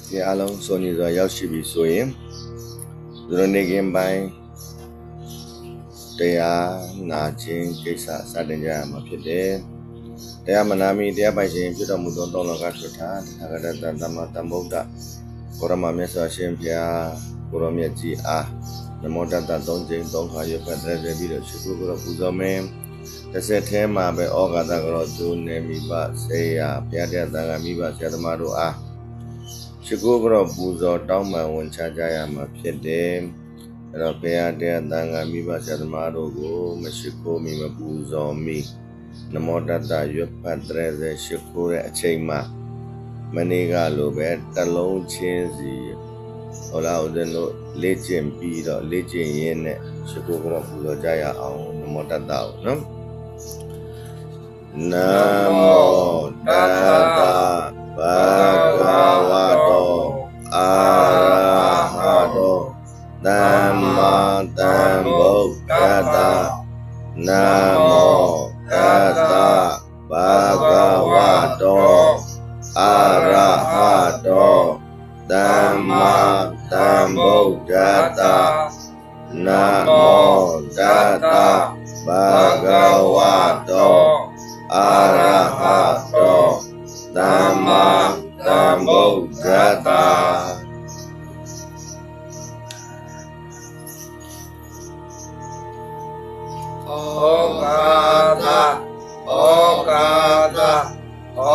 ဒီအားလုံးစုံညီစွာရောက်ရှိပြီဆိုရင်သူတို့နေကင်းပိုင်းတရားနာခြင်းကိစ္စစတင်ကြရမှာဖြစ်တယ်။တရားမနာမီတရားပိုင်ရှင်ဖြစ်တော်မူသောတောင်းလောကဆွထာထာဂရတသမ္မာသမ္ဗုဒ္ဓကိုရမမြတ်စွာဘုရားကိုရမြတ်ကြီးအားနမောတတသုံးကြိမ်သုံးခါရွတ်ဖတ်တဲ့ပြီးတော့ရှိခိုးကိုပူဇော်မယ်။တစ်ဆက်ထဲမှာပဲဩဃာတကတော့ကျိုးနေမိဘဆေယဘုရားတရားသံဃာမိဘဆရာသမားတို့အားရှိခိုးကတော့ပူဇော်တောင်းပန်ဝန်ချကြရမှာဖြစ်တယ်။အဲ့တော့ဘုရားတရားသံဃာမိဘဆရာသမားတို့ကိုမရှိခိုးမိမပူဇော်မိနမောတတရွတ်ဖတ်တဲ့ရှိခိုးတဲ့အချိန်မှာမနေ့ကလိုပဲတစ်လုံးချင်းစီဟောလားဦးဇင်းတို့လေ့ကျင့်ပြီးတော့လေ့ကျင့်ရင်းနဲ့ရှိခိုးကတော့ပူဇော်ကြရအောင်နမောတတကိုနော်နမောတတဘဂဝတောအာရဟတောသမ္မာသမ္ဗုဒ္ဓတ္တနမောတတဘဂဝတောအာရဟတောသမ္မာသမ္ဗုဒ္ဓတ္တနမောတတဘဂဝတောအာရဟတောသမ္မာသမ္ဗုဒ္ဓတ္တဩကာသဩကာသဩ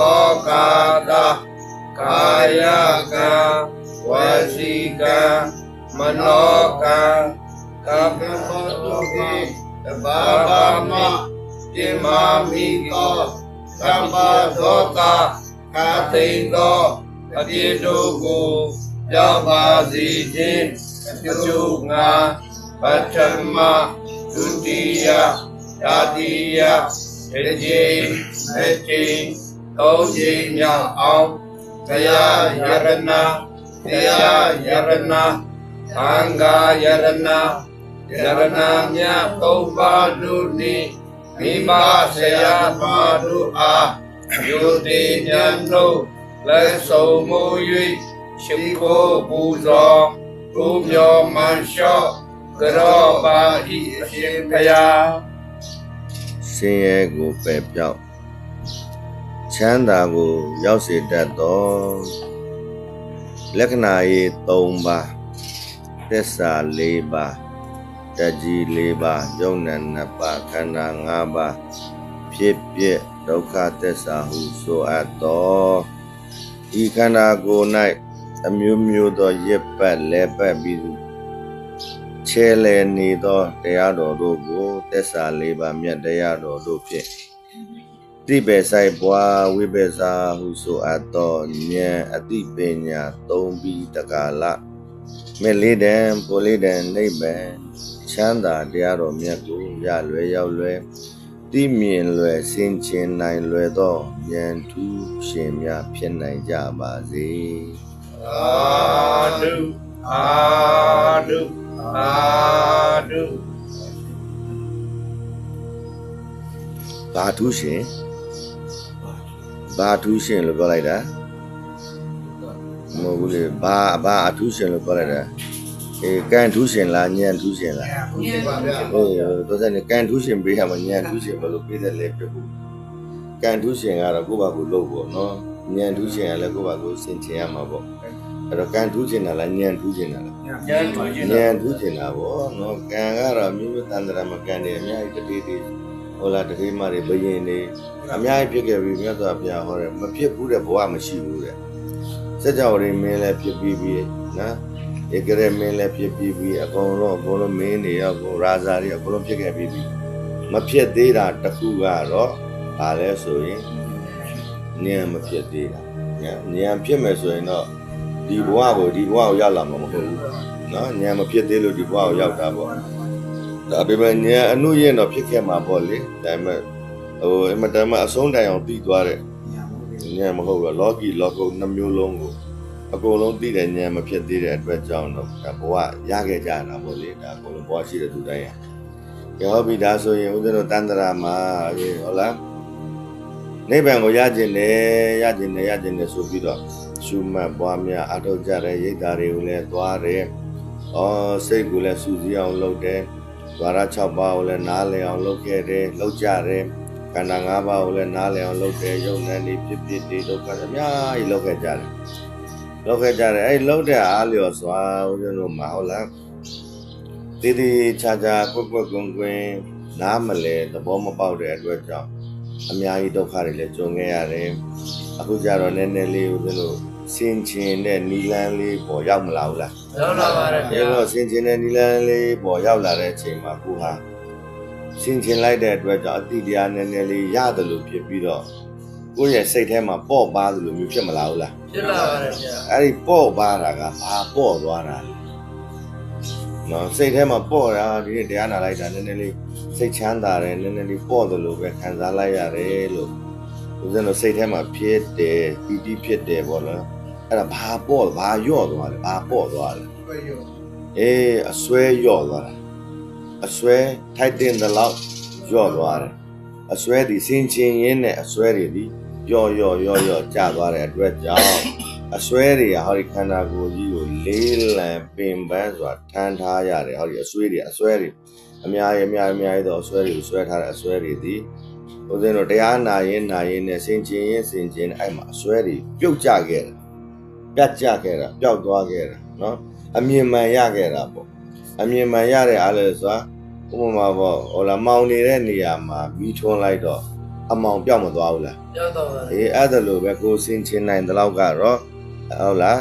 ကာသကာယကံဝစီကံမနောကံကမ္မတုတိတဘာဝမတိမာမိကောသမ္မာသောတာကာသိန်သောအပြည့်တို့ကိုကြောက်ပါစေခြင်းအကျိုးငါပထမဒုတိယတတိယတစ်ကြိမ်နှစ်ကြိမ်သုံးကြိမ်မြောက်အောင်တရားယရဏတရားယရဏသံဃာယရဏယရဏမြတ်သုံးပါးတို့နှင့်မိဘဆရာမတို့အားယုတိဉာဏ်တို့လက်ဆုံးမူ၍ရှိခိုးပူဇော်ကိုမျောမှန်လျှော့ကရောပါဤအရှင်ဘုရားဆင်းရဲကိုပယ်ပြောက်ချမ်းသာကိုရောက်စေတတ်သောလက္ခဏာရေး၃ပါးသစ္စာ၄ပါးတကြီး၄ပါးယုံနာ၂ပါးခန္ဓာ၅ပါးဖြစ်ပြဒုက္ခသစ္စာဟုဆိုအပ်သောဤခန္ဓာကိုယ်၌အမျိုးမျိုးသောရစ်ပတ်လဲပတ်ပြီးချဲလဲနေသောတရားတော်တို့ကိုသစ္စာ၄ပါးမြတ်တရားတော်တို့ဖြင့်တိပေဆိုင်ပွားဝိပေစာဟုဆိုအပ်သောဉာဏ်အတိပညာသုံးပြီးတကာလမဲ့လေးတံပိုလေးတံနိဗ္ဗာန်ချမ်းသာတရားတော်မြတ်ကိုရလွယ်ရောက်လွယ်တိမြင်လွယ်စင်ချင်နိုင်လွယ်သောဉာဏ်ထူးရှင်များဖြစ်နိုင်ကြပါစေအာဓုအာဓုအာဓုဘာထူးရှင်ဘာထူးရှင်လို့ပြောလိုက်တာမဟုတ်ဘူးလေဘာအထူးရှင်လို့ပြောလိုက်တာကံထူးရှင်လားဉာဏ်ထူးရှင်လားဟုတ်တော့စနေကံထူးရှင်ပေးရမှာဉာဏ်ထူးရှင်ဘယ်လိုပေးတယ်လဲပြဖို့ကံထူးရှင်ကတော့ကိုယ့်ဘာကိုလုပ်ဖို့နော်ဉာဏ်ထူးရှင်ကလည်းကိုယ့်ဘာကိုစင်ချင်ရမှာပေါ့အဲ့တော့ကံထူးရှင်တာလားဉာဏ်ထူးရှင်တာလားဉာဏ်ထူးရှင်တာပေါ့နော်ကံကတော့မိမိတန်တရာမကံတယ်အများကြီးတတိတိဟောလားတတိမတွေဘယင်နေအများကြီးဖြစ်ခဲ့ပြီးမြတ်စွာဘုရားဟောတယ်မဖြစ်ဘူးတဲ့ဘဝမရှိဘူးတဲ့စัจ java တွေမင်းလည်းဖြစ်ပြီးနော်ဧကရမင်းလည်းဖြစ်ပြီးအကုန်လုံးမင်းတွေရောရာဇာတွေအကုန်လုံးဖြစ်ခဲ့ပြီးမဖြစ်သေးတာတခုကတော့ဒါလဲဆိုရင်ဉာဏ်မဖြစ်သေးတာဉာဏ်ဖြစ်မယ်ဆိုရင်တော့ဒီဘဝကိုရောက်လာမှာမဟုတ်ဘူးနော်ဉာဏ်မဖြစ်သေးလို့ဒီဘဝကိုရောက်တာပေါ့ဒါပေမဲ့ဉာဏ်အနုရင်တော့ဖြစ်ခဲ့မှာပေါ့လေဒါပေမဲ့အမတမအဆုံးတိုင်အောင်ပြီးသွားတဲ့ဉာဏ်မဟုတ်ဘူးလောကီလောကုနှမျိုးလုံးကိုအကုန်လုံးသိတဲ့ဉာဏ်မဖြစ်သေးတဲ့အတွက်ကြောင့်တော့ဒါဘဝရခဲ့ကြတာပေါ့လေဒါအကုန်လုံးဘဝရှိတဲ့သူတိုင်းရရောပြီဒါဆိုရင်ဦးဇင်းတို့တန်တရာမှာဟုတ်လားနိဗ္ဗာန်ကိုရကျင်တယ်ဆိုပြီးတော့ ရှုမှတ်ပွားများအထောက်ကြတဲ့ရိတ်သားတွေကိုလည်းသွားတယ်စိတ်ကိုလည်းစူးစီးအောင်လုပ်တယ်ဝါရ6ပါးကိုလည်းနားလည်အောင်လုပ်ခဲ့တယ်လုပ်ကြတယ်ခန္ဓာ5ပါးကိုလည်းနားလည်အောင်လုပ်တယ်ယုံနဲ့နေဖြစ်ဖြစ်ဒီဒုက္ခအများကြီးလုပ်ခဲ့ကြတယ်အဲ့လုပ်တဲ့အားလျော်စွာဦးဇင်းတို့မှာဟုတ်လားတည်တည်ချာချာကွက်ကွင်းနားမလဲသဘောမပေါက်တဲ့အတွက်ကြောင့်အများကြီးဒုက္ခတွေလည်းကြုံခဲ့ရတယ်အခုကျတော့နည်းနည်းလေးဦးဇင်းတို့စင်ချင်တဲ့နီလန်းလေးပေါ်ရောက်မလာဘူးလားရောက်လာပါတယ်ဗျာအဲ့တော့စင်ချင်တဲ့နီလန်းလေးပေါ်ရောက်လာတဲ့အချိန်မှာကိုဟာစင်ချင်လိုက်တဲ့အတွက်ကြောင့်အတိတရားနည်းနည်းလေးရတယ်လို့ဖြစ်ပြီးတော့ကိုယ့်ရဲ့စိတ်ထဲမှာပေါ့ပါသလိုမျိုးဖြစ်မလာဘူးလားဖြစ်လာပါတယ်ဗျာအဲ့ဒီပေါ့ပါတာကဘာပေါ့သွားတာလဲနော်စိတ်ထဲမှာပေါ့တာဒီနေ့တရားနာလိုက်တာနည်းနည်းလေးစိတ်ချမ်းသာတယ်နည်းနည်းလေးပေါ့တယ်လို့ပဲခံစားလိုက်ရတယ်လို့ဦးဇင်းတို့စိတ်ထဲမှာဖြစ်တယ်ပီတိဖြစ်တယ်ပေါ့နော်အဲ့ဒါဘာပေါ့ဘာယော့သွားလဲဘာပေါ့သွားလဲအစွဲယော့သွားတာအစွဲထိုက်တင်တဲ့လောက်ယော့သွားတယ်အစွဲဒီစင်ချင်းရင်းနဲ့အစွဲတွေဒီယော့ကျသွားတဲ့အတွက်ကြောင့်အစွဲတွေကဟောဒီခန္ဓာကိုယ်ကြီးကိုလေးလံပင်ပန်းစွာထမ်းထားရတယ်ဟောဒီအစွဲတွေအများကြီးတော့အစွဲတွေကိုဆွဲထားတဲ့အစွဲတွေဒီဦးဇင်းတို့တရားနာရင်နဲ့စင်ချင်းအဲ့မှာအစွဲတွေပြုတ်ကျခဲ့တာပြတ်ကျခဲ့တာပျောက်သွားခဲ့တာနော်အမြင်မှန်ရခဲ့တာပေါ့အမြင်မှန်ရတဲ့အားလည်းဆိုတာဥပမာပေါ့ဟိုလာမောင်နေတဲ့နေရာမှာပြီးထွန်းလိုက်တော့အမောင်ပျောက်မသွားဘူးလားပျောက်သွားပါဘူးအဲ့ဒါလိုပဲကိုစင်ချင်းနိုင်တဲ့လောက်ကတော့ဟုတ်လား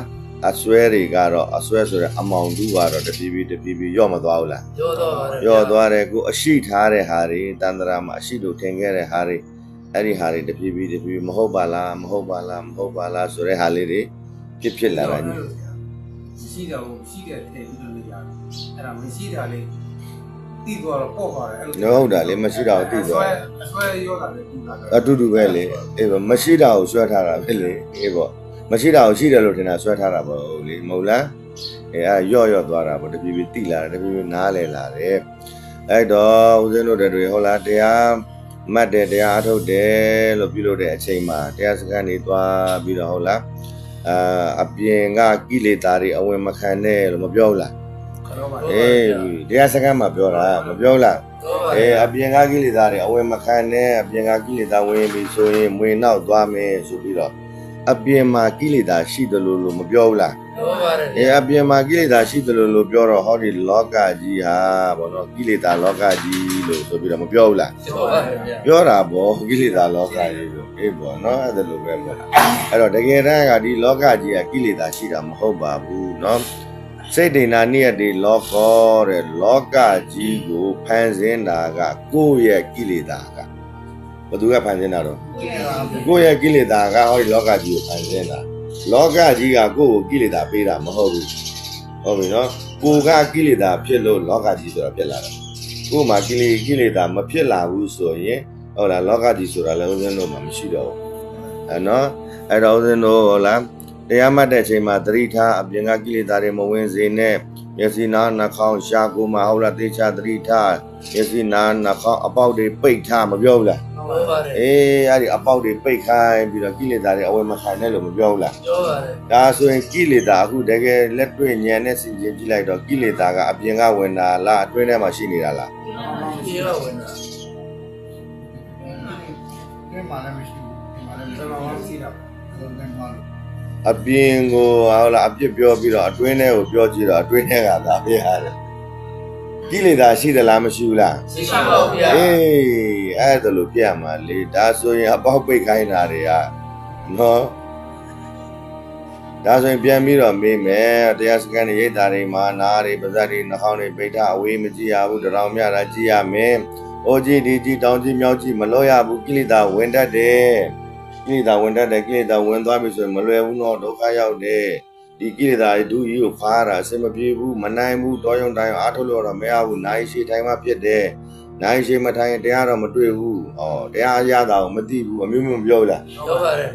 အစွဲတွေကတော့အစွဲဆိုတဲ့အမောင်တူကတော့တဖြည်းဖြည်းရော့မသွားဘူးလားရော့သွားတယ်ကိုအရှိထားတဲ့ဟာတွေတန်ត្រာမှာအရှိလို့ထင်ခဲ့တဲ့ဟာတွေအဲ့ဒီဟာတွေတဖြည်းဖြည်းမဟုတ်ပါလားဆိုတဲ့ဟာလေးတွေဖြစ်လာတာကြီးရှိတာကိုရှိတဲ့ထည့်ပြီးလို့ရတယ်အဲ့ဒါမရှိတာလေးတိသွားတော့ပေါ့ပါတယ်အဲ့လိုဟုတ်တာလေမရှိတာကိုတိသွားအစွဲရောတာလေအတူတူပဲလေအေးပေါ့မရှိတာကိုဆွဲထားတာပဲလေအေးပေါ့မရှိတာကိုရှိတယ်လို့ထင်တာဆွဲထားတာပေါ့လေမဟုတ်လားအဲ့ရော့သွားတာပေါ့တဖြည်းဖြည်းတိလာတယ်တဖြည်းဖြည်းနားလဲလာတယ်အဲ့တော့ဦးဇင်းတို့တွေဟုတ်လားတရားမှတ်တယ်တရားအထုတ်တယ်လို့ပြုလုပ်တဲ့အချိန်မှာတရားစခန်းတွေသွားပြီးတော့ဟုတ်လားအပြင်ကကိလေသာတွေအဝင်မခံနဲ့လို့မပြောဘူးလားတရားစခန်းမှာပြောတာမပြောလားအပြင်ကကိလေသာတွေအဝင်မခံနဲ့အပြင်ကကိလေသာဝင်ပြီဆိုရင်မွေနောက်သွားမယ်ဆိုပြီးတော့အပြင်မှာကိလေသာရှိတယ်လို့မပြောဘူးလားပြောပါတယ်အပြင်မှာကိလေသာရှိတယ်လို့ပြောတော့ဟောဒီလောကကြီးဟာဘောနော်ကိလေသာလောကကြီးလို့ဆိုပြီးတော့မပြောဘူးလားပြောတာပေါ့ကိလေသာလောကကြီးလို့အေးပေါ့နော်အဲ့ဒါလိုပဲပေါ့အဲ့တော့တကယ်တမ်းကဒီလောကကြီးကကိလေသာရှိတာမဟုတ်ပါဘူးနော်စိတ်ဒိဏနိယတိလောကောတဲ့လောကကြီးကိုဖန်ဆင်းတာကကိုယ့်ရဲ့ကိလေသာကဘယ်သူကဖန်ဆင်းတာတော့ကိုယ့်ရဲ့ကိလေသာကဟောဒီလောကကြီးကိုဖန်ဆင်းတာလောကကြီးကကိုယ့်ကိုကိလေသာပေးတာမဟုတ်ဘူးဟုတ်ပြီနော်ကိုကကိလေသာဖြစ်လို့လောကကြီးဆိုတာဖြစ်လာတာကို့မှာကိလေသာမဖြစ်လာဘူးဆိုရင်ဟုတ်လားလောကကြီးဆိုတာလည်းဦးဇင်းတို့မှာမရှိတော့ဘူးနော်အဲ့တော့ဦးဇင်းတို့ဟုတ်လားတရားမှတ်တဲ့အချိန်မှာသတိထားအပြင်ကကိလေသာတွေမဝင်စေနဲ့မျက်စိနားနှာခေါင်းရှားကိုမှဟုတ်လားသေချာသတိထားမျက်စိနားနှာခေါင်းအပေါက်တွေပိတ်ထားမပြောဘူးလားပြောပါတယ်အဲ့ဒီအပေါက်တွေပိတ်ခိုင်းပြီးတော့ကိလေသာတွေအဝင်မခံနဲ့လို့မပြောဘူးလားပြောပါတယ်ဒါဆိုရင်ကိလေသာအခုတကယ်လက်တွေ့ဉာဏ်နဲ့ဆင်ခြင်ကြည့်လိုက်တော့ကိလေသာကအပြင်ကဝင်တာလားအတွင်းထဲမှာရှိနေတာလားဒီကဝင်တာဒီမှာလည်းမရှိဘူးဒီမှာလည်းကျွန်တော်မရှိတာအပြင်ကိုဟုတ်လားအပြစ်ပြောပြီးတော့အတွင်းထဲကိုပြောကြည့်တော့အတွင်းထဲကသာပြရတယ်ကိလေသာရှိသလားမရှိဘူးလားရှိပါဘူးဗျာအဲ့ဒါလိုပြရမှာလေဒါဆိုရင်အပေါက်ပိတ်ခိုင်းတာတွေကနော်ဒါဆိုရင်ပြန်ပြီးတော့မေးမယ်တရားစခန်းရိပ်သားတွေမှာနားတွေပါးစပ်တွေနှာခေါင်းတွေပိတ်ထားအဝေးမကြည့်ရဘူးတရောင်မြတာကြည့်ရမယ်။အိုကြီးဒီကြီးတောင်ကြီးမြောက်ကြီးမလို့ရဘူးကိလေသာဝင်တတ်တယ်။ကိလေသာဝင်သွားပြီဆိုရင်မလွယ်ဘူးတော့ဒုက္ခရောက်တယ်။ဒီကိလေသာတွေဒုကြီးကိုဖားတာအစမပြေဘူးမနိုင်ဘူးတောရုံတိုင်းအားထုတ်လို့တော့မရဘူးနိုင်ရှိတိုင်းမှဖြစ်တယ်။နိုင်ရှိမထိုင်တရားတော့မတွေ့ဘူး။တရားရတာကိုမသိဘူးအမျိုးမျိုးပြောလား။ပြောပါတယ်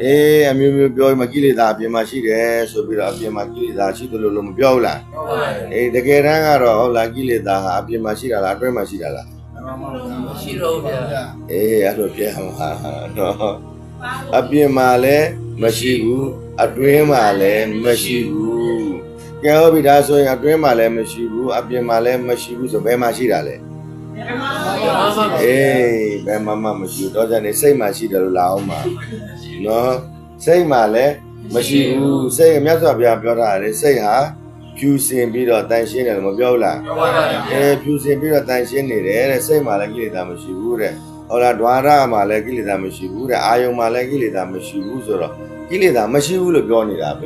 ။အမျိုးမျိုးပြောမှကိလေသာအပြင်မှာရှိတယ်ဆိုပြီးတော့အပြင်မှာကိလေသာရှိတယ်လို့မပြောလား။ပြောပါတယ်။တကယ်တမ်းကတော့ဟုတ်လားကိလေသာဟာအပြင်မှာရှိတာလားအတွင်းမှာရှိတာလား။ရှိတော့ဗျာ။အဲ့လိုပြန်မှာနော်။အပြင်မှာလည်းမရှိဘူး အတွင်းမှာလည်းမရှိဘူးကဲဟုတ်ပြီဒါဆိုရင်အတွင်းမှာလည်းမရှိဘူးအပြင်မှာလည်းမရှိဘူးဆိုဘယ်မှာရှိတာလဲအေးဘယ်မှာမှမရှိဘူးတော့ကြနေစိတ်မှာရှိတယ်လို့လာအောင်ပါနော်စိတ်မှာလည်းမရှိဘူးစိတ်မြတ်စွာဘုရားပြောတာလေစိတ်ဟာဖြူစင်ပြီးတော့တန်ရှင်းတယ်လို့မပြောဘူးလားဖြူစင်ပြီးတော့တန်ရှင်းနေတယ်တဲ့စိတ်မှာလည်းကိလေသာမရှိဘူးတဲ့ဟုတ်လားဓွာရမှာလည်းကိလေသာမရှိဘူးတဲ့အာယုံမှာလည်းကိလေသာမရှိဘူးဆိုတော့ကိလေသာမရှိဘူးလို့ပြောနေတာပဲ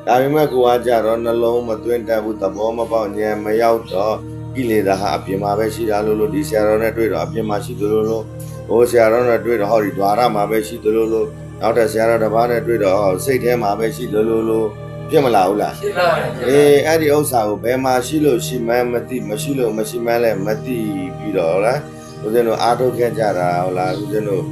ဒါပေမဲ့ကိုကကြတော့နှလုံးမသွင်းတတ်ဘူးသဘောမပေါက်ဉာဏ်မရောက်တော့ကိလေသာဟာအပြင်မှာပဲရှိတာလို့ဒီဆရာတော်နဲ့တွေ့တော့အပြင်မှာရှိသလိုလိုဟိုဆရာတော်နဲ့တွေ့တော့ဟောဒီဓွာရမှာပဲရှိသလိုလိုနောက်တဲ့ဆရာတော်တစ်ပါးနဲ့တွေ့တော့ဟောစိတ်ထဲမှာပဲရှိသလိုလိုဖြစ်မလာဘူးလားဖြစ်ပါဘူးအဲ့ဒီဥစ္စာကိုဘယ်မှာရှိလို့ရှိမှန်းမသိမရှိလို့မရှိမှန်းလည်းမသိပြီးတော့ဟုတ်လားဦးဇင်းတို့အားထုတ်ခဲ့ကြတာဟုတ်လားဦးဇင်းတို့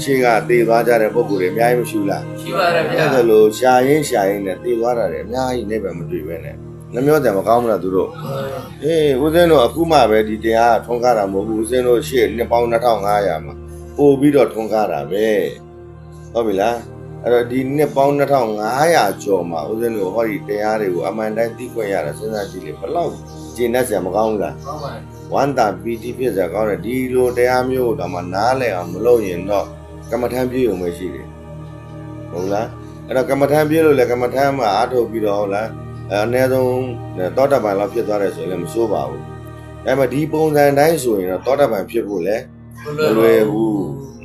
ရှေ့ကတည်သွားကြတဲ့ပုံကိုယ်တွေအများကြီးမရှိဘူးလားရှိပါတယ်ဗျာအဲ့ဒါလို့ရှာရင်းနဲ့တည်သွားတာတွေအများကြီးနေပဲမတွေ့ပဲနဲ့နှမျောတယ်မကောင်းဘူးလားသူတို့ဦးဇင်းတို့အခုမှပဲဒီတရားထွန်းကားတာမဟုတ်ဘူးဦးဇင်းတို့ရှေ့နှစ်ပေါင်း2500မှာပို့ပြီးတော့ထွန်းကားတာပဲဟုတ်ပြီလားအဲ့တော့ဒီနှစ်ပေါင်း2500ကျော်မှာဦးဇင်းတို့ဟောဒီတရားတွေကိုအမှန်တိုင်းသိခွင့်ရတာစဉ်းစားကြည့်လေဘလောက်ကျင့်တတ်စရာမကောင်းဘူးလားကောင်းပါတယ်ဝမ်းသာပီတိဖြစ်စရာကောင်းတယ်ဒီလိုတရားမျိုးတော့မှနားလည်အောင်မလုပ်ရင်တော့ကမ္မထမ်းပြည့်ုံပဲရှိတယ်ဟုတ်လားအဲ့တော့ကမ္မထမ်းပြည့်လို့လေကမ္မထမ်းမှာအားထုတ်ပြီးတော့ဟုတ်လားအနည်းဆုံးတောတပံလောက်ဖြစ်သွားတယ်ဆိုရင်လည်းမစိုးပါဘူးအဲ့မှာဒီပုံစံတိုင်းဆိုရင်တော့တောတပံဖြစ်ဖို့လည်းမလွယ်ဘူ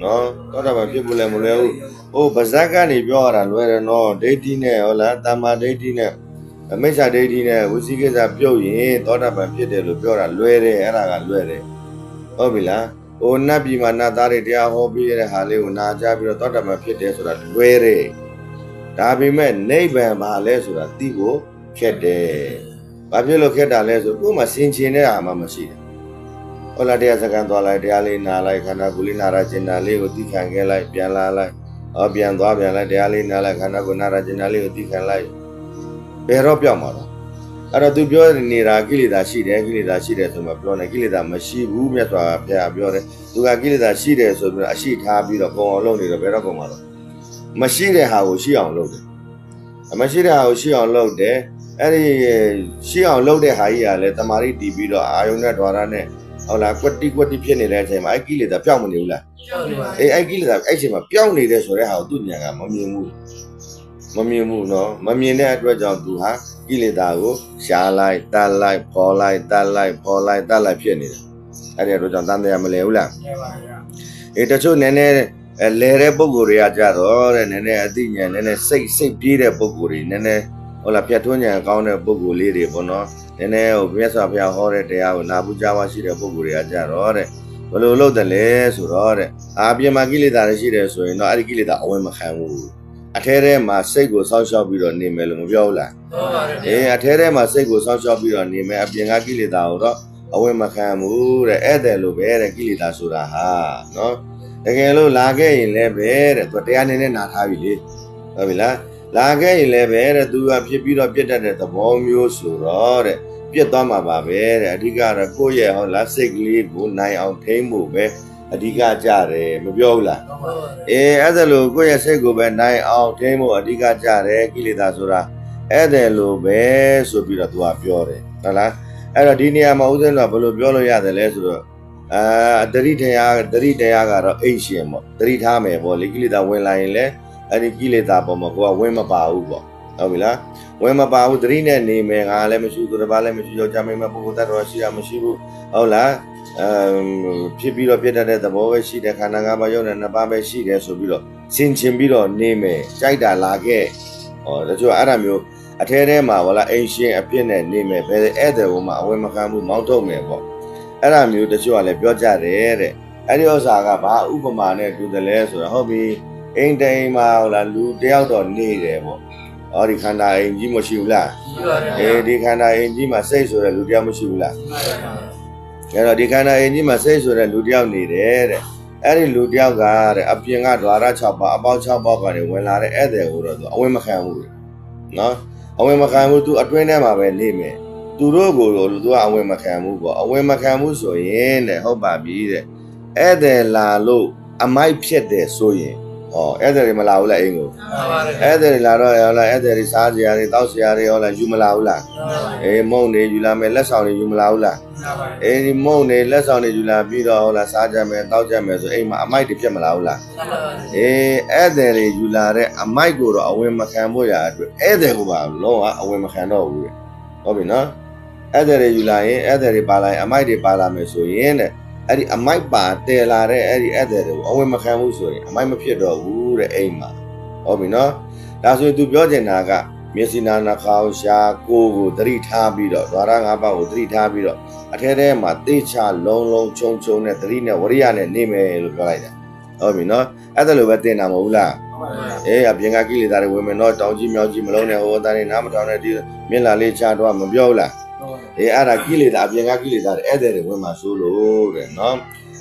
းနော်တောတပံဖြစ်ဖို့လည်းမလွယ်ဘူးဟိုဗဇက်ကနေပြောရတာလွယ်တယ်နော်ဒိဋ္ဌိနဲ့ဟုတ်လားတမ္မာဒိဋ္ဌိနဲ့မိစ္ဆာဒိဋ္ဌိနဲ့ဝစီကိစ္စပြုတ်ရင်သောတာပန်ဖြစ်တယ်လို့ပြောတာလွယ်တယ်အဲ့ဒါကလွယ်တယ်ဟုတ်ပြီလားဟိုနတ်ပြည်မှာနတ်သားတွေတရားဟောပြီးရတဲ့ဟာလေးကိုနာကြားပြီးတော့သောတာပန်ဖြစ်တယ်ဆိုတာလွယ်တယ်ဒါပေမဲ့နိဗ္ဗာန်မှာလဲဆိုတာသိဖို့ခက်တယ်ဘာဖြစ်လို့ခက်တာလဲဆိုကိုယ်မှာစင်ချင်တဲ့ဟာမှမရှိတယ်ဟုတ်လားတရားစကားသွားလိုက်တရားလေးနာလိုက်ခန္ဓာကိုယ်လေးနာရကျင်တာလေးကိုသိခံခဲ့လိုက်ပြန်လာလိုက်ပြန်သွားပြန်လိုက်တရားလေးနာလိုက်ခန္ဓာကိုယ်နာရကျင်တာလေးကိုသိခံလိုက်ဘယ်တော့ပြောင်းမှာလဲအဲ့တော့သူပြောနေတာကိလေသာရှိတယ်ဆိုမှပြောနေကိလေသာမရှိဘူးမြတ်စွာဘုရားပြောတယ်သူကကိလေသာရှိတယ်ဆိုပြီးတော့အရှိထားပြီးတော့ပုံအောင်လုပ်နေတော့ဘယ်တော့ပုံမှာလဲမရှိတဲ့ဟာကိုရှိအောင်လုပ်တယ်မရှိတဲ့ဟာကိုရှိအောင်လုပ်တယ်အဲ့ဒီရှိအောင်လုပ်တဲ့ဟာကြီးကလည်းတမာရီတီးပြီးတော့အာယုန်နဲ့ဓွာရနဲ့ဟုတ်လားကွတိဖြစ်နေတဲ့အချိန်မှာအဲ့ကိလေသာပြောင်းမနေဘူးလားအဲ့ကိလေသာအဲ့ချိန်မှာပြောင်းနေတဲ့ဆိုတဲ့ဟာကိုသူ့ဉာဏ်ကမမြင်ဘူးနော်မမြင်တဲ့အတွက်ကြောင့်သူဟာကိလေသာကိုရှားလိုက်တတ်လိုက်ပေါ်လိုက်တတ်လိုက်ဖြစ်နေတယ်အဲ့ဒီတော့ကြောင့်တန်တရားမလဲဘူးလားမှန်ပါဗျာတချို့နည်းနည်းလဲတဲ့ပုံကိုယ်တွေကကြတော့တဲ့နည်းနည်းအသိဉာဏ်နည်းနည်းစိတ်ပြေးတဲ့ပုံကိုယ်တွေနည်းနည်းဟုတ်လားဖြတ်ထွန်းဉာဏ်ကောင်းတဲ့ပုံကိုယ်လေးတွေပေါ့နော်နည်းနည်းဟိုမြတ်စွာဘုရားဟောတဲ့တရားကိုနာဘူးကြားပါရှိတဲ့ပုံကိုယ်တွေကကြတော့တဲ့ဘယ်လိုလုပ်တယ်လဲဆိုတော့တဲ့အပြင်မှာကိလေသာတွေရှိတယ်ဆိုရင်တော့အဲ့ဒီကိလေသာအဝင်မခံဘူးအထဲထဲမှာစိတ်ကိုစောင့်ရှောက်ပြီးတော့နေမယ်လို့မပြောဘူးလားဟုတ်ပါတယ်အထဲထဲမှာစိတ်ကိုစောင့်ရှောက်ပြီးတော့နေမယ်အပြင်ကကိလေသာကိုတော့အဝင်မခံဘူးတဲ့အဲ့ဒါလိုပဲတဲ့ကိလေသာဆိုတာဟာနော်တကယ်လို့လာခဲ့ရင်လည်းပဲတဲ့သူတရားနည်းနည်းနာထားပြီလေဟုတ်ပြီလားလာခဲ့ရင်လည်းပဲတဲ့သူကဖြစ်ပြီးတော့ပြတ်တတ်တဲ့သဘောမျိုးဆိုတော့တဲ့ပြတ်သွားမှာပါပဲတဲ့အဓိကတော့ကိုယ့်ရဲ့ဟုတ်လားစိတ်ကလေးကိုနိုင်အောင်ထိန်းဖို့ပဲအဓိကကြတယ်မပြောဘူးလားအဲ့ဒါလို့ကိုယ့်ရဲ့စိတ်ကိုပဲနိုင်အောင်ထိန်းဖို့အဓိကကြတယ်ကိလေသာဆိုတာအဲ့ဒါလို့ပဲဆိုပြီးတော့သူကပြောတယ်ဟုတ်လားအဲ့တော့ဒီနေရာမှာဦးဇင်းတော်ဘယ်လိုပြောလို့ရတယ်လဲဆိုတော့တတိတရားကတော့အိတ်ရှင်ပေါ့တတိထားမယ်ပေါ့လေကိလေသာဝင်လာရင်လည်းအဲ့ဒီကိလေသာပေါ်မှာကိုကဝင်မပါဘူးပေါ့ဟုတ်ပြီလားဝင်မပါဘူးတတိနဲ့နေမယ်ငါလည်းမရှိသူတစ်ပါးလည်းမရှိယောက်ျားမိန်းမပုဂ္ဂိုလ်တ attva ရှိတာမရှိဘူးဟုတ်လားဖြစ်ပြီးတော့ပြတ်တတ်တဲ့သဘောပဲရှိတယ်ခန္ဓာ၅ပါးရုပ်နဲ့နှစ်ပါးပဲရှိတယ်ဆိုပြီးတော့ဆင်ခြင်ပြီးတော့နေမယ်ကြိုက်တာလာခဲ့တချို့အဲ့ဒါမျိုးအထဲထဲမှာဟုတ်လားအိမ်ရှင်အပြစ်နဲ့နေမယ်ဘယ်ဧည့်သည်ဘုံမှာအဝင်မခံဘူးမောင်းထုတ်မယ်ပေါ့အဲ့ဒါမျိုးတချို့ကလည်းပြောကြတယ်တဲ့အဲ့ဒီဥစ္စာကဘာဥပမာနဲ့တူတယ်လဲဆိုတော့ဟုတ်ပြီအိမ်တိုင်မှာဟုတ်လားလူတယောက်တော့နေတယ်ပေါ့ဒီခန္ဓာအိမ်ကြီးမရှိဘူးလားရှိပါတယ်ဒီခန္ဓာအိမ်ကြီးမှာစိတ်ဆိုတဲ့လူတယောက်မရှိဘူးလားအဲ့တော့ဒီခန္ဓာအိမ်ကြီးမှာစိတ်ဆိုတဲ့လူတယောက်နေတယ်တဲ့အဲ့ဒီလူတယောက်ကတဲ့အပြင်ကဓွာရ6ပါးအပေါင်း6ပါးကနေဝင်လာတဲ့ဧည့်သည်ကိုတော့သူအဝင်မခံဘူးနော်အဝင်မခံဘူးသူအတွင်းထဲမှာပဲနေမယ်သူတို့ကိုသူကအဝင်မခံဘူးပေါ့အဝင်မခံဘူးဆိုရင်တဲ့ဟုတ်ပါပြီတဲ့ဧည့်သည်လာလို့အမိုက်ဖြစ်တယ်ဆိုရင် အဲ့ဒါတွေမလာဘူးလားအိမ်ကိုအဲ့ဒါတွေလာတော့ဟုတ်လားအဲ့ဒါတွေစားကြရတယ်တောက်ကြရတယ်ဟုတ်လားယူမလာဘူးလားအေးမုံနေယူလာမယ်လက်ဆောင်တွေယူမလာဘူးလားအေးဒီမုံနေလက်ဆောင်တွေယူလာပြီးတော့ဟုတ်လားစားကြမယ်တောက်ကြမယ်ဆိုအိမ်မှာအမိုက်တွေပြတ်မလာဘူးလားအေးအဲ့ဒါတွေယူလာတဲ့အမိုက်ကိုတော့အဝင်မခံဖို့ရအတွက်အဲ့ဒါကိုပါလုံးဝအဝင်မခံတော့ဘူးဟုတ်ပြီနော်အဲ့ဒါတွေယူလာရင်အဲ့ဒါတွေပါလာရင်အမိုက်တွေပါလာမယ်ဆိုရင်တဲ့အဲ့ဒီအမိုက်ပါတဲလာတဲ့အဲ့ဒီအဲ့ဒါတွေကိုအဝင်မခံဘူးဆိုရင်အမိုက်မဖြစ်တော့ဘူးတဲ့အိမ်မှာဟုတ်ပြီနော်ဒါဆိုရင်သူပြောချင်တာကမျက်စိနာနှာခေါင်းရှားကိုယ်ကိုသတိထားပြီးတော့ဓာရ၅ပါးကိုသတိထားပြီးတော့အထဲထဲမှာတေချာလုံးလုံးချုံချုံနဲ့သတိနဲ့ဝရိယနဲ့နေမယ်လို့ပြောလိုက်တာဟုတ်ပြီနော်အဲ့ဒါလိုပဲတင်တာမဟုတ်ဘူးလားအေးအပြင်ကကိလေသာတွေဝင်မယ်တော့တောင်ကြီးမြောက်ကြီးမလုံးနဲ့ဟိုအသားတွေနားမထောင်နဲ့ဒီမျက်လာလေးချတော့မပြောဘူးလားအေးအဲ့ဒါကိလေသာအပြင်ကကိလေသာတွေအဲ့တဲ့တွေဝင်မှာဆိုလို့တဲ့နော်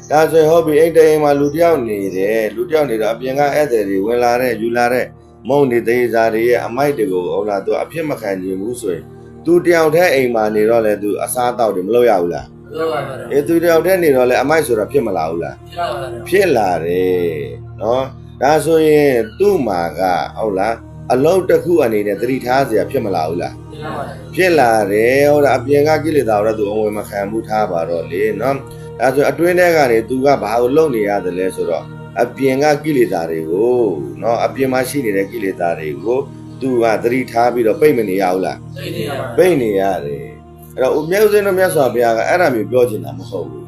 ဒါဆိုရင်ဟုတ်ပြီအိတ်တိုင်မှာလူတယောက်နေတယ်လူတယောက်နေတော့အပြင်ကအဲ့တဲ့တွေဝင်လာတဲ့ယူလာတဲ့မုံနေသေးစားတွေရဲ့အမိုက်တွေကိုဟုတ်လားသူအဖြစ်မခံနိုင်ဘူးဆိုရင်သူတယောက်တည်းအိမ်မှာနေတော့လေသူအစားတောက်တွေမလုပ်ရဘူးလားအေးသူတယောက်တည်းနေတော့လေအမိုက်ဆိုတာဖြစ်မလာဘူးလားဖြစ်လာတယ်နော်ဒါဆိုရင်သူ့မှာကဟုတ်လားအလုံးတစ်ခုအနေနဲ့သတိထားစရာဖြစ်မလာဘူးလားဖြစ်လာတယ်ဟုတ်လားအပြင်ကကိလေသာတော့သူအဝင်မခံဘူးထားပါတော့လေနော်ဒါဆိုအတွင်းထဲကနေသူကဘာကိုလုပ်နေရတယ်လဲဆိုတော့အပြင်ကကိလေသာတွေကိုနော်အပြင်မှာရှိနေတဲ့ကိလေသာတွေကိုသူကသတိထားပြီးတော့ပိတ်မနေရဘူးလားပိတ်နေရတယ်အဲ့တော့မြတ်ဦးဇင်းတို့မြတ်စွာဘုရားကအဲ့ဒါမျိုးပြောချင်တာမဟုတ်ဘူး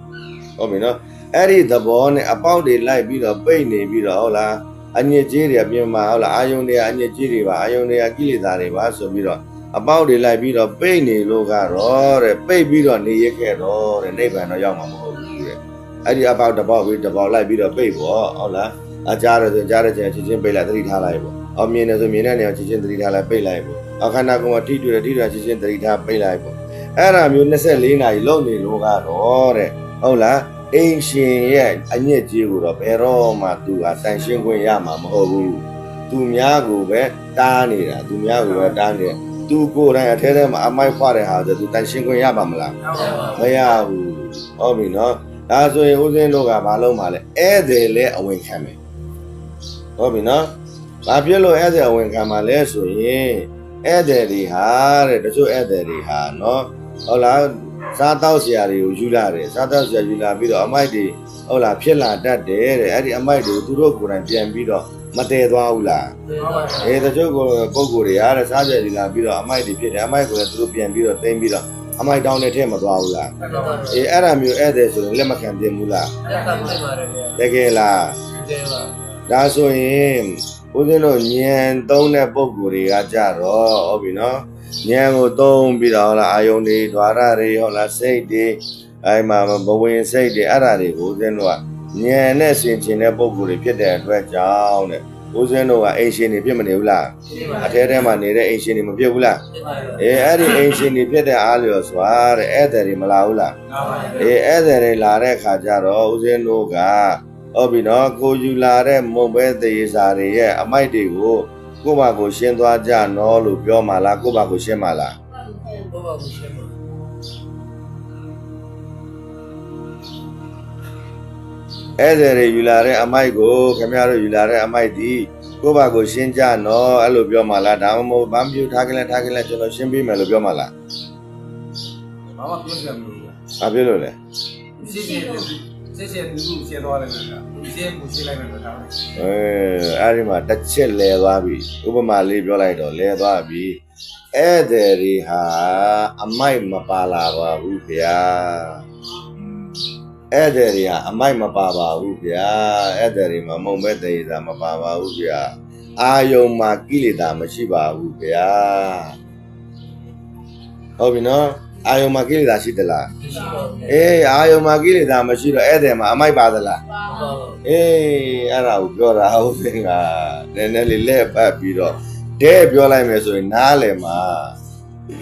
ဟုတ်ပြီနော်အဲ့ဒီသဘောနဲ့အပေါက်တွေလိုက်ပြီးတော့ပိတ်နေပြီးတော့ဟုတ်လားအညစ်အကြေးတွေအပြင်မှာဟုတ်လားအာယုန်တွေအညစ်အကြေးတွေပါအာယုန်တွေကကိလေသာတွေပါဆိုပြီးတော့အပေါက်တွေလိုက်ပြီးတော့ပိတ်နေလို့ကတော့တဲ့ပိတ်ပြီးတော့နေရခဲ့တော့တဲ့နိဗ္ဗာန်တော့ရောက်မှာမဟုတ်ဘူးတဲ့အဲ့ဒီအပေါက်တစ်ပေါက်ပြီးတစ်ပေါက်လိုက်ပြီးတော့ပိတ်ပေါ့ဟုတ်လားအကြားရဆိုကြားရချင်းချင်းပိတ်လိုက်သတိထားလိုက်ပေါ့အောင်မြင်တယ်ဆိုမြင်တဲ့နေရာချင်းချင်းသတိထားလိုက်ပိတ်လိုက်ပေါ့အခန္ဓာကိုယ်မှာထိတွေ့တယ်ထိတွေ့ချင်းချင်းသတိထားပိတ်လိုက်ပေါ့အဲ့ဒါမျိုး24နာရီလုံနေလို့ကတော့တဲ့ဟုတ်လားအိမ်ရှင်ရဲ့အညစ်အကြေးကိုတော့ဘယ်တော့မှသူကတန်ရှင်းခွင့်ရမှာမဟုတ်ဘူးသူများကိုပဲတားနေတာသူများကိုပဲတားနေသူကိုယ်တိုင်အထဲထဲမှာအမိုက်ဖွားတဲ့ဟာဆိုသူတန်ရှင်းခွင့်ရပါမလားမရဘူးဟုတ်ပြီနော်ဒါဆိုရင်ဦးဇင်းတို့ကမလုပ်ပါလဲဧည့်သည်လဲအဝင်ခံမယ်ဟုတ်ပြီနော်ဘာဖြစ်လို့ဧည့်သည်အဝင်ခံမှာလဲဆိုရင်ဧည့်သည်တွေဟာတဲ့တချို့ဧည့်သည်တွေဟာနော်ဟုတ်လားစားတောက်ဆရာတွေကိုယူလာတယ်စားတောက်ဆရာယူလာပြီးတော့အမိုက်တွေဟုတ်လားဖြစ်လာတတ်တယ်တဲ့အဲ့ဒီအမိုက်တွေကိုသူတို့ကိုယ်တိုင်ပြန်ပြီးတော့မတည်သွားဘူးလားအေးတချို့ပုံကိုယ်တွေအားတဲ့စားကြယူလာပြီးတော့အမိုက်တွေဖြစ်တယ်အမိုက်ကိုလည်းသူတို့ပြန်ပြီးတော့သိမ်းပြီးတော့အမိုက်တောင်းတဲ့ထဲမသွားဘူးလားအေးအဲ့ဒါမျိုးဧည့်သည်ဆိုရင်လက်မခံပြင်ဘူးလားတကယ်လားဒါဆိုရင်ဦးဇင်းတို့ဉာဏ်သုံးတဲ့ပုံကိုယ်တွေကကြတော့ဟုတ်ပြီနော်ဉာဏ်ကိုသုံးပြီးတော့ဟုတ်လားအာယုန်တွေဓာရတွေဟုတ်လားစိတ်တွေအဲ့မှာဘဝင်စိတ်တွေအဲ့ဒါတွေကိုဦးဇင်းတို့ကဉာဏ်နဲ့ဆင်ခြင်တဲ့ပုံကိုယ်တွေဖြစ်တဲ့အတွက်ကြောင့်တဲ့ဦးဇင်းတို့ကအိမ်ရှင်တွေဖြစ်မနေဘူးလားအထဲထဲမှာနေတဲ့အိမ်ရှင်တွေမဖြစ်ဘူးလားအေးအဲ့ဒီအိမ်ရှင်တွေဖြစ်တဲ့အားလျော်စွာတဲ့ဧည့်သည်တွေမလာဘူးလားအေးဧည့်သည်တွေလာတဲ့ခါကျတော့ဦးဇင်းတို့ကဟုတ်ပြီနော်ကိုယူလာတဲ့မုံပဲသေးစာတွေရဲ့အမိုက်တွေကိုကိုယ့်ဘာကိုရှင်းသွားကြနော်လို့ပြောမှလားကိုယ့်ဘာကိုရှင်းမှလားကိုယ့်ဘာကိုရှင်းမှအဲ့ဒါတွေယူလာတဲ့အမိုက်ကိုခင်ဗျားတို့ယူလာတဲ့အမိုက်ဒီကိုယ့်ဘာကိုရှင်းကြနော်အဲ့လိုပြောမှလားဒါမှမဟုတ်ဘာမှပြုထားကြလဲကျွန်တော်ရှင်းပေးမယ်လို့ပြောမှလားဘာမှပြောပြမလို့ဘာဖြစ်လို့လဲရှင်းလူရှင်းသွားတယ်ကွာရှင်းကိုရှင်းလိုက်မယ်တော့အဲ့ဒီမှာတစ်ချက်လဲသွားပြီဥပမာလေးပြောလိုက်တော့လဲသွားပြီဧည့်သည်တွေဟာအမိုက်မပါလာပါဘူးဗျာဧည့်သည်တွေဟာအမိုက်မပါပါဘူးဗျာဧည့်သည်တွေမှာမုံမဲ့တည်တာမပါပါဘူးဗျာအာယုံမှာကိလေသာမရှိပါဘူးဗျာဟုတ်ပြီနော်အာယုံမှာကိလေသာရှိသလားအေးအာယုံမှာကိလေသာမရှိတော့ဧည့်သည်မှာအမိုက်ပါသလားအေးအဲ့ဒါကိုပြောတာဟုတ်စင်ကနည်းနည်းလေးလက်ပတ်ပြီးတော့တဲ့ပြောလိုက်မယ်ဆိုရင်နားလည်မှာ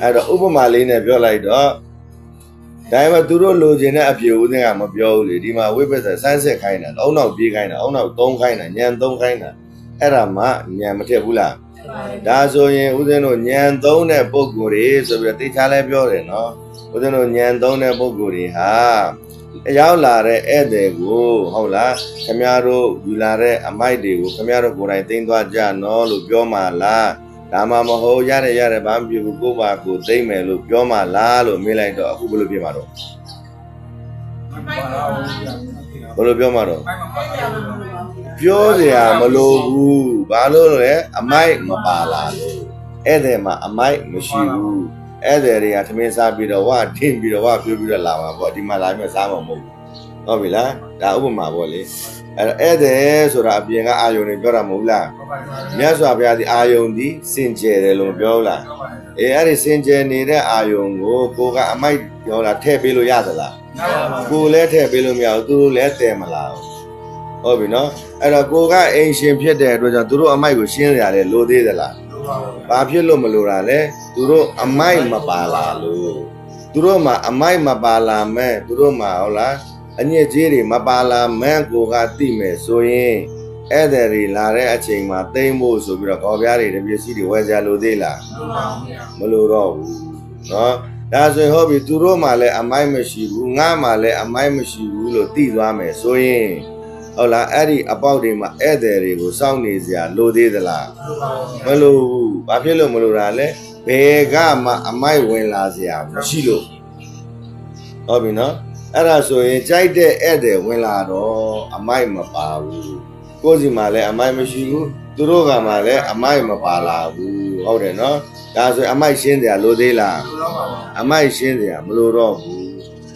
အဲ့တော့ဥပမာလေးနဲ့ပြောလိုက်တော့ဒါပေမဲ့သူတို့လိုချင်တဲ့အပြေဦးစင်ကမပြောဘူးလေဒီမှာဝိပဿနာစမ်းစစ်ခိုင်းတာအုံနောက်ပြေးခိုင်းတာအုံနောက်သုံးခိုင်းတာညံသုံးခိုင်းတာအဲ့ဒါမှညံမထက်ဘူးလားဒါဆိုရင်ဦးဇင်းတို့ဉာဏ်သုံးတဲ့ပုဂ္ဂိုလ်တွေဆိုပြီးတော့သိချာလဲပြောတယ်နော်ဦးဇင်းတို့ဉာဏ်သုံးတဲ့ပုဂ္ဂိုလ်တွေဟာ ရောက်လာတဲ့ဧည့်သည်ကိုဟုတ်လားခင်ဗျားတို့ယူလာတဲ့အမိုက်တွေကိုခင်ဗျားတို့ကိုယ်တိုင်သိမ်းသွားကြနော်လို့ပြောမှလားဒါမှမဟုတ်ရတယ်ဘာမှမဖြစ်ဘူးကိုယ့်ဘာကိုသိမ်းမယ်လို့ပြောမှလားလို့မေးလိုက်တော့အခုဘယ်လိုပြောမှာတော့ဘယ်လိုပြောမှာတော့ပြောစရာမလိုဘူးဘာလို့လဲအမိုက်မပါလာလို့ဧည့်သည်မှာအမိုက်မရှိဘူးဧည့်သည်တွေကသမင်းစားပြီးတော့ဝထင်းပြီးတော့ဝပြိုးပြီးတော့လာမှာပေါ့ဒီမှာလာပြီးစားမှာမဟုတ်ဘူးဟုတ်ပြီလားဒါဥပမာပေါ့လေအဲ့တော့ဧည့်သည်ဆိုတာအပြင်ကအာယုန်တွေပြောတာမဟုတ်လားမြတ်စွာဘုရားဒီအာယုန်ဒီစင်ကြယ်တယ်လို့ပြောလားအဲ့ဒီစင်ကြယ်နေတဲ့အာယုန်ကိုကအမိုက်ပြောတာထည့်ပေးလို့ရသလားကိုလည်းထည့်ပေးလို့မရဘူးသူတို့လည်းတည်မလားဟုတ်ပြီနော်အဲ့တော့ကိုကအိမ်ရှင်ဖြစ်တဲ့အတွက်ကြောင့်သူတို့အမိုက်ကိုရှင်းရတယ်လို့သေးသလားဘာဖြစ်လို့မလို့တာလဲသူတို့အမိုက်မပါလာလို့သူတို့မှာအမိုက်မပါလာမဲ့သူတို့မှာဟုတ်လားအညစ်အကြေးတွေမပါလာမဲ့ကိုကသိမယ်ဆိုရင်ဧည့်သည်တွေလာတဲ့အချိန်မှာသိမ့်ဖို့ဆိုပြီးတော့ကော်ပြားတွေတပစ္စည်းတွေဝယ်ကြလို့သေးလားမလို့တော့ဘူးနော်ဒါဆိုရင်ဟုတ်ပြီသူတို့မှလည်းအမိုက်မရှိဘူးငါမှလည်းအမိုက်မရှိဘူးလို့သိသွားမယ်ဆိုရင်ဟုတ်လားအဲ့ဒီအပေါက်တွေမှာဧည့်သည်တွေကိုစောင့်နေစရာလိုသေးသလားမလိုဘူးဘာဖြစ်လို့မလိုတာလဲဘယ်ကမှအမိုက်ဝင်လာစရာမရှိလို့ဟုတ်ပြီနော်အဲ့ဒါဆိုရင်ကြိုက်တဲ့ဧည့်သည်ဝင်လာတော့အမိုက်မပါဘူးကိုယ်စီမှာလည်းအမိုက်မရှိဘူးသူတို့ကမှလည်းအမိုက်မပါလာဘူးဟုတ်တယ်နော်ဒါဆိုအမိုက်ရှင်းစရာလိုသေးလားအမိုက်ရှင်းစရာမလိုတော့ဘူး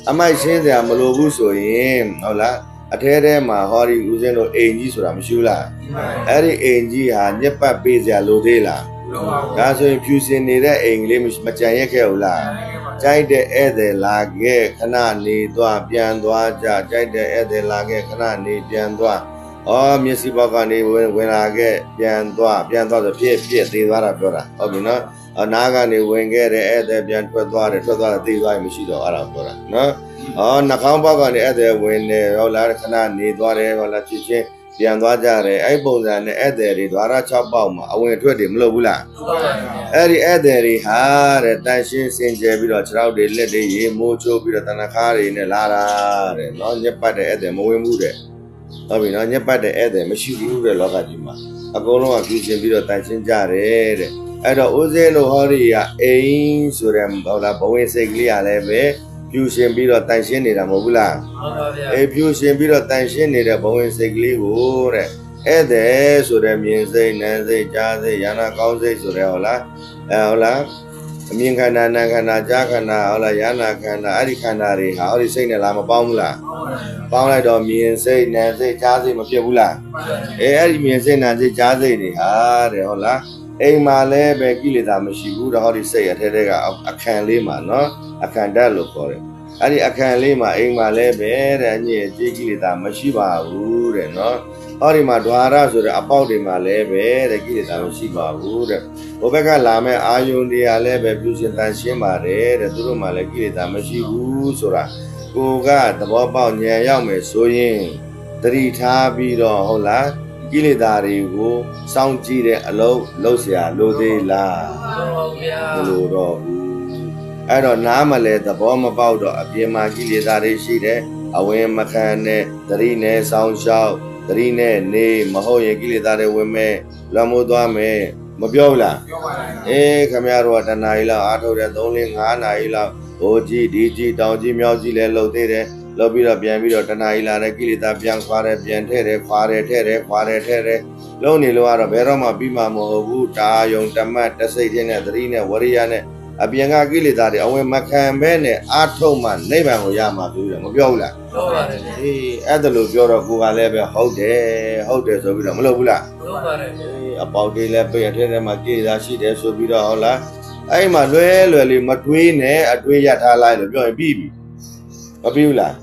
အမိုက်ရှင်းစရာမလိုဘူးဆိုရင်ဟုတ်လားအထဲထဲမှာဟောဒီဦးဇင်းတို့အိမ်ကြီးဆိုတာမရှိဘူးလားအဲ့ဒီအိမ်ကြီးဟာညက်ပတ်ပေးစရာလိုသေးလားဒါဆိုရင်ဖြူစင်နေတဲ့အိမ်ကလေးမကြံရက်ခဲ့ဘူးလားကြိုက်တဲ့ဧည့်သည်လာခဲ့ခဏနေသွားပြန်သွားကြကြိုက်တဲ့ဧည့်သည်လာခဲ့ခဏနေပြန်သွားမျက်စိဘောက်ကနေဝင်လာခဲ့ပြန်သွားဆိုဖြစ်သေးသွားတာပြောတာဟုတ်ပြီနော်နားကနေဝင်ခဲ့တဲ့ဧည့်သည်ပြန်ထွက်သွားတယ်သေးသွားရင်မရှိတော့အဲ့ဒါပြောတာနော်နှာခေါင်းဘောက်ကနေဧည့်သည်ဝင်တယ်ဟုတ်လားခဏနေသွားတယ်ဟုတ်လားဖြစ်ချင်းပြန်သွားကြတယ်အဲ့ပုံစံနဲ့ဧည့်သည်တွေဓာရ6ပေါက်မှာအဝင်ထွက်တွေမလုပ်ဘူးလားအဲ့ဒီဧည့်သည်တွေဟာတဲ့တန်ရှင်းစင်ကြယ်ပြီးတော့ခြေထောက်တွေလက်တွေရေမိုးချိုးပြီးတော့တဏ္ဍခါတွေနဲ့လာတာတဲ့နော်ညက်ပတ်တဲ့ဧည့်သည်မဝင်ဘူးတဲ့ဟုတ်ပြီနော်ညက်ပတ်တဲ့ဧည့်သည်မရှိဘူးတဲ့လောကကြီးမှာအကုန်လုံးကပြူရှင်ပြီးတော့တန်ရှင်းကြတယ်တဲ့အဲ့တော့ဦးဇင်းတို့ဟောဒီကအိမ်ဆိုတဲ့ဟုတ်လားဘဝင်စိတ်ကလေးကလည်းပဲပြူရှင်ပြီးတော့တန်ရှင်းနေတာမဟုတ်ဘူးလားဟုတ်ပါဗျာအေးပြူရှင်ပြီးတော့တန်ရှင်းနေတဲ့ဘဝင်စိတ်ကလေးကိုတဲ့ဧည့်သည်ဆိုတဲ့မြင်စိတ်နာစိတ်ကြားစိတ်ယာနာကောင်းစိတ်ဆိုတဲ့ဟုတ်လားဟုတ်လားအမြင်ခန္ဓာနာခန္ဓာကြားခန္ဓာဟုတ်လားယာနာခန္ဓာအဲ့ဒီခန္ဓာတွေဟာအဲ့ဒီစိတ်နဲ့လားမပေါင်းဘူးလားပေါင်းလိုက်တော့မြင်စိတ်နာစိတ်ကြားစိတ်မဖြစ်ဘူးလားအဲ့ဒီမြင်စိတ်နာစိတ်ကြားစိတ်တွေဟာတဲ့ဟုတ်လားအိမ်မှာလည်းပဲကိလေသာမရှိဘူးတော့ဟောဒီစိတ်အထဲထဲကအခန်းလေးမှာနော်အခန်းဓာတ်လို့ခေါ်တယ်အဲ့ဒီအခန်းလေးမှာအိမ်မှာလည်းပဲတဲ့အညစ်အကြေးကိလေသာမရှိပါဘူးတဲ့နော်ဟောဒီမှာဓွာရဆိုတဲ့အပေါက်တွေမှာလည်းပဲတဲ့ကိလေသာမရှိပါဘူးတဲ့ဘုဘက်ကလာမဲ့အာယုန်တွေကလည်းပဲပြုရှင်တန်ရှင်းပါတယ်တဲ့သူတို့မှလည်းကိလေသာမရှိဘူးဆိုတာကိုကသဘောပေါက်ဉာဏ်ရောက်မယ်ဆိုရင်သတိထားပြီးတော့ဟုတ်လားကိလေသာတွေကိုစောင့်ကြည့်တဲ့အလုပ်လုပ်เสียလိုသေးလားမလိုတော့ဘူးအဲ့တော့နားမလဲသဘောမပေါက်တော့အပြင်မှာကိလေသာတွေရှိတယ်အဝင်မခံနဲ့သတိနဲ့စောင့်ရှောက်သတိနဲ့နေမဟုတ်ရင်ကိလေသာတွေဝင်မဲ့လွန်မိုးသွားမယ်မပြောဘူးလားပြောပါဘူးခင်ဗျားတို့ကတဏှာကြီးလောက်အားထုတ်တယ်3 4 5နာရီလောက်ဟိုကြည့်ဒီကြည့်တောင်ကြည့်မြောက်ကြည့်လဲလှုပ်သေးတယ်လှုပ်ပြီးတော့ပြန်ပြီးတော့တဏှာကြီးလာတဲ့ကိလေသာပြန်ခွာတယ်ပြန်ထဲ့တယ်ခွာတယ်ထဲ့တယ်ခွာတယ်ထဲ့တယ်လုံးနေလို့ကတော့ဘယ်တော့မှပြီးမှာမဟုတ်ဘူးတာယုံတမတ်တစိတ်ချင်းနဲ့သတိနဲ့ဝရိယနဲ့အပြင်ကကိလေသာတွေအဝင်မခံဘဲနဲ့အားထုတ်မှနိဗ္ဗာန်ကိုရမှာပြောတယ်မပြောဘူးလားပြောပါတယ်အဲ့ဒါလို့ပြောတော့ကိုကလည်းပဲဟုတ်တယ်ဆိုပြီးတော့မလုပ်ဘူးလားလုပ်ပါတယ်အပေါက်တွေလည်းပြည့်ထဲထဲမှာကိလေသာရှိတယ်ဆိုပြီးတော့ဟုတ်လားအဲ့မှာလွယ်လေးမတွေးနဲ့အတွေးရထားလိုက်လို့ပြောရင်ပြီးပြီမပြီးဘူးလား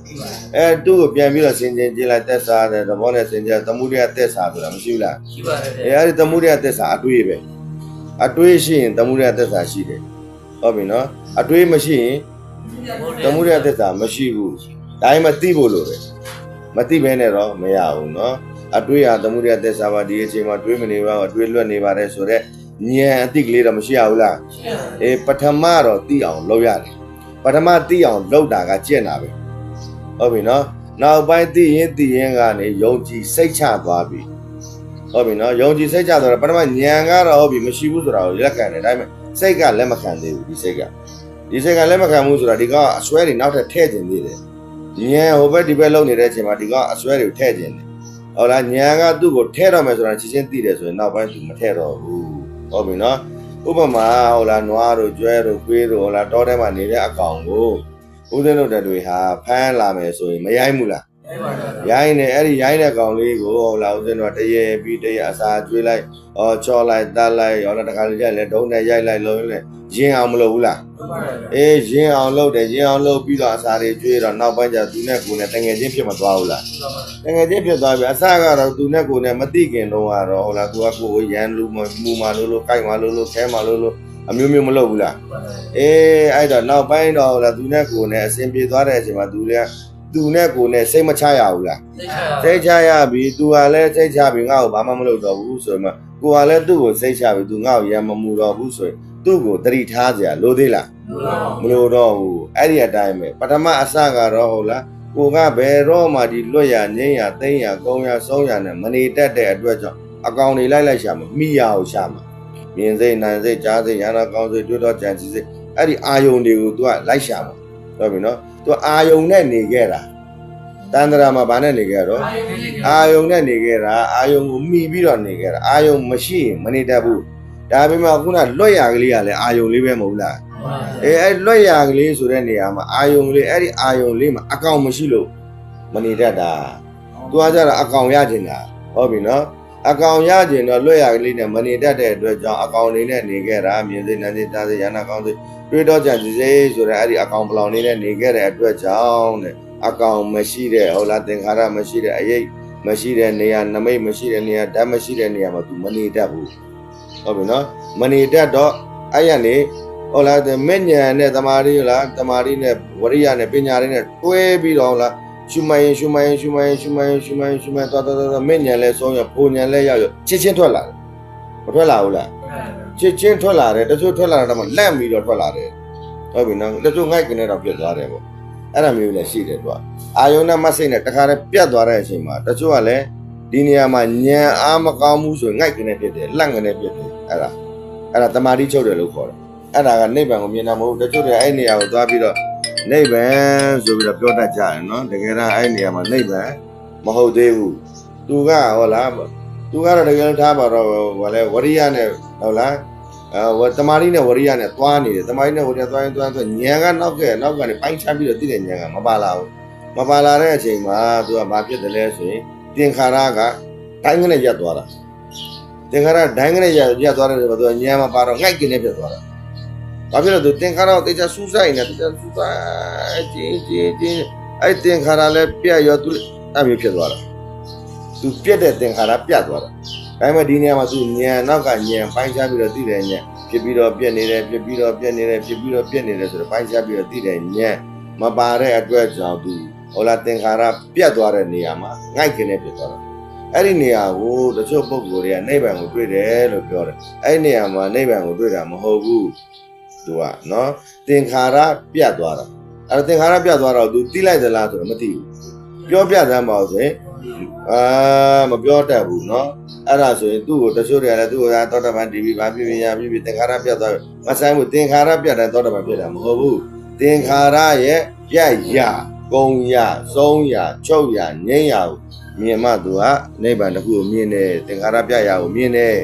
သူ့ကိုပြန်ပြီးတော့ဆင်ခြင်ကြည့်လိုက်သက်စားတယ်သဘောနဲ့ဆင်ခြင်သမုဒိယသက်စားဆိုတာမရှိဘူးလားရှိပါတယ်အဲ့ဒီသမုဒိယသက်စားအတွေးပဲအတွေးရှိရင်သမုဒိယသက်စားရှိတယ်ဟုတ်ပြီနော်အတွေးမရှိရင်သမုဒိယသက်စားမရှိဘူးဒါမှမသိဖို့လိုတယ်မသိဘဲနဲ့တော့မရဘူးနော်အတွေးဟာသမုဒိယသက်စားပါဒီအချိန်မှာတွေးမနေပါဘူးအတွေးလွတ်နေပါတယ်ဆိုတော့ဉာဏ်အသိကလေးတော့မရှိရဘူးလားပထမတော့သိအောင်လုပ်ရတယ်ပထမသိအောင်လုပ်တာကကျင့်တာပဲ ဟုတ်ပြီနော်နောက်ပိုင်းသိရင်ကနေယုံကြည်စိတ်ချသွားပြီဟုတ်ပြီနော်ယုံကြည်စိတ်ချသွားတော့ပထမဉာဏ်ကတော့ဟုတ်ပြီမရှိဘူးဆိုတာကိုလက်ခံတယ်ဒါပေမဲ့စိတ်ကလက်မခံသေးဘူးဒီစိတ်ကလက်မခံဘူးဆိုတာဒီကအစွဲတွေနောက်ထပ်ထည့်ခြင်းသေးတယ်ဉာဏ်ဟိုဘက်ဒီဘက်လုံနေတဲ့အချိန်မှာဒီကအစွဲတွေကိုထည့်ခြင်းတယ်ဟုတ်လားဉာဏ်ကသူ့ကိုထည့်တော့မယ်ဆိုတာချင်းသိတယ်ဆိုရင်နောက်ပိုင်းသူမထည့်တော့ဘူးဟုတ်ပြီနော်ဥပမာဟုတ်လားနွားတို့ကျွဲတို့ခွေးတို့ဟုတ်လားတောထဲမှာနေတဲ့အကောင်ကိုဦးဇင်းတို့တွေဟာဖမ်းလာမယ်ဆိုရင်မရိုက်ဘူးလားရိုင်းနေအဲ့ဒီရိုင်းတဲ့ကောင်လေးကိုဟုတ်လားဦးဇင်းတို့တရေပြီးတရအစာကျွေးလိုက်ချော်လိုက်တတ်လိုက်ရောတခါလေးရိုက်လဲဒုံးနဲ့ရိုက်လိုက်လုံးလဲရင်အောင်မလုပ်ဘူးလားအေးရင်အောင်လုပ်တယ်ရင်အောင်လုပ်ပြီးတော့အစာတွေကျွေးတော့နောက်ပိုင်းကျသူနဲ့ကိုယ်နဲ့တငယ်ချင်းဖြစ်မသွားဘူးလားတငယ်ချင်းဖြစ်သွားပြီအစာကတော့သူနဲ့ကိုယ်နဲ့မတိခင်တော့ကတော့ဟုတ်လားကိုကကိုယ်ရန်လူမူမာလို့ကိုက်မာလို့ခဲမာလို့အမျိုးမျိုးမလုပ်ဘူးလားအေးအဲ့တော့နောက်ပိုင်းတော့ဟုတ်လားသူနဲ့ကိုယ်နဲ့အစဉ်ပြေသွားတဲ့အချိန်မှာသူနဲ့ကိုယ်နဲ့စိတ်မချရဘူးလားစိတ်ချရပြီသူကလည်းစိတ်ချပြီငါ့ကိုဘာမှမလုပ်တော့ဘူးဆိုမှကိုကလည်းသူ့ကိုစိတ်ချပြီသူငါ့ကိုရံမမူတော့ဘူးဆိုရင်သူ့ကိုတတိထားเสียလို့သေးလားမလို့တော့ဘူးအဲ့ဒီအတိုင်းပဲပထမအစကတော့ဟုတ်လားကိုကဘယ်တော့မှဒီလွတ်ရငိမ့်ရသိမ့်ရကုန်းရဆုံးရနဲ့မနေတတ်တဲ့အတွက်ကြောင့်အကောင်တွေလိုက်ရှာမှာမိရအောင်ရှာမှာမြင်စိတ်နာစိတ်ကြားစိတ်ရနာကောင်းစိတ်တွေ့တော့ကြံစည်စိတ်အဲ့ဒီအာယုန်တွေကို तू ကလိုက်ရှာမှာဟုတ်ပြီနော် तू အာယုန်နဲ့နေခဲ့တာတန္တရာမှာဗာနဲ့နေခဲ့တော့အာယုန်နဲ့နေခဲ့တာအာယုန်ကိုမိပြီးတော့နေခဲ့တာအာယုန်မရှိရင်မနေတတ်ဘူးဒါပေမဲ့ခုနလွတ်ရကလေးကလည်းအာယုံလေးပဲမဟုတ်လားအဲ့လွတ်ရကလေးဆိုတဲ့နေရာမှာအာယုံလေးအဲ့ဒီအာယုံလေးမှာအကောင်မရှိလို့မနေတတ်တာသူကကြတော့အကောင်ရကျင်တာဟုတ်ပြီနော်အကောင်ရကျင်တော့လွတ်ရကလေးနဲ့မနေတတ်တဲ့အတွက်ကြောင့်အကောင်လေးနဲ့နေခဲ့တာမြင်စိနာစိတာစိရနာကောင်းစိတွေ့တော့ကြံစီစိဆိုတဲ့အဲ့ဒီအကောင်ပလောင်လေးနဲ့နေခဲ့တဲ့အတွက်ကြောင့်တဲ့အကောင်မရှိတဲ့ဟုတ်လားသင်္ခါရမရှိတဲ့အရေးမရှိတဲ့နေရာနမိတ်မရှိတဲ့နေရာဓာတ်မရှိတဲ့နေရာမှာ तू မနေတတ်ဘူးဟုတ်ပြီနော်မနေတတ်တော့အဲ့ရနေဟုတ်လားမဉ္ဇဏ်နဲ့တမာရီလားတမာရီနဲ့ဝရိယနဲ့ပညာလေးနဲ့တွဲပြီးတော့လားရှုမှန်သွားမဉ္ဇဏ်လဲဆုံးရပုံဉဏ်လဲရောက်ချစ်ချင်းထွက်လာတယ်မထွက်လာဘူးလားချစ်ချင်းထွက်လာတယ်တချို့ထွက်လာတော့မှလန့်ပြီးတော့ထွက်လာတယ်ဟုတ်ပြီနော်တချို့ငိုက်ကနေတော့ပြတ်သွားတယ်ပေါ့အဲ့ဒါမျိုးလည်းရှိတယ်သူကအာယုံနဲ့မစိတ်နဲ့တခါတည်းပြတ်သွားတဲ့အချိန်မှာတချို့ကလည်းဒီနေရာမှာဉာဏ်အားမကောင်းဘူးဆိုရင်ငိုက်ကနေဖြစ်တယ်လန့်ကနေဖြစ်တယ်အဲ့ဒါတမာတိချုပ်တယ်လို့ခေါ်တယ်အဲ့ဒါကနိဗ္ဗာန်ကိုမြင်တာမဟုတ်တချို့တွေအဲ့နေရာကိုသွားပြီးတော့နိဗ္ဗာန်ဆိုပြီးတော့ပြောတတ်ကြတယ်နော်တကယ်တော့အဲ့နေရာမှာနိဗ္ဗာန်မဟုတ်သေးဘူးသူကဟုတ်လားသူကတော့တကယ်ထားပါတော့ဟိုလဲဝရိယနဲ့ဟုတ်လားတမာတိနဲ့ဝရိယနဲ့သွားနေတယ်တမာတိနဲ့ဝရိယသွားရင်ဉာဏ်ကနောက်ကနေပိုင်းခြားပြီးတော့သိတဲ့ဉာဏ်ကမပါလာဘူးမပါလာတဲ့အချိန်မှာသူကဘာဖြစ်တယ်လဲဆိုရင်သင်္ခါရကတိုင်းကနေရပ်သွားတာသင်္ခါရတိုင်းကနေရပ်သွားတယ်ဆိုတော့သူကဉာဏ်မပါတော့ငိုက်ကနေပြတ်သွားတာဘာဖြစ်လို့သူသင်္ခါရကိုတေချာစူးစိုက်နေတယ်တေချာစူးစိုက်ချင်းအဲ့သင်္ခါရလည်းပြတ်ရောသူအဲ့မျိုးဖြစ်သွားတာသူပြတ်တဲ့သင်္ခါရပြတ်သွားတာဒါပေမဲ့ဒီနေရာမှာသူဉာဏ်နောက်ကဉာဏ်ပိုင်းခြားပြီးတော့သိတယ်ဉာဏ်ဖြစ်ပြီးတော့ပြတ်နေတယ်ဖြစ်ပြီးတော့ပြတ်နေတယ်ဖြစ်ပြီးတော့ပြတ်နေတယ်ဆိုတော့ပိုင်းခြားပြီးတော့သိတယ်ဉာဏ်မပါတဲ့အတွက်ကြောင့်သူဟောလာသင်္ခါရပြတ်သွားတဲ့နေရာမှာငိုက်ကနေပြတ်သွားတာအဲ့ဒီနေရာကိုတချို့ပုဂ္ဂိုလ်တွေကနိဗ္ဗာန်ကိုတွေ့တယ်လို့ပြောတယ်အဲ့ဒီနေရာမှာနိဗ္ဗာန်ကိုတွေ့တာမဟုတ်ဘူးသူကနော်သင်္ခါရပြတ်သွားတာအဲ့ဒါသင်္ခါရပြတ်သွားတော့သူသိလိုက်သလားဆိုတော့မသိဘူးပြောပြသမ်းပါဦးဆိုရင်မပြောတတ်ဘူးနော်အဲ့ဒါဆိုရင်သူ့ကိုတချို့တွေကလည်းသူ့ကိုသောတပန် TV ဘာဖြစ်ရပြီသင်္ခါရပြတ်သွားမဆိုင်ဘူးသင်္ခါရပြတ်တယ်သောတပန်ဖြစ်တာမဟုတ်ဘူးသင်္ခါရရဲ့ပြတ်ရကုံရဆုံးရချုပ်ရငိမ့်ရကိုမြင်မှသူကနိဗ္ဗာန်တစ်ခုကိုမြင်တယ်သင်္ခါရပြတ်ရကိုမြင်တယ်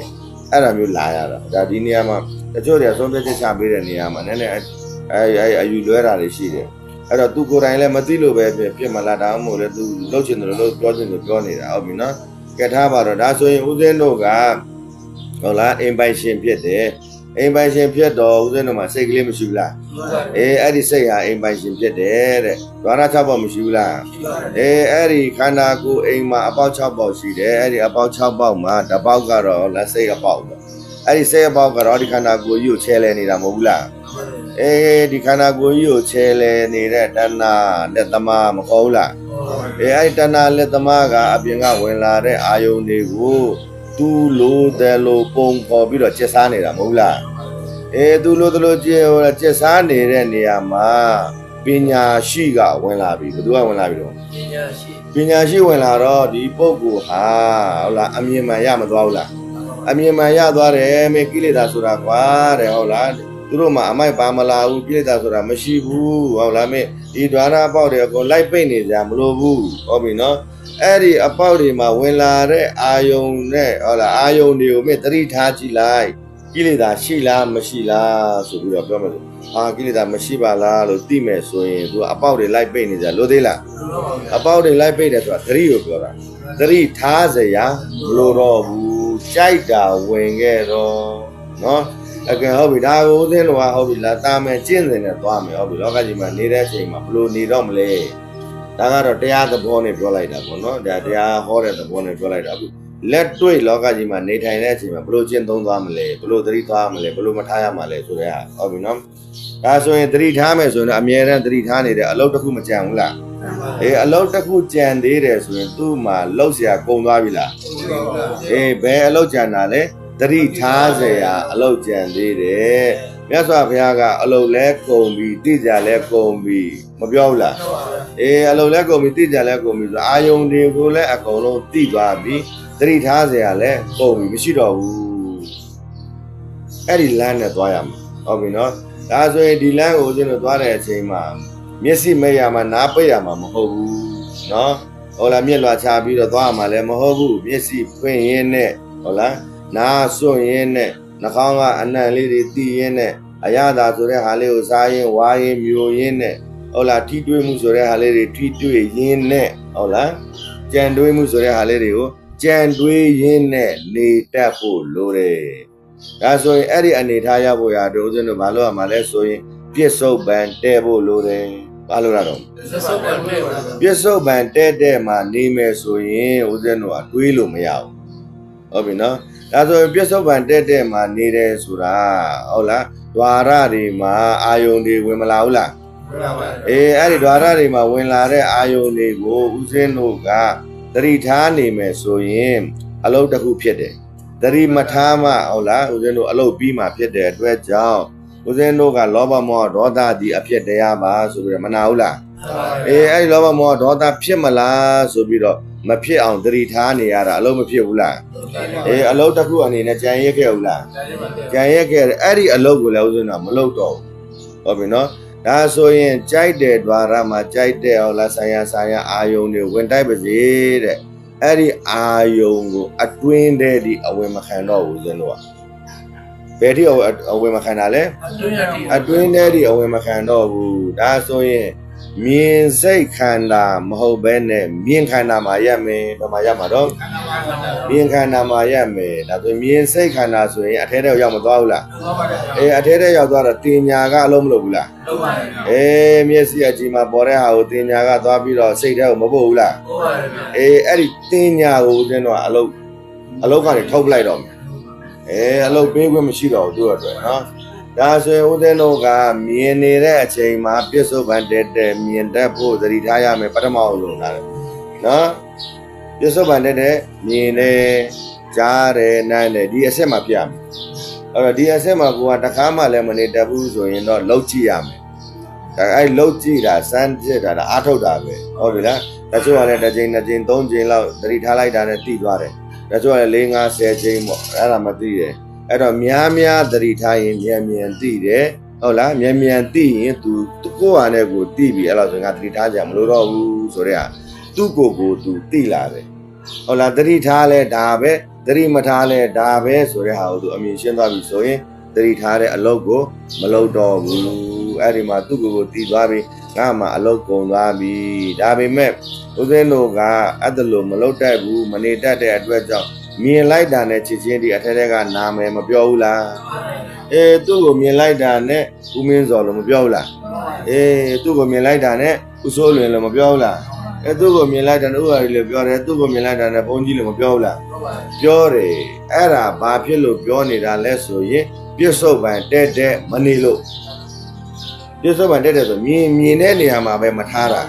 အဲ့ဒါမျိုးလာရတာဒါဒီနေရာမှာတချို့တွေကဆုံးဖြတ်ချက်ချပေးတဲ့နေရာမှာနည်းနည်းအယူလွဲတာတွေရှိတယ်အဲ့တော့သူကိုယ်တိုင်လည်းမသိလို့ပဲဖြစ်မလားဒါမှမဟုတ်လေသူလှုပ်ချင်တယ်လို့ပြောချင်တယ်ပြောနေတာဟုတ်ပြီနော်ကဲထားပါတော့ဒါဆိုရင်ဦးဇင်းတို့ကဟုတ်လားအိမ်ပိုင်ရှင်ဖြစ်တယ်အိမ်ပိုင်ရှင်ဖြစ်တော့ဦးဇင်းတို့မှာစိတ်ကလေးမရှိဘူးလားအဲ့ဒီစိတ်ဟာအိမ်ပိုင်ရှင်ဖြစ်တယ်တဲ့ဒွါရ6ပေါက်မရှိဘူးလားအဲ့ဒီခန္ဓာကိုယ်အိမ်မှာအပေါက်6ပေါက်ရှိတယ်အဲ့ဒီအပေါက်6ပေါက်မှာတစ်ပေါက်ကတော့လက်စိတ်အပေါက်ပဲအဲ့ဒီစိတ်အပေါက်ကတော့ဒီခန္ဓာကိုယ်ကြီးကိုချဲလဲနေတာမဟုတ်ဘူးလားဒီခန္ဓာကိုယ်ကြီးကိုချဲလဲနေတဲ့တဏှာလက်သမားမဟုတ်ဘူးလားအဲ့ဒီတဏှာလက်သမားကအပြင်ကဝင်လာတဲ့အာယုန်တွေကိုသူ့လိုတယ်လို့ပုံပေါ်ပြီးတော့ကျက်စားနေတာမဟုတ်လားသူ့လိုတယ်လို့ကျက်စားနေတဲ့နေရာမှာဘ ညာရှိကဝင်လာပြီဘယ်သူကဝင်လာပြီတော့ ပညာရှိ ပညာရှိဝင်လာတော့ဒီပုဂ္ဂိုလ်ဟာဟုတ်လားအမြင်မှန်ရမသွားဘူးလားအမြင်မှန်ရသွားတယ်မေကိလေသာဆိုတာကွာတဲ့ဟုတ်လားသူတို့မှအမိုက်ပါမလာဘူးကိလေသာဆိုတာမရှိဘူးဟုတ်လားမေဒီဒွါရအပေါက်တွေအကုန်လိုက်ပိတ်နေကြမလို့ဘူးဟုတ်ပြီနော်အဲ့ဒီအပေါက်တွေမှာဝင်လာတဲ့အာယုံနဲ့ဟုတ်လားအာယုံတွေကိုမေသတိထားကြည့်လိုက်ကိလေသာရှိလားမရှိလားဆိုပြီးတော့ပြောမယ်ဆိုဟာကိလေသာမရှိပါလားလို့သိမယ်ဆိုရင်သူကအပေါက်တွေလိုက်ပိတ်နေကြလို့သေးလားအပေါက်တွေလိုက်ပိတ်တယ်ဆိုတာသတိကိုပြောတာသတိထားစရာမလိုတော့ဘူးကြိုက်တာဝင်ခဲ့တော့နော်အကယ်ဟုတ်ပြီဒါကိုဦးသိန်းတော်ကဟုတ်ပြီလားတာမယ်ကျင့်စဉ်နဲ့သွားမယ်ဟုတ်ပြီလောကကြီးမှာနေတဲ့အချိန်မှာဘလို့နေတော့မလဲဒါကတော့တရားသဘောနဲ့ပြောလိုက်တာပေါ့နော်ဒါတရားဟောတဲ့သဘောနဲ့ပြောလိုက်တာအခုလက်တွေ့လောကကြီးမှာနေထိုင်တဲ့အချိန်မှာဘလို့ကျင့်သုံးသွားမလဲဘလို့သတိထားမလဲဘလို့မထားရမှာလဲဆိုတဲ့ဟာဟုတ်ပြီနော်ဒါဆိုရင်သတိထားမယ်ဆိုရင်အမြဲတမ်းသတိထားနေတဲ့အလုပ်တစ်ခုမကြံဘူးလားအလုပ်တစ်ခုကြံသေးတယ်ဆိုရင်သူ့မှာလှုပ်เสียကုန်သွားပြီလားဘယ်အလုပ်ကြံတာလဲသတိထားเสียအလုပ်ကြံသေးတယ်မြတ်စွာဘုရားကအလုပ်လဲကုန်ပြီတိကြလဲကုန်ပြီမပြောဘူးလားအလုပ်လဲကုန်ပြီတိကြလဲကုန်ပြီဆိုအာယုန်တွေကိုလည်းအကုန်လုံးတိသွားပြီသတိထားเสียလဲကုန်ပြီမရှိတော့ဘူးအဲ့ဒီလမ်းနဲ့သွားရမှာဟုတ်ပြီနော်ဒါဆိုရင်ဒီလမ်းကိုကျွန်တော်သွားတဲ့အချိန်မှာမျက်စိမဲ့ရမှာနားပိတ်ရမှာမဟုတ်ဘူးနော်ဟုတ်လားမျက်လွှာချပြီးတော့သွားရမှာလည်းမဟုတ်ဘူးမျက်စိဖွင့်ရင်းနဲ့ဟုတ်လားနားစွန့်ရင်းနဲ့နှာခေါင်းကအနံ့လေးတွေတီးရင်းနဲ့အရသာဆိုတဲ့ဟာလေးကိုစားရင်းဝါရင်းမျိုးရင်းနဲ့ဟုတ်လားထိတွေ့မှုဆိုတဲ့ဟာလေးတွေထိတွေ့ရင်းနဲ့ဟုတ်လားကြံတွေးမှုဆိုတဲ့ဟာလေးတွေကိုကြံတွေးရင်းနဲ့နေတတ်ဖို့လိုတယ်ဒါဆိုရင်အဲ့ဒီအနေထားရဖို့ရတော့ဦးဇင်းတို့မလုပ်ရမှာလဲဆိုရင်ပြစ္ဆုတ်ပံတဲဖို့လိုတယ်ဘာလို့ရတော့ သစ္စာပန်တွေ့ပါ ပြစ္ဆုတ်ပံတဲမှာနေမယ်ဆိုရင်ဦးဇင်းတို့ကတွေးလို့မရဘူးဟုတ်ပြီနော်ဒါဆိုရင်ပြစ္ဆုတ်ပံတဲမှာနေတယ်ဆိုတာဟုတ်လားဒွါရတွေမှာအာယုန်တွေဝင်မလာဘူးလားအဲ့ဒီဒွါရတွေမှာဝင်လာတဲ့အာယုန်တွေကိုဦးဇင်းတို့ကသတိထားနေမယ်ဆိုရင်အလုပ်တစ်ခုဖြစ်တယ်သတိမထားမှဟုတ်လားဦးဇင်းတို့အလုပ်ပြီးမှဖြစ်တဲ့အတွက်ကြောင့်ဦးဇင်းတို့ကလောဘမောဟဒေါသဒီအဖြစ်တရားပါဆိုပြီးတော့မနာဘူးလားအဲ့ဒီလောဘမောဟဒေါသဖြစ်မလားဆိုပြီးတော့မဖြစ်အောင်သတိထားနေရတာအလုပ်မဖြစ်ဘူးလားအလုပ်တစ်ခုအနေနဲ့ကြံရက်ခဲ့ဘူးလားကြံရက်ခဲ့အဲ့ဒီအလုပ်ကိုလည်းဦးဇင်းတို့မလုပ်တော့ဘူးဟုတ်ပြီနော်ဒါဆိုရင်ကြိုက်တဲ့ဒွါရမှာကြိုက်တဲ့ဟုတ်လားဆိုင်ရာအာယုန်တွေဝင်တိုက်ပါစေတဲ့အဲ့ဒီအာယုန်ကိုအတွင်းထဲဒီအဝင်မခံတော့ဘူးဦးဇင်းတို့ကဘယ်ထိအဝင်မခံတာလဲအတွင်းထဲဒီအဝင်မခံတော့ဘူးဒါဆိုရင်မြင်စိတ်ခန္ဓာမဟုတ်ဘဲနဲ့မြင်ခန္ဓာမှာရက်မယ်ဘယ်မှာရက်မှာတော့မြင်ခန္ဓာမှာရက်မယ်ဒါဆိုမြင်စိတ်ခန္ဓာဆိုရင်အထဲထဲရောက်မသွားဘူးလားအထဲထဲရောက်သွားတော့တင်ညာကအလုံးမလုပ်ဘူးလားလုပ်ပါတယ်မျက်စိအကြည့်မှာပေါ်တဲ့ဟာကိုတင်ညာကသွားပြီးတော့စိတ်ထဲကိုမပို့ဘူးလားပို့ပါတယ်အဲ့ဒီတင်ညာကိုဦးဇင်းတော့အလုတ်ကနေထုတ်ပလိုက်တော့မယ်အလုတ်ပေးခွင့်မရှိတော့ဘူးသူ့အတွက်နော်ဒါဆိုရင်ဦးဇင်းတို့ကမြင်နေတဲ့အချိန်မှာပြစ္ဆုတ်ပံတဲမြင်တတ်ဖို့သတိထားရမယ်ပထမအောင်လို့လားနော်ပြစ္ဆုတ်ပံတဲမြင်တယ်ကြားတယ်နားတယ်ဒီအဆက်မှာပြရမယ်အဲ့တော့ဒီအဆက်မှာကိုကတခါမှလည်းမနေတတ်ဘူးဆိုရင်တော့လှုပ်ကြည့်ရမယ်ဒါအဲ့လှုပ်ကြည့်တာစမ်းကြည့်တာအားထုတ်တာပဲဟုတ်ပြီလားတချို့ကလည်းတစ်ချိန်နှစ်ချိန်သုံးချိန်လောက်သတိထားလိုက်တာနဲ့တိသွားတယ်တချို့ကလည်း4 5 10ချိန်ပေါ့အဲ့ဒါမသိတယ်အဲ့တော့များသတိထားရင်မြန်သိတယ်ဟုတ်လားမြန်သိရင်သူကိုယ့်ဟာနဲ့ကိုသိပြီအဲ့လိုဆိုငါသတိထားကြမလို့တော့ဘူးဆိုတဲ့ဟာသူ့ကိုယ်ကိုသူသိလာတယ်ဟုတ်လားသတိထားလဲဒါပဲသတိမထားလဲဒါပဲဆိုတဲ့ဟာကိုသူအမြင်ရှင်းသွားပြီဆိုရင်သတိထားတဲ့အလုပ်ကိုမလုပ်တော့ဘူးအဲ့ဒီမှာသူ့ကိုယ်ကိုသိသွားပြီငါမှအလုပ်ကုန်သွားပြီဒါပေမဲ့ဦးဇင်းတို့ကအဲ့ဒါလို့မလုပ်တတ်ဘူးမနေတတ်တဲ့အတွက်ကြောင့်မြင်လိုက်တာနဲ့ချစ်ချင်းဒီအထက်ထက်ကနာမယ်မပြောဘူးလားသူ့ကိုမြင်လိုက်တာနဲ့ဦးမင်းစော်လို့မပြောဘူးလားသူ့ကိုမြင်လိုက်တာနဲ့ဦးစိုးလွင်လို့မပြောဘူးလားသူ့ကိုမြင်လိုက်တာနဲ့ဦးဟာကြီးလို့ပြောတယ်သူ့ကိုမြင်လိုက်တာနဲ့ဘုန်းကြီးလို့မပြောဘူးလားပြောတယ်အဲ့ဒါဘာဖြစ်လို့ပြောနေတာလဲဆိုရင်ပြစ္ဆုတ်ပံတဲ့မနေလို့ပြစ္ဆုတ်ပံတဲ့ဆိုမြင်တဲ့နေရာမှာပဲမထားတာ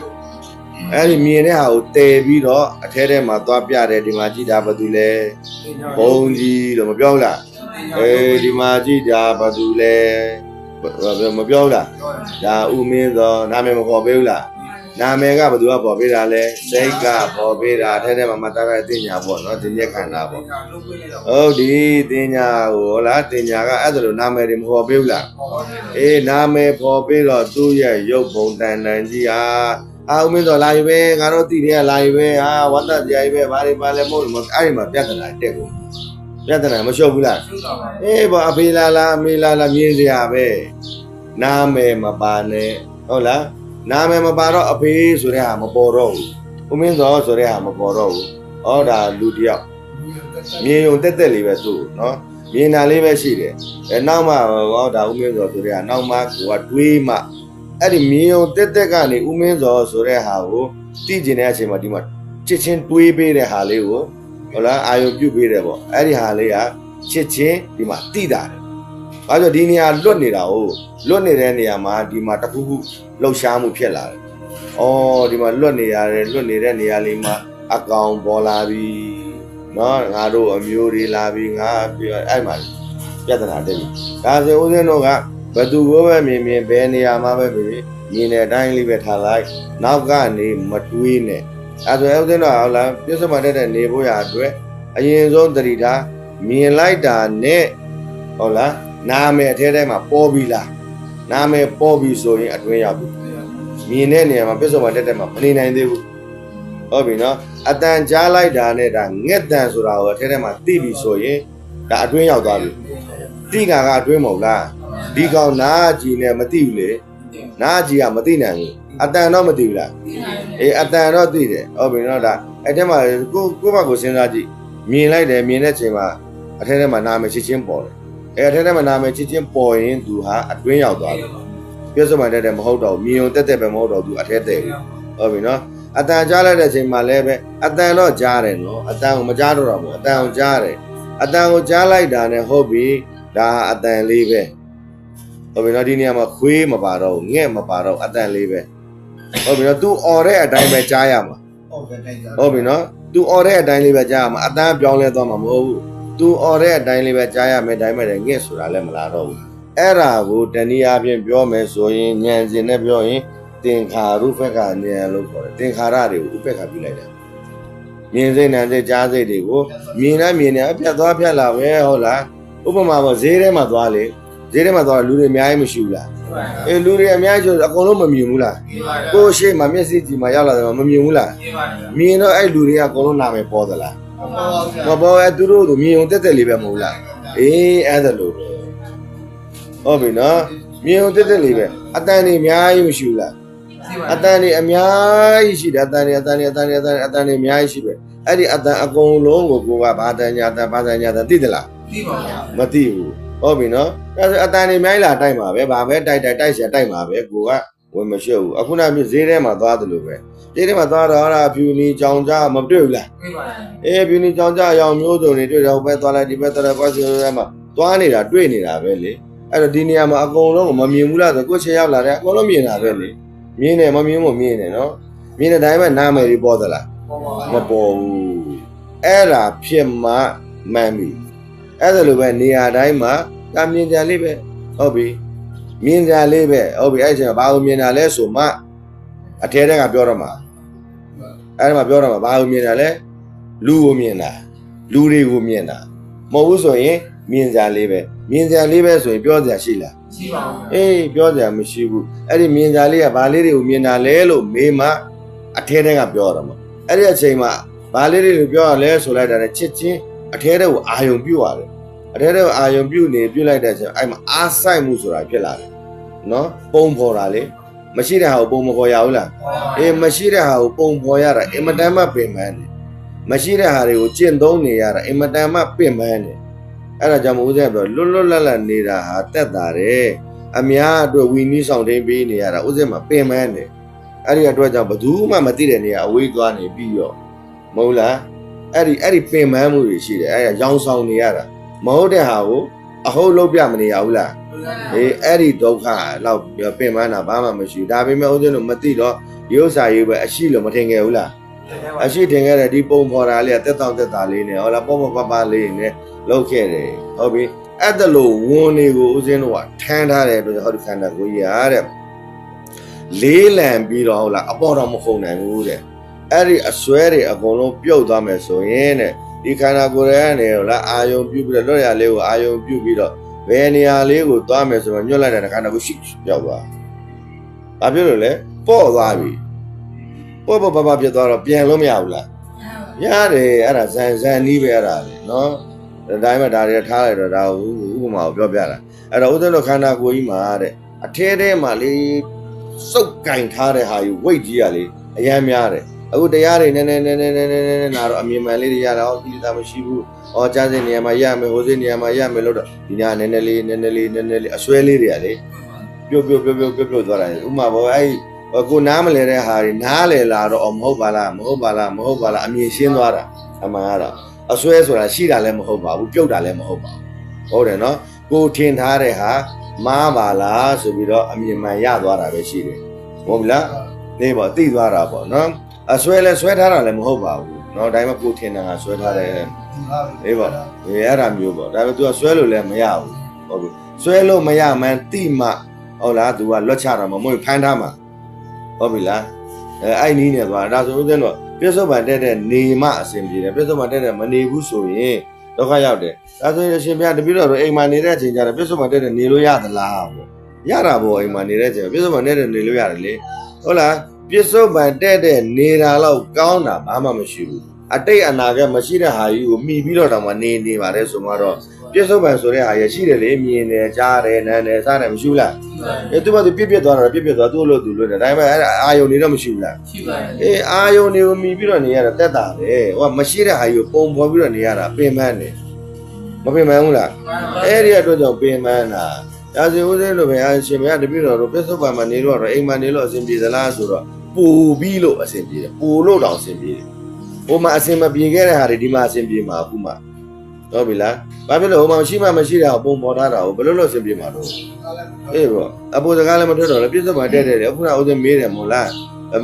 အဲ့ဒီမြင်တဲ့ဟာကိုတည်ပြီးတော့အထဲထဲမှာသွားပြတယ်ဒီမှာကြည့်တာဘာတူလဲဘုံကြီးလို့မပြောဘူးလားဒီမှာကြည့်တာဘာတူလဲ မပြောလားဒါဥမင်းသောနာမည်မခေါ်ပေးဘူးလားနာမည်ကဘယ်သူကပေါ်ပေးတာလဲစိတ်ကပေါ်ပေးတာထဲထဲမှာမတတ်တဲ့အတင်ညာပေါ့နော်ဒီညက်ခန္ဓာပေါ့ဟုတ်ဒီတင်ညာကိုဟုတ်လားတင်ညာကအဲ့ဒါလိုနာမည်တွေမခေါ်ပေးဘူးလားအေးနာမည်ခေါ်ပေးတော့သူ့ရဲ့ရုပ်ပုံတန်တန်ကြီးဟာအာဥမင်းတော်လာပြီပဲငါတို့တိတွေကလာပြီပဲဟာဝတ္တတရားကြီးပဲဘာတွေပါလဲမဟုတ်ဘူးအဲ့ဒီမှာပြဿနာတက်ကုန်ပြဿနာမလျှော့ဘူးလားအေးဘာအဖေလာလားအမေလာလားမြင်စရာပဲနာမည်မပါနဲ့ဟုတ်လားနာမည်မပါတော့အဖေဆိုတဲ့ဟာမပေါ်တော့ဘူးဥမင်းတော်ဆိုတဲ့ဟာမပေါ်တော့ဘူးဟောဒါလူတယောက်မြင်ုံတက်တက်လေးပဲသူ့နော်မြင်တာလေးပဲရှိတယ်အဲနောက်မှဟောဒါဥမင်းတော်ဆိုတဲ့ဟာနောက်မှကိုကတွေးမှအဲ့ဒီမြင်ုံတက်တက်ကနေဥမင်းတော်ဆိုတဲ့ဟာကိုသိကျင်တဲ့အချိန်မှာဒီမှာချစ်ချင်းတွေးပေးတဲ့ဟာလေးကိုဟုတ်လားအာယုံပြုတ်ပေးတယ်ပေါ့အဲ့ဒီဟာလေးကချစ်ချင်းဒီမှာတိတာတယ်ဘာလို့ဒီနေရာလွတ်နေတာဟုတ်လွတ်နေတဲ့နေရာမှာဒီမှာတခုခုလှုပ်ရှားမှုဖြစ်လာတယ်။အော်ဒီမှာလွတ်နေရတယ်လွတ်နေတဲ့နေရာလေးမှာအကောင်ပေါ်လာပြီနော်ငါတို့အမျိုးတွေလာပြီငါပြောအဲ့မှာပြဿနာတက်ပြီ။ဒါဆိုဦးဇင်းတို့ကဘသူကိုပဲမြင်မြင်ဘယ်နေရာမှာပဲဖြစ်မြင်တဲ့အတိုင်းလေးပဲထားလိုက်နောက်ကနေမတွေးနဲ့အဲဆိုဦးဇင်းတို့ဟုတ်လားပြဿနာတက်တဲ့နေဖို့ရအတွက်အရင်ဆုံးသတိထားမြင်လိုက်တာနဲ့ဟုတ်လားနာမည်အထဲထဲမှာပေါ်ပြီလားနာမည်ပေါ်ပြီဆိုရင်အတွင်းရောက်ပြီမြင်တဲ့နေရာမှာပြစ္ဆုတ်မှာတက်မှာမနေနိုင်သေးဘူးဟုတ်ပြီနော်အတန်ကြားလိုက်တာနဲ့ဒါငှက်တန်ဆိုတာကိုအထဲထဲမှာသိပြီဆိုရင်ဒါအတွင်းရောက်သွားပြီသိတာကအတွင်းမဟုတ်လားဒီကောင်နာကြည့်နဲ့မသိဘူးလေနာကြည့်ကမသိနိုင်ဘူးအတန်တော့မသိဘူးလားအေးအတန်တော့သိတယ်ဟုတ်ပြီနော်ဒါအဲ့ထဲမှာကိုဘက်ကိုစဉ်းစားကြည့်မြင်လိုက်တယ်မြင်တဲ့ချိန်မှာအထဲထဲမှာနာမည်ချင်းပေါ်တယ်အဲ့ထဲထဲမှာနာမည်ချင်းပေါ်ရင်သူဟာအတွင်းရောက်သွားတယ်ပြဿနာတက်တယ်မဟုတ်တော့မြင်ုံတက်တက်ပဲမဟုတ်တော့သူအထဲတဲ့ဟုတ်ပြီနော်အတန်ကြားလိုက်တဲ့အချိန်မှာလည်းပဲအတန်တော့ကြားတယ်နော်အတန်ကိုမကြားတော့တော့ဘူးအတန်ကိုကြားတယ်အတန်ကိုကြားလိုက်တာနဲ့ဟုတ်ပြီဒါအတန်လေးပဲဟုတ်ပြီနော်ဒီနေရာမှာခွေးမပါတော့ငှက်မပါတော့အတန်လေးပဲဟုတ်ပြီနော်သူអော်တဲ့အတိုင်းပဲကြားရမှာဟုတ်ပြီနော်သူអော်တဲ့အတိုင်းလေးပဲကြားရမှာအတန်ပြောင်းလဲသွားမှာမဟုတ်ဘူးသူអော်တဲ့အတိုင်းလေးပဲကြားရမယ်တိုင်းပဲငှက်ဆိုတာလည်းမလာတော့ဘူးအဲ့ဒါကိုတနည်းအားဖြင့်ပြောမယ်ဆိုရင်ဉာဏ်စဉ်နဲ့ပြောရင်သင်္ခါရုပ္ပကဉာဏ်လို့ခေါ်တယ်သင်္ခါရတွေကိုဥပ္ပကပြုလိုက်တယ်မြင်စိတ်နာစိတ်ကြားစိတ်တွေကိုမြင်နဲ့မြင်နဲ့အပြတ်သွားဖြတ်လာပဲဟုတ်လားဥပမာပေါ့ဈေးထဲမှာသွားလေဈေးထဲမှာသွားလူတွေအများကြီးမရှိဘူးလားအေးလူတွေအများကြီးဆိုအကုန်လုံးမမြင်ဘူးလားကိုယ်ရှိမှမျက်စိကြည့်မှရောက်လာတယ်မမြင်ဘူးလားမြင်တော့အဲ့လူတွေကအကုန်လုံးနာမည်ပေါ်သလားမပေါ်အဲ့သူတို့မြင်ုံတက်တက်လေးပဲမဟုတ်လားအေးအဲ့ဒါလို့ဟုတ်ပြီနော်မြင်ုံတက်တက်လေးပဲအတန်တွေအများကြီးမရှိဘူးလားအတန်တွေအများကြီးရှိတယ်အတန်တွေအတန်တွေအများကြီးရှိပဲအဲ့ဒီအတန်အကုန်လုံးကိုကဘာတန်ညာတန်ဘာတန်ညာတန်သိသလားသိပါဗျာမသိဘူးဟုတ်ပြီနော်အဲ့ဒါအတန်တွေအများကြီးလာတိုက်မှာပဲဘာပဲတိုက်เสียတိုက်မှာပဲကိုကဝင်မရှုပ်ဘူးအခုနကဈေးထဲမှာသွားတယ်လို့ပဲဈေးထဲမှာသွားတော့ဟာဖြူနီကြောင်ကြမတွေ့ဘူးလားတွေ့ပါဘူးအေးဖြူနီကြောင်ကြရောင်မျိုးစုံတွေတွေ့တော့ဘယ်သွားလိုက်ဒီဘက်သွားလိုက်ကွာစီထဲမှာသွားနေတာတွေ့နေတာပဲလေအဲ့တော့ဒီနေရာမှာအကုန်လုံးမမြင်ဘူးလားဆိုကိုယ်ချေရောက်လာတယ်အကုန်လုံးမြင်တာပဲလေမြင်တယ်မမြင်ဘူးမြင်တယ်နော်မြင်တဲ့တိုင်းမှာနာမည်တွေပေါ်သလားမပေါ်ဘူးအဲ့ဒါဖြစ်မှမှန်ပြီအဲ့ဒါလိုပဲနေရာတိုင်းမှာတာမြင်ကြလေးပဲဟုတ်ပြီမြင်ကြလေးပဲဟုတ်ပြီအဲ့ချိန်မှာဘာကိုမြင်တာလဲဆိုမှအထဲတက်ကပြောတော့မှာအဲ့ဒါမှပြောတော့မှာဘာကိုမြင်တာလဲလူကိုမြင်တာလူတွေကိုမြင်တာမဟုတ်ဘူးဆိုရင်မြင်ကြလေးပဲမြင်ကြလေးပဲဆိုရင်ပြောကြရှိလားရှိပါဘူးအေးပြောကြမရှိဘူးအဲ့ဒီမြင်ကြလေးကဘာလေးတွေကိုမြင်တာလဲလို့မေးမှအထဲတက်ကပြောတော့မှာအဲ့ဒီအချိန်မှာဘာလေးတွေကိုပြောရလဲဆိုလိုက်တာနဲ့ချစ်ချင်းအထဲတက်ကိုအာယုံပြုတ်ရတယ်အထဲတက်ကိုအာယုံပြုတ်နေပြုတ်လိုက်တဲ့အချိန်အဲ့မှာအားဆိုင်မှုဆိုတာဖြစ်လာတယ်နော်ပုံဖော်တာလေမရှိတဲ့ဟာကိုပုံမဖော်ရဘူးလားအေးမရှိတဲ့ဟာကိုပုံဖော်ရတာအင်မတန်မှပင်ပန်းတယ်မရှိတဲ့ဟာတွေကိုကျင့်သုံးနေရတာအင်မတန်မှပင်ပန်းတယ်အဲ့ဒါကြောင့်မို့ဦးဇင်းပြောလွတ်လွတ်လပ်လပ်နေတာဟာတက်တာတယ်အများအတွက်ဝီနီးဆောင်ထိန်ပေးနေရတာဦးဇင်းမှာပင်ပန်းတယ်အဲ့ဒီအတွက်ကြောင့်ဘယ်သူမှမသိတဲ့နေရာအဝေးသွားနေပြီးတော့မဟုတ်လားအဲ့ဒီပင်ပန်းမှုတွေရှိတယ်အဲ့ဒါရောင်ဆောင်နေရတာမဟုတ်တဲ့ဟာကိုအဟုတ်လုပ်ပြမနေရဘူးလားအေးအဲ့ဒီဒုက္ခတော့ပင်ပန်းတာဘာမှမရှိဘူးဒါပေမဲ့ဦးဇင်းတို့မသိတော့ရုပ်စာရေးပဲအရှိလို့မထင်ခဲ့ဘူးလားအရှိထင်ခဲ့တယ်ဒီပုံဖော်တာလေးကတက်တောင့်တက်တာလေးနဲ့ဟောလားပေါ့ပေါ့ပပလေးနဲ့လောက်ခဲ့တယ်ဟုတ်ပြီ အဲ့ဒါလို့ဝန်တွေကိုဦးဇင်းတို့ကထမ်းထားတဲ့အတွက်ဟောဒီခန္ဓာကိုယ်ကြီးရတဲ့လေးလံပြီးတော့ဟုတ်လားအပေါ်တော့မခုန်နိုင်ဘူးတဲ့အဲ့ဒီအစွဲတွေအကုန်လုံးပြုတ်သွားမယ်ဆိုရင်တဲ့ဒီခန္ဓာကိုယ်ရဲ့အနေဟုတ်လားအာယုံပြုတ်ပြီးတော့လွတ်ရလေးကိုအာယုံပြုတ်ပြီးတော့ဘယ်နေရာလေးကိုသွားမယ်ဆိုတော့ညွတ်လိုက်တဲ့ခန္ဓာကိုယ်ရှိပြောက်သွား။ဘာဖြစ်လို့လဲပေါ့သွားပြီ။ပေါ့ဘာဖြစ်သွားတော့ပြန်လို့မရဘူးလား။ရတယ်အဲ့ဒါဇန်နီးပဲအဲ့ဒါလေနော်။ဒါတိုင်းမှာဒါတွေထားလိုက်တော့ဒါဥပမာကိုပြောပြတာ။အဲ့တော့ဥဒ္ဒလောခန္ဓာကိုယ်ကြီးမှာတဲ့အထဲထဲမှာလေစုပ်ကင်ထားတဲ့ဟာယူဝိတ်ကြီးကလေအယမ်းများတယ်။အခုတရားတွေနည်းနာတော့အမြင်မှန်လေးတွေရတော့ဒီလိုမရှိဘူး။အော်ကြားတဲ့နေရာမှာရမယ်ဟိုစိနေရာမှာရမယ်လို့တော့ဒီညာနည်းနည်းလေးအစွဲလေးတွေကလေပြုတ်သွားတာဥမာဘောအဲ့ကိုနားမလဲတဲ့ဟာတွေနားလဲလာတော့မဟုတ်ပါလားအမြင်ရှင်းသွားတာအမှန်ကတော့အစွဲဆိုတာရှိတာလည်းမဟုတ်ပါဘူးပြုတ်တာလည်းမဟုတ်ပါဘူးဟုတ်တယ်နော်ကိုထင်ထားတဲ့ဟာမားပါလားဆိုပြီးတော့အမြင်မှန်ရသွားတာပဲရှိတယ်ဟုတ်ပြီလားနေပါသိသွားတာပေါ့နော်အစွဲလဲဆွဲထားတာလည်းမဟုတ်ပါဘူးเนาะဒါပေမဲ့ကိုထင်တာကဆွဲထားတယ်အေးပါအဲ့ဒါမျိုးပေါ့ဒါပေမဲ့ तू ကဆွဲလို့လည်းမရဘူးဟုတ်ပြီဆွဲလို့မရမှန်းတိမှဟုတ်လား तू ကလွတ်ချတာမဟုတ်ဖမ်းထားမှာဟုတ်ပြီလားအဲ့နီးနေသွားဒါဆိုဦးဇင်းတော့ပြစ္ဆုတ်ပန်တက်တဲ့နေမှအစဉ်ပြေတယ်ပြစ္ဆုတ်ပန်တက်တဲ့မနေဘူးဆိုရင်ဒုက္ခရောက်တယ်ဒါဆိုရင်အရှင်ဘုရားတပည့်တော်တို့အိမ်မှာနေတဲ့အချိန်ကျတော့ပြစ္ဆုတ်ပန်တက်တဲ့နေလို့ရသလားပေါ့ရတာပေါ့အိမ်မှာနေတဲ့အချိန်ပြစ္ဆုတ်ပန်တက်တဲ့နေလို့ရတယ်လေဟုတ်လားပြစ္ဆုတ်ပန်တက်တဲ့နေတာတော့ကောင်းတာဘာမှမရှိဘူးအတိတ်အနာကမရှိတဲ့ဟာကြီးကိုမှီပြီးတော့တောင်မှနေပါတယ်ဆိုမှတော့ပြစ္ဆုတ်ပန်ဆိုတဲ့ဟာရရှိတယ်လေမြင်တယ်ကြားတယ်နားတယ်စားတယ်မရှိဘူးလားသူဘာသူပြစ်သွားတာပြစ်သွားသူ့လို့သူလွတ်တယ်ဒါပေမဲ့အဲ့အာယုံနေတော့မရှိဘူးလားရှိပါတယ်အာယုံတွေကိုမှီပြီးတော့နေရတာတက်တာလေဟိုကမရှိတဲ့ဟာကြီးကိုပုံဖော်ပြီးတော့နေရတာပင်ပန်းတယ်မပင်ပန်းဘူးလားအဲ့ဒီအတွက်ကြောင့်ပင်ပန်းတာဒါဆိုဦးစင်းတို့ပဲအရှင်ဘုရားတပည့်တော်တို့ပြစ္ဆုတ်ပန်မှာနေတော့အိမ်မှာနေလို့အဆင်ပြေသလားဆိုတော့ပူပြီးလို့အဆင်ပြေတယ်ပူလို့တောင်အဆင်ပြေတယ်ဟိုမှာအဆင်မပြေခဲ့တဲ့ဟာတွေဒီမှာအဆင်ပြေမှာအခုမှဟုတ်ပြီလားဘာဖြစ်လို့ဟိုမှာမရှိတာပုံပေါ်ထားတာကိုဘယ်လိုလုပ်အဆင်ပြေမှာတော့အေးပေါ့အပေါ်စကားလည်းမထွက်တော့လည်းပြစ္ဆုတ်ပန်တက်တယ်အခုနဦးစင်းမေးတယ်မို့လာ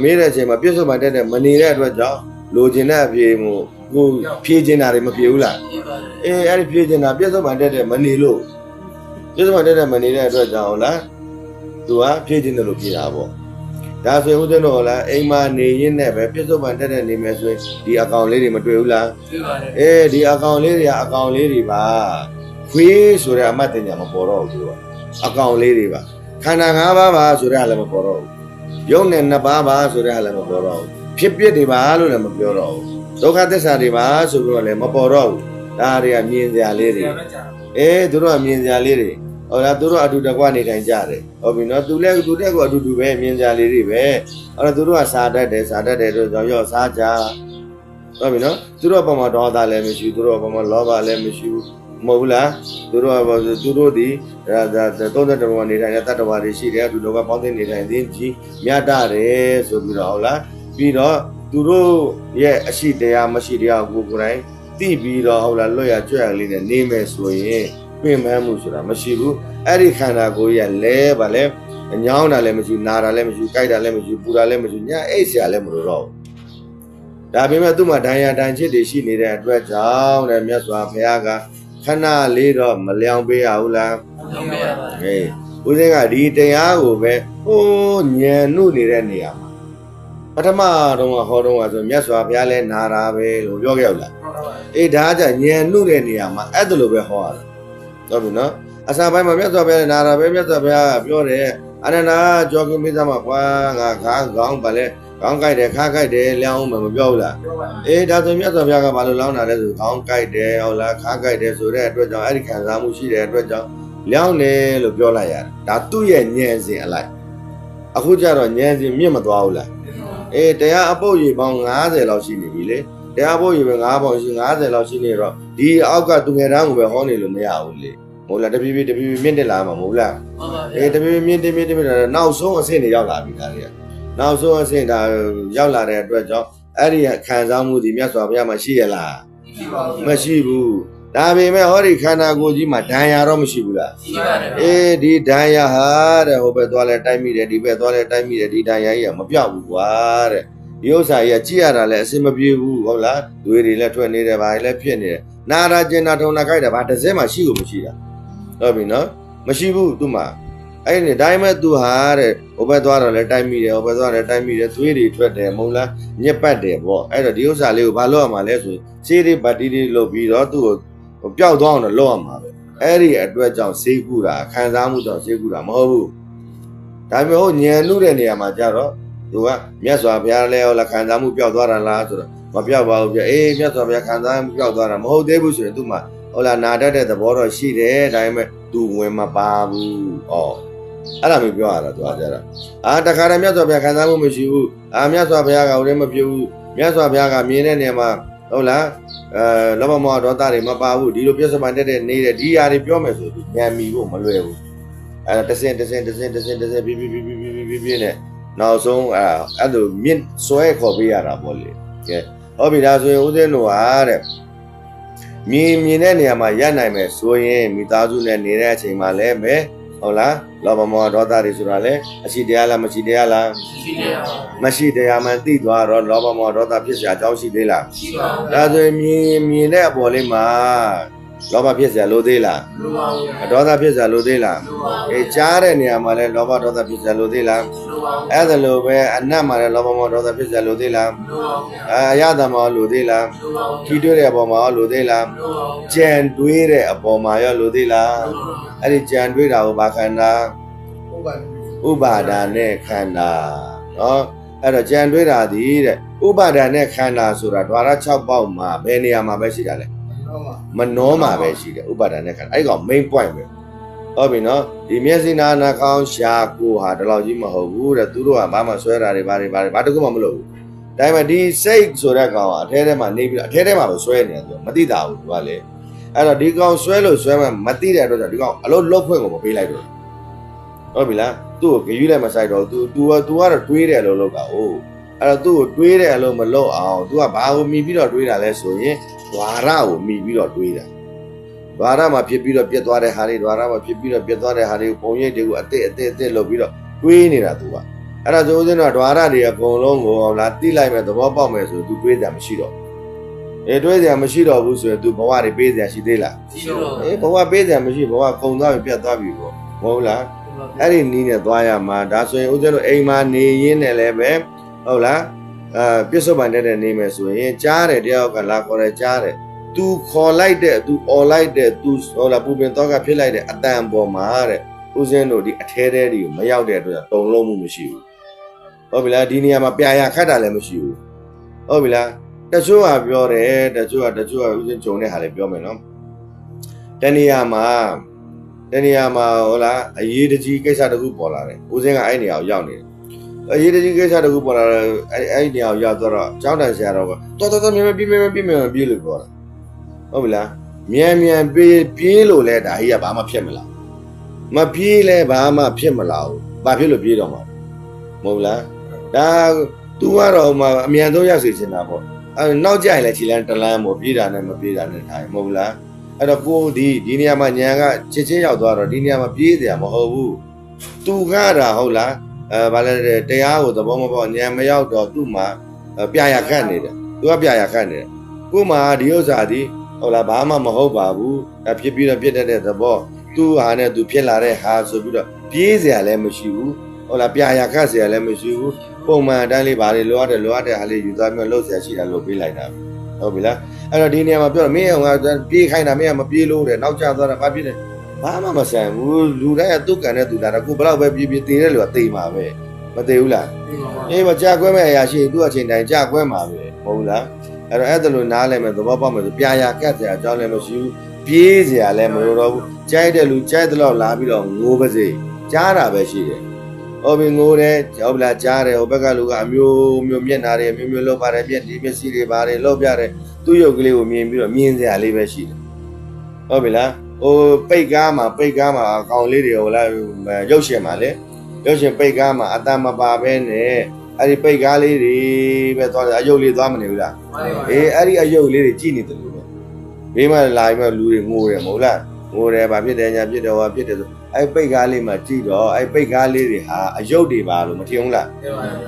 းမေးတဲ့အချိန်မှာပြစ္ဆုတ်ပန်တက်တယ်မနေတဲ့အတွက်ကြောင့်လိုချင်တဲ့အပြေမို့ကိုဖြေးချင်တာတွေမပြေဘူးလားအေးအဲ့ဒီဖြေးချင်တာပြစ္ဆုတ်ပန်တက်တယ်မနေလို့ပြစ္ဆုတ်ပန်တက်တယ်မနေတဲ့အတွက်ကြောင့်ဟုတ်လားသူကဖြေးချင်တယ်လို့ဖြေတာပေါ့ဒါဆိုရင်ဦးဇင်းတို့လားအိမ်မှာနေရင်းနဲ့ပဲပြစ္ဆုတ်ပန်တက်တဲ့နေမယ်ဆိုရင်ဒီအကောင်လေးတွေမတွေ့ဘူးလားတွေ့ပါတယ်အေးဒီအကောင်လေးတွေကအကောင်လေးတွေပါခွေးဆိုတဲ့အမှတ်တင်ညာမပေါ်တော့ဘူးသူကအကောင်လေးတွေပါခန္ဓာ၅ပါးပါဆိုတဲ့ဟာလည်းမပေါ်တော့ဘူးရုပ်နဲ့နှစ်ပါးပါဆိုတဲ့ဟာလည်းမပေါ်တော့ဘူးဖြစ်ပျက်တွေပါလို့လည်းမပြောတော့ဘူးဒုက္ခသစ္စာတွေပါဆိုပြီးတော့လည်းမပေါ်တော့ဘူးဒါတွေကမြင်စရာလေးတွေအေးသူတို့ကမြင်စရာလေးတွေဟောလားသူတို့အတူတကွနေထိုင်ကြတယ်ဟုတ်ပြီနော်သူလည်းသူတက်ကအတူတူပဲမြင်ကြလေးတွေပဲအဲ့တော့သူတို့ကစားတတ်တယ်တို့ကြောင့်ရောစားကြဟုတ်ပြီနော်သူတို့အပေါ်မှာဒေါသလည်းမရှိဘူးသူတို့အပေါ်မှာလောဘလည်းမရှိဘူးမဟုတ်ဘူးလားသူတို့ဒီ32ဘဝနေထိုင်တဲ့တတ္တဝါတွေရှိတယ်အတူတကွပေါင်းသိနေထိုင်ခြင်းကြီးမြတ်တယ်ဆိုပြီးတော့ဟုတ်လားပြီးတော့သူတို့ရဲ့အရှိတရားမရှိတရားကိုကိုယ်တိုင်သိပြီးတော့ဟုတ်လားလွတ်ရကြွရလေးနဲ့နေမယ်ဆိုရင်ပင်ပန်းမှုဆိုတာမရှိဘူးအဲ့ဒီခန္ဓာကိုယ်ကြီးကလဲဗာလဲညောင်းတာလည်းမရှိနာတာလည်းမရှိကြိုက်တာလည်းမရှိပူတာလည်းမရှိညအိတ်ဆရာလည်းမလိုတော့ဘူးဒါပေမဲ့သူ့မှာဒဏ်ရာဒဏ်ချစ်တွေရှိနေတဲ့အတွက်ကြောင့်တဲ့မြတ်စွာဘုရားကခဏလေးတော့မလျောင်ပေးရဘူးလားမလျောင်ပေးရပါဘူးဦးစင်းကဒီတရားကိုပဲဟိုးညံနှုတ်နေတဲ့နေရာမှာပထမတော့ဟောတော့ဆိုမြတ်စွာဘုရားလည်းနာတာပဲလို့ပြောခဲ့ရလားအေးဒါကြောင့်ညံနှုတ်တဲ့နေရာမှာအဲ့ဒါလိုပဲဟောရတယ်ဟုတ်ပြီနော်အစာပိုင်းမှာမြတ်စွာဘုရားနာတာပဲမြတ်စွာဘုရားကပြောတယ်အနန္ဒာကြောကိမိသမကွာငါခါကောင်းပါလေကောင်းကြိုက်တယ်ခါကြိုက်တယ်လျောင်းမှမပြောဘူးလားအေးဒါဆိုမြတ်စွာဘုရားကဘာလို့လောင်းတာလဲဆိုကောင်းကြိုက်တယ်ဟုတ်လားခါကြိုက်တယ်ဆိုတဲ့အတွက်ကြောင့်အဲ့ဒီခံစားမှုရှိတဲ့အတွက်ကြောင့်လျောင်းတယ်လို့ပြောလိုက်ရတယ်ဒါသူ့ရဲ့ဉာဏ်စဉ်အလိုက်အခုကျတော့ဉာဏ်စဉ်မြင့်မသွားဘူးလားအေးတရားအပုတ်ရေပေါင်း90လောက်ရှိနေပြီလေတရားအပုတ်ရေပဲ9ပေါင်ရှိ90လောက်ရှိနေတော့ဒီအောက်ကသူငယ်တန်းကိုပဲဟောနေလို့မရဘူးလေမဟုတ်လားတဖြည်းဖြည်းမြင့်တက်လာမှာမဟုတ်လားမှန်ပါဗျာအေးတဖြည်းဖြည်းမြင့်တက်နောက်ဆုံးအဆင့်တွေရောက်လာပြီဒါတွေကနောက်ဆုံးအဆင့်ဒါရောက်လာတဲ့အတွက်ကြောင့်အဲ့ဒီခံစားမှုဒီမြတ်စွာဘုရားမှာရှိရလားမရှိဘူးဒါပေမဲ့ဟောဒီခန္ဓာကိုယ်ကြီးမှာဒဏ်ရာတော့မရှိဘူးလားရှိပါတယ်အေးဒီဒဏ်ရာဟာတဲ့ဟိုဘက်သွားလဲတိုက်မိတယ်ဒီဘက်သွားလဲတိုက်မိတယ်ဒီဒဏ်ရာကြီးကမပြောက်ဘူးကွာတဲ့ဒီဥစ္စာကြီးကကြည့်ရတာလဲအစင်မပြေဘူးဟုတ်လားသွေးတွေလည်းထွက်နေတယ်ဘာတွေလည်းဖြစ်နေတယ်နာတာကျင်နာထုံနာကြိုက်တာဘာတစ်စက်မှရှိကိုမရှိတာ ဟုတ်ပြီနော်မရှိဘူးသူ့မှာအဲ့ဒီတိုင်းမဲ့သူဟာတဲ့ဟိုဘက်သွားတော့လဲတိုက်မိတယ်ဟိုဘက်သွားတယ်တိုက်မိတယ်သွေးတွေထွက်တယ်မဟုတ်လားညက်ပတ်တယ်ပေါ့အဲ့တော့ဒီဥစ္စာလေးကိုဘာလုပ်ရမှာလဲဆိုစေးတွေဗတ်တီတွေလုပ်ပြီးတော့သူ့ကိုပျောက်သွားအောင်တော့လုပ်ရမှာပဲအဲ့ဒီအတွက်ကြောင့်စေးကူတာခံစားမှုကြောင့်စေးကူတာမဟုတ်ဘူးဒါပေမဲ့ဟိုညံလူတဲ့နေရာမှာကြတော့သူကမြတ်စွာဘုရားလဲဟောလားခံစားမှုပျောက်သွားတာလားဆိုတော့မပျောက်ပါဘူးပြအေးမြတ်စွာဘုရားခံစားမှုပျောက်သွားတာမဟုတ်သေးဘူးဆိုရင်သူ့မှာဟုတ်လားနာတတ်တဲ့သဘောတော့ရှိတယ်ဒါပေမဲ့သူဝင်မပါဘူးဩအဲ့ဒါမျိုးပြောရတာသူကကြတာတခါတည်းမြတ်စွာဘုရားခံစားမှုမရှိဘူးမြတ်စွာဘုရားကဦးလည်းမပြုဘူးမြတ်စွာဘုရားကမြင်တဲ့နေရာမှာဟုတ်လားလောဘမောဟဒေါသတွေမပါဘူးဒီလိုပြစ္ဆုတ်ပန်တဲ့နေတဲ့ဒီຢာတွေပြောမယ်ဆိုသူဉာဏ်မီဖို့မလွယ်ဘူးတစင်ပြပြနဲ့နောက်ဆုံးအဲ့လိုမြင့်ဆွဲခေါ်ပေးရတာပေါ့လေကဲဟုတ်ပြီဒါဆိုရင်ဦးဇင်းတို့ဟာတဲ့မြင်တဲ့နေရာမှာရပ်နိုင်မယ်ဆိုရင်မိသားစုနဲ့နေတဲ့အချိန်မှာလည်းပဲဟုတ်လားလောဘမောဟဒေါသတွေဆိုတာလေအရှိတရားလားမရှိတရားလားမရှိတရားမှသိသွားတော့လောဘမောဟဒေါသဖြစ်စရာအကြောင်းရှိသေးလားရှိပါဘူးဒါဆိုရင်မြင်တဲ့အပေါ်လေးမှာလောဘဖြစ်စရာလိုသေးလားလိုပါဘူးဒေါသဖြစ်စရာလိုသေးလားလိုပါဘူးကြားတဲ့နေရာမှာလည်းလောဘဒေါသဖြစ်စရာလိုသေးလားလိုပါဘူးအဲ့ဒါလိုပဲအနတ်မှာလည်းလောဘမောဟဒေါသဖြစ်စရာလိုသေးလားလိုပါဘူးအရသာမှာလိုသေးလားလိုပါဘူးကြီးတွေးတဲ့အပေါ်မှာလိုသေးလားလိုပါဘူးကြံတွေးတဲ့အပေါ်မှာရောလိုသေးလားအဲ့ဒီကြံတွေးတာကိုဘာခန္ဓာဥပါဒာနဲ့ခန္ဓာနော်အဲ့တော့ကြံတွေးတာဒီတဲ့ဥပါဒာနဲ့ခန္ဓာဆိုတာဓဝရ6ပေါက်မှာဘယ်နေရာမှာပဲရှိတာလဲမနှောမှာပဲရှိတယ်ဥပါဒာနဲ့ခန္ဓာအဲ့ကောင် main point ပဲဟုတ်ပြီနော်ဒီမျက်စိနာနှာခေါင်းရှားကိုဟာဒီလောက်ကြီးမဟုတ်ဘူးတဲ့သူတို့ကဘာမှဆွဲတာတွေဘာတခုမှမလုပ်ဘူးဒါပေမဲ့ဒီစိတ်ဆိုတဲ့ကောင်ကအထဲထဲမှာနေပြီးအထဲထဲမှာပဲဆွဲနေတယ်သူမသိတာဘူးသူကလေအဲ့တော့ဒီကောင်ဆွဲလို့ဆွဲမှမသိတဲ့အတွက်ကြောင့်ဒီကောင်အလုံးလုတ်ဖွင့်ကိုမပေးလိုက်တော့ဟုတ်ပြီလားသူ့ကိုဂယူးလည်းမဆိုင်တော့သူကတော့တွေးတယ်လို့လုပ်တာ哦အဲ့တော့သူ့ကိုတွေးတယ်လို့မလုပ်အောင်သူကဘာကိုမိပြီးတော့တွေးတာလဲဆိုရင်ဓဝရကိုမိပြီးတော့တွေးတာဓဝရမှာဖြစ်ပြီးတော့ပြတ်သွားတဲ့ဟာတွေဓဝရမှာဖြစ်ပြီးတော့ပြတ်သွားတဲ့ဟာတွေကိုပုံရိပ်တွေကိုအစ်လုပ်ပြီးတော့တွေးနေတာသူကအဲ့ဒါဆိုဦးဇင်းတို့ဓဝရတွေအကုန်လုံးကိုလာတိလိုက်မဲ့သဘောပေါက်မယ်ဆိုသူတွေးကြမရှိတော့တွေးကြမရှိတော့ဘူးဆိုရင်သူဘဝတွေပေးကြရှိသေးလားမရှိတော့ဘဝပေးကြမရှိဘဝကုံသွားပြီပြတ်သွားပြီပေါ့မဟုတ်လားအဲ့ဒီနီးနဲ့သွားရမှာဒါဆိုရင်ဦးဇင်းတို့အိမ်မှာနေရင်းနဲ့လည်းပဲဟုတ်လားပြစ္ဆုတ်ပန်တဲ့နေမယ်ဆိုရင်ကြားတယ်တယောက်ကလာခေါ်တယ်ကြားတယ်သူခေါ်လိုက်တဲ့သူអော်လိုက်တဲ့သူဟုတ်လားပူပင်တော့ကဖြစ်လိုက်တဲ့အတန်ပေါ်မှာတဲ့ဦးဇင်းတို့ဒီအထဲထဲတွေကိုမရောက်တဲ့အတွက်တုံလုံးမှုမရှိဘူးဟုတ်ပြီလားဒီနေရာမှာပြာရခတ်တာလည်းမရှိဘူးဟုတ်ပြီလားတချို့ကပြောတယ်တချို့ကဦးဇင်းဂျုံတဲ့ဟာလည်းပြောမယ်နော်တနေရာမှာဟုတ်လားအရေးတကြီးကိစ္စတခုပေါ်လာတယ်ဦးဇင်းကအဲ့နေရာကိုရောက်နေတယ်အရေးတကြီးကိစ္စတခုပေါ်လာတယ်အဲ့နေရာကိုရောက်တော့ကျောင်းတိုင်ဆရာတော်ကတော်မြန်ပြေးလို့ပြောတာဟုတ်ပြီလားမြန်ပြေးလို့လဲဒါကြီးကဘာမှဖြစ်မလားမပြေးလဲဘာမှဖြစ်မလားဘူးဘာဖြစ်လို့ပြေးတော့မှာမဟုတ်လားဒါ तू ကတော့မှအမြန်ဆုံးရောက်စေချင်တာပေါ့နောက်ကြရင်လည်းခြေလမ်းတလန်းပေါ့ပြေးတာနဲ့မပြေးတာနဲ့ထားမဟုတ်လားအဲ့တော့ကိုဒီနေရာမှာညံကချစ်ချင်းရောက်သွားတော့ဒီနေရာမှာပြေးတယ်မဟုတ်ဘူး तू ကတာဟုတ်လားဘာလဲတရားကိုသဘောမပေါက်ညံမရောက်တော့သူ့မှာပြာရခတ်နေတယ် तू ကပြာရခတ်နေတယ်ကို့မှာဒီဥစ္စာဒီဟုတ်လားဘာမှမဟုတ်ပါဘူးဖြစ်ပြီးတော့ပြစ်တတ်တဲ့သဘောသူ့ဟာနဲ့သူဖြစ်လာတဲ့ဟာဆိုပြီးတော့ပြေးเสียလည်းမရှိဘူးဟုတ်လားပြာရခတ်เสียလည်းမရှိဘူးပုံမှန်အတိုင်းလေးဘာတွေလိုအပ်တဲ့ဟာလေးယူသွားပြီးလှုပ်เสียရှိတာလို့ပြေးလိုက်တာဟုတ်ပြီလားအဲ့တော့ဒီနေရာမှာပြောတော့မင်းကပြေးခိုင်းတာမင်းကမပြေးလို့တဲ့နောက်ကျသွားတာဘာဖြစ်လဲဘာမှမဆိုင်ဘူးလူတိုင်းကသူ့ကံနဲ့သူလာတာကိုဘလောက်ပဲပြေးတည်တဲ့လူကတည်မှာပဲမတည်ဘူးလားအေးမကြကွဲမဲ့အရာရှိသူ့အချိန်တိုင်းကြကွဲမှာပဲမဟုတ်ဘူးလားအဲ့တော့လိုနားလဲမဲ့သဘောပေါက်မယ်ဆိုပြာရကတ်เสียအကြောင်းလည်းမရှိဘူးပြေးเสียလည်းမလိုတော့ဘူးကြိုက်တဲ့လူကြိုက်တဲ့လောက်လာပြီးတော့ငိုပါစေကြားတာပဲရှိတယ်ဟုတ်ပြီငိုတယ်ကြောက်လာကြားတယ်ဟိုဘက်ကလူကအမျိုးမျက်နာတွေမျိုးလောက်ပါတယ်ပြက်ဒီမျက်စိတွေပါတယ်လောက်ပြတယ်သူ့ရုပ်ကလေးကိုမြင်ပြီးတော့မြင်เสียလေးပဲရှိတယ်ဟုတ်ပြီလားဟိုပိတ်ကားမှာအကောင်လေးတွေဟိုလားရုပ်ရှင်မှာလေရုပ်ရှင်ပိတ်ကားမှာအတန်မပါဘဲနဲ့အဲ့ဒီပိတ်ကားလေးတွေပဲသွားတယ်အယုတ်လေးသွားမနေဘူးလားအေးအဲ့ဒီအယုတ်လေးတွေကြည့်နေတယ်လို့ပဲဘေးမှာလာပြီးလူတွေငိုတယ်မဟုတ်လားငိုတယ်ဗာဖြစ်တယ်ညာဖြစ်တယ်ဟောဖြစ်တယ်ဆိုအဲ့ပိတ်ကားလေးမှာကြည့်တော့အဲ့ပိတ်ကားလေးတွေဟာအယုတ်တွေပါလို့မထင်ဘူးလာ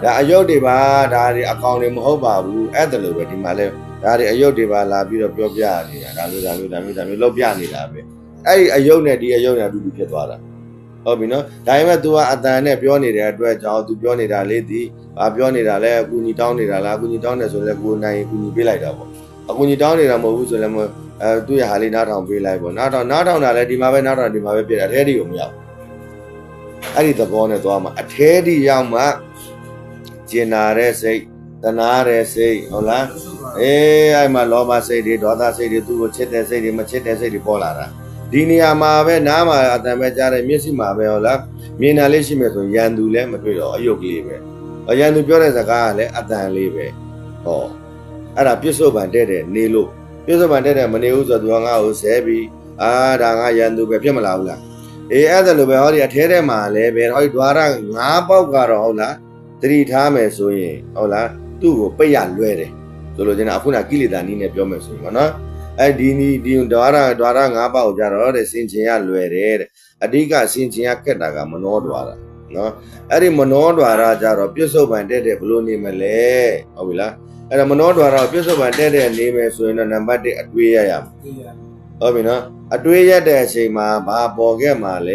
းဒါအယုတ်တွေပါဒါတွေအကောင်တွေမဟုတ်ပါဘူးအဲ့ဒါလိုပဲဒီမှာလဲဒါတွေအယုတ်တွေပါလာပြီးတော့ပြောပြနေတာဒါမျိုးလောက်ပြနေတာပဲ အဲ့ဒီအယုတ်နဲ့ဒီအယုတ်နဲ့အတူတူဖြစ်သွားတာဟုတ်ပြီနော်ဒါပေမဲ့ तू ကအတန်နဲ့ပြောနေတဲ့အတွက်ကြောင့် तू ပြောနေတာလေးဒီဘာပြောနေတာလဲအကူညီတောင်းနေတာလားအကူညီတောင်းတယ်ဆိုလည်းကိုယ်နိုင်အကူညီပေးလိုက်တာပေါ့အကူညီတောင်းနေတာမဟုတ်ဘူးဆိုလည်းသူ့ရဲ့ဟာလေးနားထောင်ပေးလိုက်ပေါ့နားထောင်တာလည်းဒီမှာပဲနားထောင်ဒီမှာပဲပြည့်အထဲတီကိုမရောက်အဲ့ဒီသဘောနဲ့သွားမှာအထဲတီရောက်မှကျင်နာတဲ့စိတ်တနာတဲ့စိတ်ဟုတ်လားအဲ့မှာလောဘစိတ်တွေဒေါသစိတ်တွေသူ့ကိုချစ်တဲ့စိတ်တွေမချစ်တဲ့စိတ်တွေပေါ်လာတာဒီနေရာမှာပဲနားမှာအတန်ပဲကြားတယ်မျက်စိမှာပဲဟုတ်လားမြင်တာလေးရှိမယ်ဆိုရန်သူလည်းမတွေ့တော့အယုတ်ကလေးပဲရန်သူပြောတဲ့စကားကလည်းအတန်လေးပဲဟောအဲ့ဒါပြစ္ဆုတ်ပံတဲ့နေလို့ပြစ္ဆုတ်ပံတဲ့မနေဘူးဆိုတော့သူကငါ့ကိုဆဲပြီးဒါငါရန်သူပဲဖြစ်မလာဘူးလားအဲ့ဒါလိုပဲဟောဒီအထဲထဲမှာလည်းပဲဟောဒီဒွါရ9ပေါက်ကတော့ဟုတ်လားသတိထားမယ်ဆိုရင်ဟုတ်လားသူ့ကိုပိတ်ရလွဲတယ်ဆိုလိုချင်တာအခုနကိလေသာနည်းနဲ့ပြောမယ်ဆိုရင်ပေါ့နော်အဲ့ဒီဒွါရ9ပေါက်ကြတော့တဲ့စင်ချင်ရလွယ်တယ်တဲ့အဓိကစင်ချင်ရခက်တာကမနောဒွါရနော်အဲ့ဒီမနောဒွါရကြတော့ပြစ္ဆုတ်ပံတဲ့ဘလို့နေမလဲဟုတ်ပြီလားအဲ့ဒါမနောဒွါရပြစ္ဆုတ်ပံတဲ့နေမယ်ဆိုရင်တော့နံပါတ်1အတွေးရရမယ်ဟုတ်ပြီနော်အတွေးရတဲ့အချိန်မှာဘာပေါ်ခဲ့မှာလ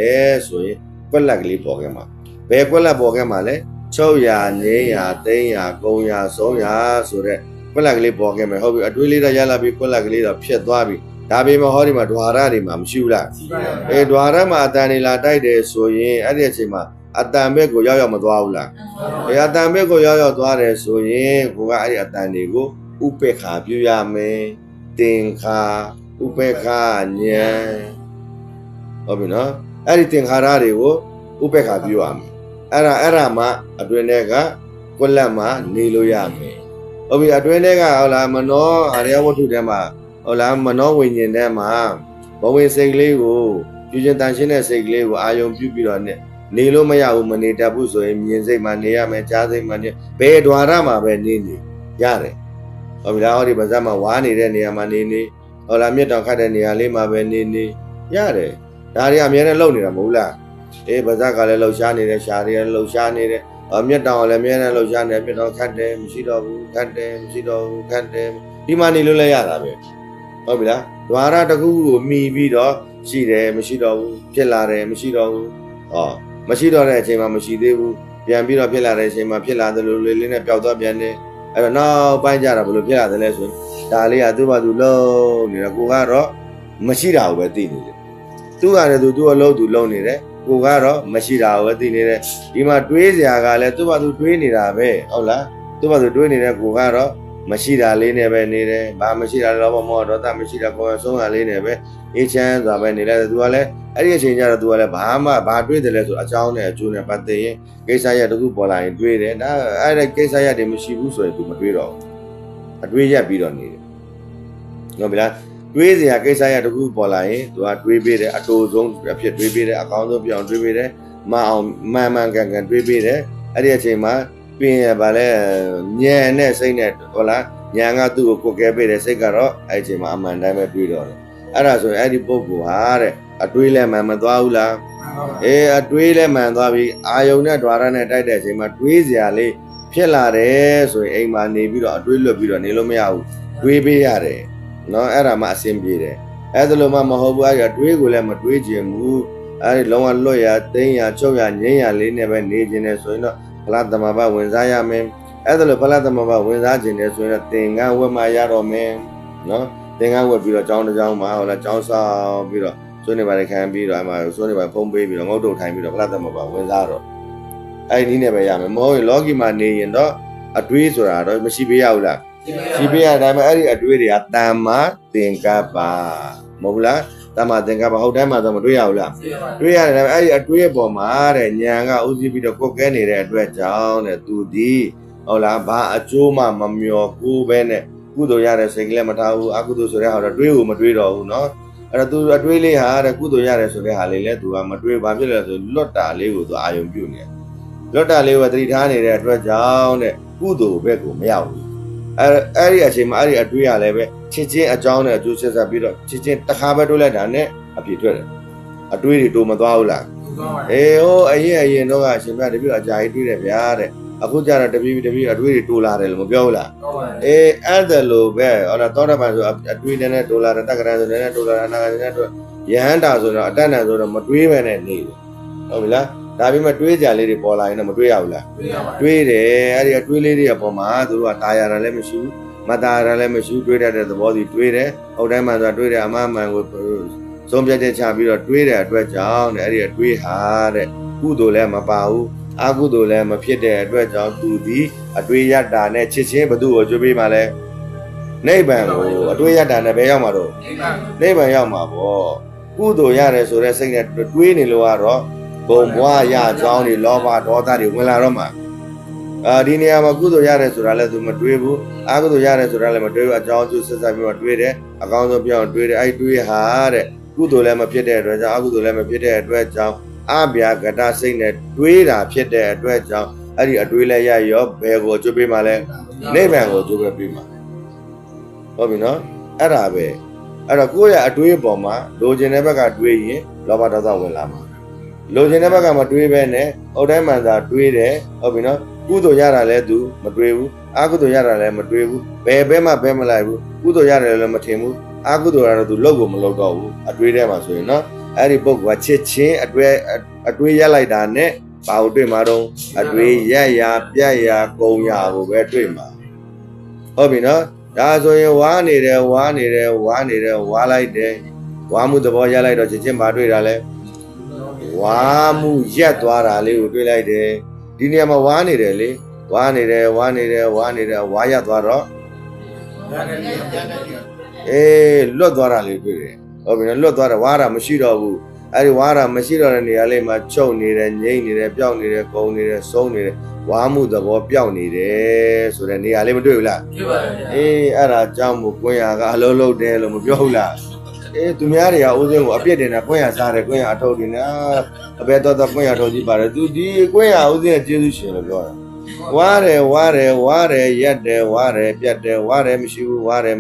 ဲဆိုရင်ကွက်လက်ကလေးပေါ်ခဲ့မှာဘယ်ကွက်လက်ပေါ်ခဲ့မှာလဲ600 900 300 900 300ဆိုတဲ့ကွက်လက်ကလေးပေါ်ခဲ့မယ်ဟုတ်ပြီအတွေးလေးတော့ရလာပြီကွက်လက်ကလေးတော့ဖြစ်သွားပြီဒါပေမဲ့ဟောဒီမှာဒွါရတွေမှာမရှိဘူးလားဒွါရမှာအတန်နေလာတိုက်တယ်ဆိုရင်အဲ့ဒီအချိန်မှာအတန်ဘက်ကိုရောက်မသွားဘူးလားအတန်ဘက်ကိုရောက်သွားတယ်ဆိုရင်ကိုကအဲ့ဒီအတန်တွေကိုဥပေက္ခာပြုရမယ်တင်္ခာဥပေက္ခာဉာဏ်ဟုတ်ပြီနော်အဲ့ဒီတင်္ခါရတွေကိုဥပေက္ခာပြုရမယ်အဲ့ဒါမှအတွင်းထဲကကွက်လက်မှာနေလို့ရမယ်ဟုတ်ပြီအတွင်းထဲကဟုတ်လားမနောအရိယဝတ္ထုထဲမှာဟုတ်လားမနောဝိညာဉ်ထဲမှာဘဝင်စိတ်ကလေးကိုပြုခြင်းတန်ရှင်းတဲ့စိတ်ကလေးကိုအာယုံပြုပြီးတော့နေလို့မရဘူးမနေတတ်ဘူးဆိုရင်မြင်စိတ်မှာနေရမယ်ကြားစိတ်မှာနေဘယ်ဒွါရမှာပဲနေရတယ်ဟုတ်ပြီလားဟောဒီပါးစပ်မှာဝါနေတဲ့နေရာမှာနေဟုတ်လားမြတ်တော်ခတ်တဲ့နေရာလေးမှာပဲနေရတယ်ဒါတွေအများနဲ့လုံနေတာမဟုတ်လားပါးစပ်ကလည်းလှုပ်ရှားနေတယ်ရှားတွေလည်းလှုပ်ရှားနေတယ်မြတ်တော်ကလည်းအများနဲ့လှုပ်ရှားနေတယ်မြတ်တော်ခတ်တယ်မရှိတော့ဘူးခတ်တယ်မရှိတော့ဘူးခတ်တယ်ဒီမှာနေလို့လည်းရတာပဲဟုတ်ပြီလားဒွါရတစ်ခုကိုမှီပြီးတော့ရှိတယ်မရှိတော့ဘူးဖြစ်လာတယ်မရှိတော့ဘူးမရှိတော့တဲ့အချိန်မှာမရှိသေးဘူးပြန်ပြီးတော့ဖြစ်လာတဲ့အချိန်မှာဖြစ်လာတယ်လို့လေးနဲ့ပျောက်သွားပြန်တယ်အဲ့တော့နောက်ပိုင်းကျတာဘယ်လိုဖြစ်လာတယ်လဲဆိုရင်ဒါလေးကသူ့ဘာသူလုံးနေတော့ကိုကတော့မရှိတာကိုပဲသိနေတယ်သူကလည်းသူ့အလုပ်သူလုံးနေတယ်ကိုကတော့မရှိတာကိုပဲသိနေတယ်ဒီမှာတွေးစရာကလည်းသူ့ဘာသူတွေးနေတာပဲဟုတ်လားသူ့ဘာသူတွေးနေတဲ့ကိုကတော့မရှိတာလေးနဲ့ပဲနေတယ်ဘာမရှိတာလောဘမောဟဒေါသမရှိတာကိုယ်ဆုံးတာလေးနဲ့ပဲအေးချမ်းစွာပဲနေလိုက်တယ်သူကလည်းအဲ့ဒီအချိန်ကျတော့သူကလည်းဘာတွေးတယ်လဲဆိုအကြောင်းနဲ့အကျိုးနဲ့ပတ်သက်ရင်ကိစ္စရက်တစ်ခုပေါ်လာရင်တွေးတယ်ဒါအဲ့ဒီကိစ္စရက်တွေမရှိဘူးဆိုရင်သူမတွေးတော့ဘူးအတွေးရက်ပြီးတော့နေတယ်ဟုတ်ပြီလားတွေးစရာကိစ္စရက်တစ်ခုပေါ်လာရင်သူကတွေးပေးတယ်အတူဆုံးဖြစ်တွေးပေးတယ်အကောင်းဆုံးပြောင်းတွေးပေးတယ်မအောင်မှန်ကန်တွေးပေးတယ်အဲ့ဒီအချိန်မှာပြင်ရပါလဲညံနဲ့စိတ်နဲ့ဟုတ်လားညံကသူ့ကိုကိုယ်ကဲပေးတယ်စိတ်ကတော့အဲ့ဒီအချိန်မှာအမှန်တိုင်းပဲတွေးတော့တယ်အဲ့ဒါဆိုရင်အဲ့ဒီပုဂ္ဂိုလ်ဟာတဲ့အတွေးလည်းမှန်မသွားဘူးလားအတွေးလည်းမှန်သွားပြီအာယုံနဲ့ဓာရနဲ့တိုက်တဲ့အချိန်မှာတွေးစရာလေးဖြစ်လာတယ်ဆိုရင်အိမ်မှာနေပြီးတော့အတွေးလွတ်ပြီးတော့နေလို့မရဘူးတွေးပေးရတယ်နော်အဲ့ဒါမှအဆင်ပြေတယ်အဲ့ဒါလိုမှမဟုတ်ဘူးအဲ့ဒါတွေးကိုလည်းမတွေးခြင်းဘူးအဲ့ဒီလုံးဝလွတ်ရသိမ်းရချုပ်ရငြိမ်းရလေးနဲ့ပဲနေခြင်းနဲ့ဆိုရင်တော့ဖလားသမဘာဝင်စားရမယ်အဲ့ဒါလိုဖလားသမဘာဝင်စားခြင်းနဲ့ဆိုရင်တော့သင်္ကန်းဝတ်မှရတော့မယ်နော်သင်္ကန်းဝတ်ပြီးတော့ကျောင်းတစ်ကျောင်းမှာဟုတ်လားကျောင်းဆောင်ပြီးတော့စွန့်နေပါလေခံပြီးတော့အမှစွန့်နေပါဖုံးပေးပြီးတော့ငုတ်တုတ်ထိုင်ပြီးတော့ဖလားသမဘာဝင်စားတော့အဲ့ဒီနည်းနဲ့ပဲရမယ်မဟုတ်ရင်လောကီမှာနေရင်တော့အတွေးဆိုတာတော့မရှိပေးရဘူးလားရှိပေးရတိုင်းမှာအဲ့ဒီအတွေးတွေကတမ္မာသင်္ကပ္ပမဟုတ်လားတမ္မာသင်္ကပ္ပဟုတ်တိုင်းမှာတော့မတွေးရဘူးလားတွေးရတယ်ဒါပေမဲ့အဲ့ဒီအတွေးအပေါ်မှာတဲ့ဉာဏ်ကဥသိပြီးတော့ကိုယ်ကဲနေတဲ့အတွက်ကြောင့်တဲ့သူဒီဟုတ်လားဘာအကျိုးမှမမျောကိုပဲနဲ့ကုသိုလ်ရတဲ့စိတ်ကလေးမထားဘူးအကုသိုလ်ဆိုတဲ့ဟာတော့တွေးကိုမတွေးတော့ဘူးเนาะအဲ့တော့သူအတွေးလေးဟာတဲ့ကုသိုလ်ရတယ်ဆိုတဲ့ဟာလေးလဲသူကမတွေးဘာဖြစ်လဲဆိုလွတ်တာလေးကိုသူအာယုံပြုနေတယ်လွတ်တာလေးကိုသတိထားနေတဲ့အတွက်ကြောင့်တဲ့ကုသိုလ်ဘက်ကိုမရောက်ဘူးအဲ့ဒီအချိန်မှာအဲ့ဒီအတွေးရလည်းပဲချင်းချင်းအကြောင်းနဲ့အကျိုးဆက်ဆက်ပြီးတော့ချင်းချင်းတစ်ခါပဲတွေးလိုက်တာနဲ့အပြည့်ထွက်တယ်အတွေးတွေတိုးမသွားဘူးလားဟိုအရင်တော့ကအရှင်ပြတပည့်အကြာကြီးတွေးတယ်ဗျာတဲ့အခုကျတော့တပည့်အတွေးတွေတိုးလာတယ်လို့မပြောဘူးလားအဲ့ဒါလိုပဲဟောတော့တောတပန်ဆိုအတွေးနဲ့တိုးလာတယ်တက္ကရာဆိုနဲ့တိုးလာတယ်အနာဂတ်နဲ့တိုး ယဟန္တာဆိုတော့အတတ်နဲ့ဆိုတော့မတွေးပဲနဲ့နေတယ်ဟုတ်ပြီလားဒါပေမဲ့တွေးကြလေးတွေပေါ်လာရင်တော့မတွေးရဘူးလားတွေးတယ်အဲ့ဒီတွေးလေးတွေအပေါ်မှာသူတို့ကตายရတာလည်းမရှိဘူးမตายရတာလည်းမရှိဘူးတွေးတတ်တဲ့သဘောစီတွေးတယ်ဟုတ်တိုင်းမှဆိုတာတွေးတယ်အမှန်မှန်ကိုဆုံးဖြတ်ချက်ချပြီးတော့တွေးတဲ့အတွက်ကြောင့်တဲ့အဲ့ဒီတွေးဟာတဲ့ကုသိုလ်လည်းမပါဘူးအကုသိုလ်လည်းမဖြစ်တဲ့အတွက်ကြောင့်သူဒီအတွေးရတာနဲ့ချစ်ချင်းဘသူ့ကိုကြွေးပေးမှလဲနိဗ္ဗာန်ကိုအတွေးရတာနဲ့ဘယ်ရောက်မှာတော့နိဗ္ဗာန်ရောက်မှာပေါ့ကုသိုလ်ရတယ်ဆိုတဲ့စိတ်နဲ့တွေးနေလို့ကတော့ဘုံဘွားရကြောင်းတွေလောဘဒေါသတွေဝင်လာတော့မှာဒီနေရာမှာကုသိုလ်ရတယ်ဆိုတာလည်းသူမတွေးဘူးအကုသိုလ်ရတယ်ဆိုတာလည်းမတွေးဘူးအကြောင်းကျိုးဆက်ဆက်ပြီးတော့တွေးတယ်အကောင်းဆုံးပြောင်းတွေးတယ်အဲ့တွေးဟာတဲ့ကုသိုလ်လည်းမဖြစ်တဲ့အတွက်ကြောင့်အကုသိုလ်လည်းမဖြစ်တဲ့အတွက်ကြောင့်အဗျာကတစိတ်နဲ့တွေးတာဖြစ်တဲ့အတွက်ကြောင့်အဲ့ဒီအတွေးလည်းရရောဘယ်ကိုကြွပေးမှလဲနိဗ္ဗာန်ကိုကြွပေးမှာဟုတ်ပြီနော်အဲ့ဒါပဲအဲ့တော့ကိုယ့်ရဲ့အတွေးပေါ်မှာလိုချင်တဲ့ဘက်ကတွေးရင်လောဘဒေါသဝင်လာမှာလိုချင်တဲ့ဘက်ကမတွေးပဲနဲ့အုတ်တိုင်းမှန်သာတွေးတယ်ဟုတ်ပြီနော်ကုသိုလ်ရတာလည်းသူမတွေးဘူးအကုသိုလ်ရတာလည်းမတွေးဘူးဘယ်ဘဲမှဘဲမလိုက်ဘူးကုသိုလ်ရတယ်လည်းမထင်ဘူးအကုသိုလ်ရတော့သူလောက်ကိုမလောက်တော့ဘူးအတွေးထဲမှာဆိုရင်နော်အဲ့ဒီပုဂ္ဂိုလ်ကချစ်ချင်းအတွေးရလိုက်တာနဲ့ဘာကိုတွေ့မှာတော့အတွေးရရပြက်ရကုံရကိုပဲတွေ့မှာဟုတ်ပြီနော်ဒါဆိုရင်ဝါနေတယ်ဝါလိုက်တယ်ဝါမှုသဘောရလိုက်တော့ချစ်ချင်းမတွေ့တာလဲဝါမှုရက်သွားတာလေးကိုတွေ့လိုက်တယ်ဒီနေရာမှာဝါနေတယ်လေဝါနေတယ်ဝါရက်သွားတော့လွတ်သွားတာလေးတွေ့တယ်ဟုတ်ပြီနော်လွတ်သွားတယ်ဝါတာမရှိတော့ဘူးအဲ့ဒီဝါတာမရှိတော့တဲ့နေရာလေးမှာချုပ်နေတယ်ငြိမ့်နေတယ်ပျောက်နေတယ်ကုန်နေတယ်ဆုံးနေတယ်ဝါမှုသဘောပျောက်နေတယ်ဆိုတဲ့နေရာလေးမတွေ့ဘူးလားတွေ့ပါဗျာအဲ့ဒါကြောင့်မို့ကွင်းရကအလုံးလုံးတယ်လို့မပြောဘူးလားသူများတွေကဦးစင်းကိုအပြစ်တင်တာကွင်းရစားတယ်ကွင်းရအထုတ်တင်တာအဘယ်တော့ကွင်းရထုတ်ကြည့်ပါတယ်သူဒီကွင်းရဦးစင်းရဲ့ကျေးဇူးရှင်လို့ပြောတာဝါတယ်ရက်တယ်ဝါတယ်ပြတ်တယ်ဝါတယ်မရှိဘူးဝါတယ်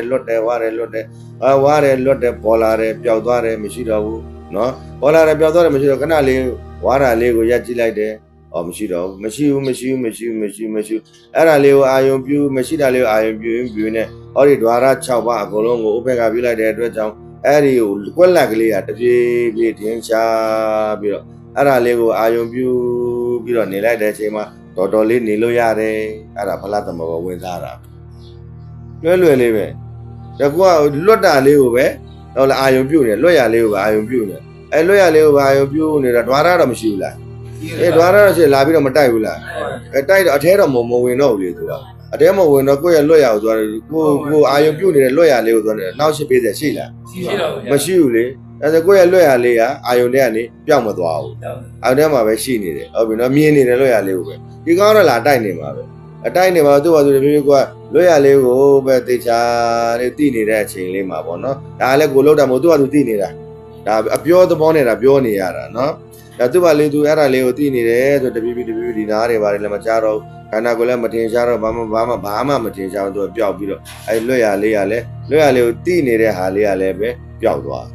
လွတ်တယ်ဝါတယ်လွတ်တယ်ပေါ်လာတယ်ပျောက်သွားတယ်မရှိတော့ဘူးနော်ပေါ်လာတယ်ပျောက်သွားတယ်မရှိတော့ခဏလေးဝါတာလေးကိုရက်ကြည့်လိုက်တယ်မရှိတော့ဘူးမရှိဘူးအဲ့ဒါလေးကိုအာယုံပြုမရှိတာလေးကိုအာယုံပြုနေဟောဒီ द्वार 6 ပါးအကုန်လုံးကိုဥပ္ပကပြုလိုက်တဲ့အတွက်ကြောင့်အဲ့ဒီကိုကွက်လက်ကလေးကတပြေးပြေးထင်းရှားပြီးတော့အဲ့ဒါလေးကိုအာယုံပြုပြီးတော့နေလိုက်တဲ့အချိန်မှာတော်တော်လေးနေလို့ရတယ်အဲ့ဒါဖလားသမဘောဝင်စားတာလွယ်လေးပဲဒါကလွတ်တာလေးကိုပဲတော့အာယုံပြုနေလွတ်ရလေးကိုအာယုံပြုနေအဲ့လွတ်ရလေးကိုအာယုံပြုနေတာ द्वार တော့မရှိဘူးလားद्वार တော့ရှိလာပြီးတော့မတိုက်ဘူးလားတိုက်တော့အထဲတော့မဝင်တော့ဘူးလေသူကအတဲမဝင်တော့ကိုယ့်ရဲ့လွတ်ရအောင်ဆိုတော့ကိုအာယုံပြုတ်နေတဲ့လွတ်ရလေးကိုဆိုတော့နောက်80ရှိလားမရှိဘူးလေအဲဒါကိုယ့်ရဲ့လွတ်ရလေးကအာယုံတွေကနေပျောက်မသွားဘူးအောက်ထဲမှာပဲရှိနေတယ်ဟုတ်ပြီနော်မြင်နေတဲ့လွတ်ရလေးကိုပဲဒီကောင်းတော့လာတိုက်နေမှာပဲအတိုက်နေမှာသူ့ဘာဆိုတဖြည်းဖြည်းကိုကလွတ်ရလေးကိုပဲတေချာလေးတိနေတဲ့အချိန်လေးမှာပေါ့နော်ဒါလည်းကိုလောက်တာမဟုတ်သူ့ဘာသူတိနေတာဒါအပြောသဘောနဲ့ဒါပြောနေရတာနော်ဒါသူ့ဘာလေးသူအဲ့ဒါလေးကိုတိနေတယ်ဆိုတဖြည်းဖြည်းဒီနားတွေပါတယ်လည်းမကြားတော့ခန္ဓာကိုယ်လည်းမတင်ရှားတော့ဘာမှမတင်ရှားတော့ပျောက်ပြီးတော့အဲလွတ်ရလေးကိုတိနေတဲ့ဟာလေးကလည်းပဲပျောက်သွား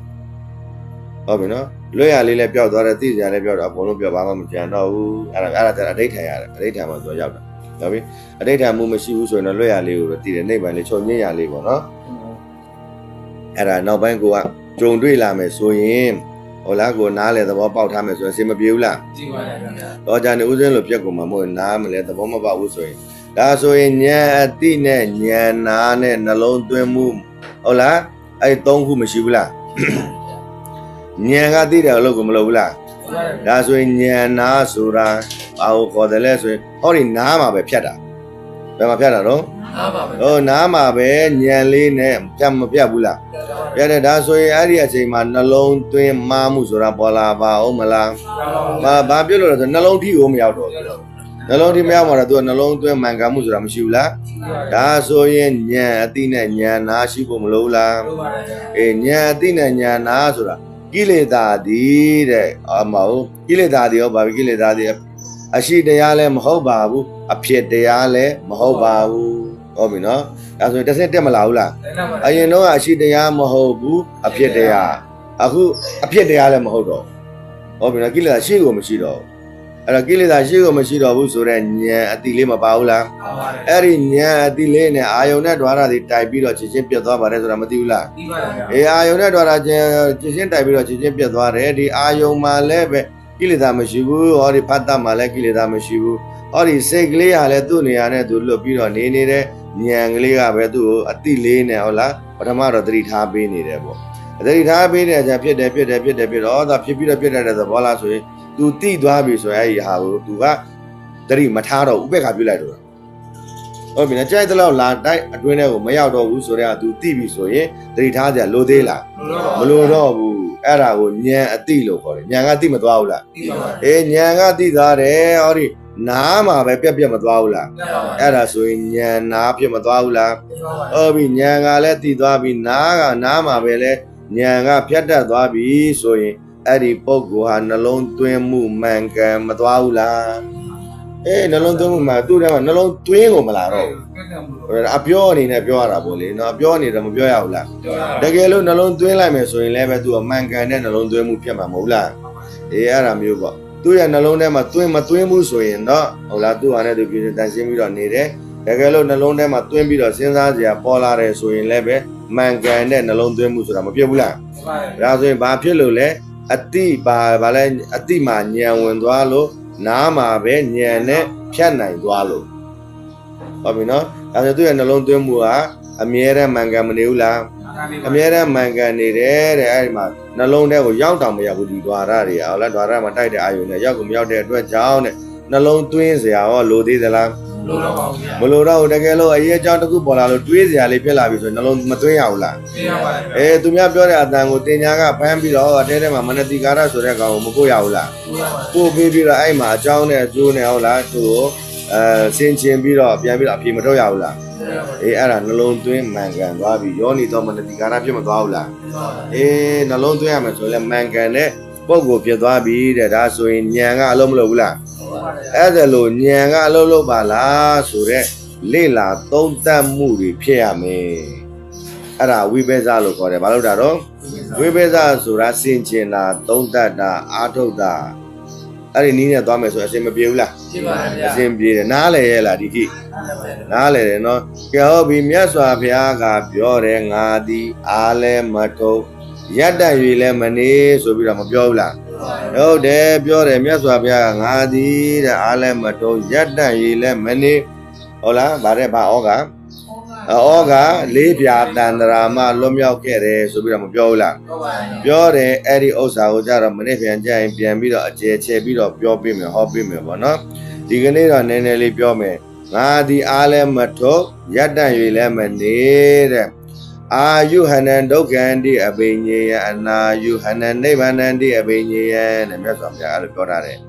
ဟုတ်ပြီနော်လွတ်ရလေးလည်းပျောက်သွားတယ်တိစရာလည်းပျောက်တော့အကုန်လုံးပျောက်ဘာမှမကြံတော့ဘူးအဲ့ဒါအဋိဋ္ဌာန်ရတယ်အဋိဋ္ဌာန်မှာသူရောက်တာဟုတ်ပြီအဋိဋ္ဌာန်မှုမရှိဘူးဆိုရင်တော့လွတ်ရလေးကိုတော့တိတယ်နိဗ္ဗာန်လေးချုပ်ငြိမ်းရလေးပေါ့နော်အဲ့ဒါနောက်ပိုင်းကိုကကြုံတွေ့လာမယ်ဆိုရင်ဟုတ်လားကိုနားလေသဘောပေါက်ထားမယ်ဆိုရင်စေမပြေဘူးလားကြည့်ပါရဲ့ဗျာတော့ကြနေဦးစင်းလို့ပြက်ကုန်မှာမဟုတ်နားမလဲသဘောမပေါက်ဘူးဆိုရင်ဒါဆိုရင်ဉာဏ်အတိနဲ့ဉာဏ်နာနဲ့နှလုံးသွင်းမှုဟုတ်လားအဲ့၃ခုမရှိဘူးလားဉာဏ်ကသိတယ်လို့ကိုမလုပ်ဘူးလားဒါဆိုရင်ဉာဏ်နာဆိုတာဘာကိုခေါ်တယ်လဲဆိုရင်ဟောဒီနားမှာပဲဖြတ်တာဘယ်မှာဖြတ်တာတော့နားပါပဲဟောနားမှာပဲဉာဏ်လေးနဲ့ဖြတ်မဖြတ်ဘူးလားပြတဲ့ဒါဆိုရင်အဲ့ဒီအချိန်မှာနှလုံးသွင်းမာမှုဆိုတာပေါ်လာပါဦးမလားဘာပြောလို့လဲဆိုနှလုံးထိကိုမရောက်တော့နှလုံးထိမရောက်မှာတော့သူကနှလုံးသွင်းမှန်ကန်မှုဆိုတာမရှိဘူးလားဒါဆိုရင်ဉာဏ်အတိနဲ့ဉာဏ်နာရှိဖို့မလိုဘူးလားအေးဉာဏ်အတိနဲ့ဉာဏ်နာဆိုတာကိလေသာဒီတဲ့အမဟုတ်ကိလေသာဒီရောဘာကိလေသာဒီအရှိတရားလည်းမဟုတ်ပါဘူးအဖြစ်တရားလည်းမဟုတ်ပါဘူးဟုတ်ပြီနော်ဒါဆိုရင်တစ်စက်တက်မလာဘူးလားအရင်တော့အရှိတရားမဟုတ်ဘူးအဖြစ်တရားအခုအဖြစ်တရားလည်းမဟုတ်တော့ဟုတ်ပြီနော်ကိလေသာရှိကိုမရှိတော့ အဲ့တော့ကိလေသာရှိကိုမရှိတော့ဘူးဆိုတော့ဉာဏ်အတိလေးမပါဘူးလား ပါပါတယ် အဲ့ဒီဉာဏ်အတိလေးနဲ့အာယုန်နဲ့ဓဝါရတွေတိုက်ပြီးတော့ချင်းချင်းပြတ်သွားပါတယ်ဆိုတာမသိဘူးလား ဒီပါဗျာ အေးအာယုန်နဲ့ဓဝါရချင်းချင်းတိုက်ပြီးတော့ချင်းချင်းပြတ်သွားတယ်ဒီအာယုန်မှာလည်းပဲကိလေသာမရှိဘူးဟောဒီဖတ်တမှာလည်းကိလေသာမရှိဘူးဟောဒီစိတ်ကလေးကလည်းသူ့နေရာနဲ့သူလွတ်ပြီးတော့နေနေတဲ့ဉာဏ်ကလေးကပဲသူ့ကိုအတိလေးနဲ့ဟုတ်လားပထမတော့သတိထားပေးနေတယ်ပေါ့သတိထားပေးတဲ့အချိန်ဖြစ်တယ်တော့ဒါဖြစ်ပြီးတော့ပြတ်တဲ့သဘောလားဆိုရင် तू တိသွားပြီဆိုရင်အဲ့ဒီဟာကို तू ကသတိမထားတော့ဥပေက္ခပြုလိုက်တော့ဟုတ်ပြီနော်ကြိုက်တဲ့လောက်လာတိုက်အတွင်းထဲကိုမရောက်တော့ဘူးဆိုတော့ तू တိပြီဆိုရင်သတိထားကြလိုသေးလားမလိုတော့ဘူးအဲ့ဒါကိုဉာဏ်အတိလို့ခေါ်တယ်ဉာဏ်ကတိမသွားဘူးလား ဒီပါပါ အေးဉာဏ်ကတိသွားတယ်ဟောဒီနားမှာပဲပြက်မသွားဘူးလား ဒီပါပါ အဲ့ဒါဆိုရင်ဉာဏ်နားပြက်မသွားဘူးလား ဒီပါပါ ဟုတ်ပြီဉာဏ်ကလည်းတိသွားပြီနားမှာပဲလဲဉာဏ်ကဖြတ်တတ်သွားပြီဆိုရင်အဲ့ဒီပုဂ္ဂိုလ်ဟာနှလုံးသွင်းမှုမှန်ကန်မသွားဘူးလားအေးနှလုံးသွင်းမှုမှသူ့ထဲမှာနှလုံးသွင်းကိုမလာတော့ ကဲကဲမလို့ ဘူးအပြောအနေနဲ့ပြောရတာပေါ့လေနော်အပြောအနေနဲ့မပြောရဘူးလား ပြောရ တကယ်လို့နှလုံးသွင်းလိုက်မယ်ဆိုရင်လည်းပဲသူကမှန်ကန်တဲ့နှလုံးသွင်းမှုဖြစ်မှာမဟုတ်လားအေးအဲ့ဒါမျိုးပေါ့သူ့ရဲ့နှလုံးထဲမှာသွင်းမသွင်းဘူးဆိုရင်တော့ဟုတ်လားသူ့ဟာနဲ့သူပြည်တန်ရှင်းပြီးတော့နေတယ်တကယ်လို့နှလုံးထဲမှာသွင်းပြီးတော့စဉ်းစားစရာပေါ်လာတယ်ဆိုရင်လည်းပဲမှန်ကန်တဲ့နှလုံးသွင်းမှုဆိုတာမဖြစ်ဘူးလား ပါ ဒါဆိုရင်ဘာဖြစ်လို့လဲအတိဘာလဲအတိမှာဉာဏ်ဝင်သွားလို့နားမှာပဲဉာဏ်နဲ့ဖြတ်နိုင်သွားလို့ဟုတ်ပြီနော်ဒါဆိုသူ့ရဲ့နှလုံးသွင်းမှုဟာအမြဲတမ်းမှန်ကန်မနေဘူးလားအမြဲတမ်းမှန်ကန်နေတယ်တဲ့အဲ့ဒီမှာနှလုံးထဲကိုရောက်တောင်မရောက်ဘူးဒီ द्वार တွေဟုတ်လား द्वार မှာတိုက်တဲ့အာယုန်နဲ့ရောက်ကိုမရောက်တဲ့အတွက်ကြောင့်တဲ့နှလုံးသွင်းစရာရောလိုသေးသလား လို့တော့ပါဗျာ မလိုတော့ဘူးတကယ်လို့အရေးအကြောင်းတစ်ခုပေါ်လာလို့တွေးစရာလေးဖြစ်လာပြီဆိုရင်နှလုံးမသွင်းရဘူးလား သိရပါတယ်ဗျာ အေးသူများပြောတဲ့အတန်ကိုတင်ညာကဖမ်းပြီးတော့အတဲထဲမှာမနတိကာရဆိုတဲ့ကောင်ကိုမကိုရဘူးလား သိရပါတယ် ပို့ပေးပြီးတော့အဲ့မှာအကြောင်းနဲ့အကျိုးနဲ့ဟုတ်လားသူ့ကိုဆင်ခြင်ပြီးတော့ပြန်ပြီးတော့အပြေမထုတ်ရဘူးလား သိရပါတယ် အေးအဲ့ဒါနှလုံးသွင်းမှန်ကန်သွားပြီယောနီတော့မနတိကာရဖြစ်မသွားဘူးလား သိပါပါ အေးနှလုံးသွင်းရမယ်ဆိုရင်လည်းမှန်ကန်တဲ့ပုံကိုဖြစ်သွားပြီတဲ့ဒါဆိုရင်ဉာဏ်ကအလုံးမလုံးဘူးလား အဲ့ဒါလို့ဉာဏ်ကအလုံးလုံးပါလားဆိုတဲ့လေ့လာသုံးသပ်မှုတွေဖြစ်ရမယ်အဲ့ဒါဝိပဿနာလို့ခေါ်တယ်ဘာလို့တာတော့ဝိပဿနာဆိုတာစင်ကျင်တာသုံးသပ်တာအာထုတ်တာအဲ့ဒီနည်းနဲ့သွားမယ်ဆိုအစင်မပြေဘူးလား သိပါတယ်ဗျာ အစင်ပြေတယ်နားလေရဲ့လားဒီကိနားလေတယ်နော်ကဲဟုတ်ပြီမြတ်စွာဘုရားကပြောတယ်ငါသည်အားလဲမထုတ်ရက်တတ်၍လဲမနေဆိုပြီးတော့မပြောဘူးလားဟုတ်တယ်ပြောတယ်မြတ်စွာဘုရားကငါသည်တဲ့အားလဲမထုတ်ရက်တတ်၍လဲမနေဟုတ်လားဗါတဲ့ဘာဩဃလေးပြာတန္တရာမှလွတ်မြောက်ခဲ့တယ်ဆိုပြီးတော့မပြောဘူးလား ဟုတ်ပါတယ် ပြောတယ်အဲ့ဒီဥစ္စာကိုကြတော့မနေ့ပြန်ကြရင်ပြန်ပြီးတော့အကျယ်ချဲပြီးတော့ပြောပြမယ်ဟောပြမယ်ပေါ့နော်ဒီကနေ့တော့နည်းနည်းလေးပြောမယ်ငါဒီအားလဲမထုတ်ရက်တန့်၍လဲမနေတဲ့အာယုဟနံဒုက္ခံတိအဘိညေယအနာယုဟနံနိဗ္ဗာနံတိအဘိညေယတဲ့မြတ်စွာဘုရားအဲ့လိုပြောထားတယ်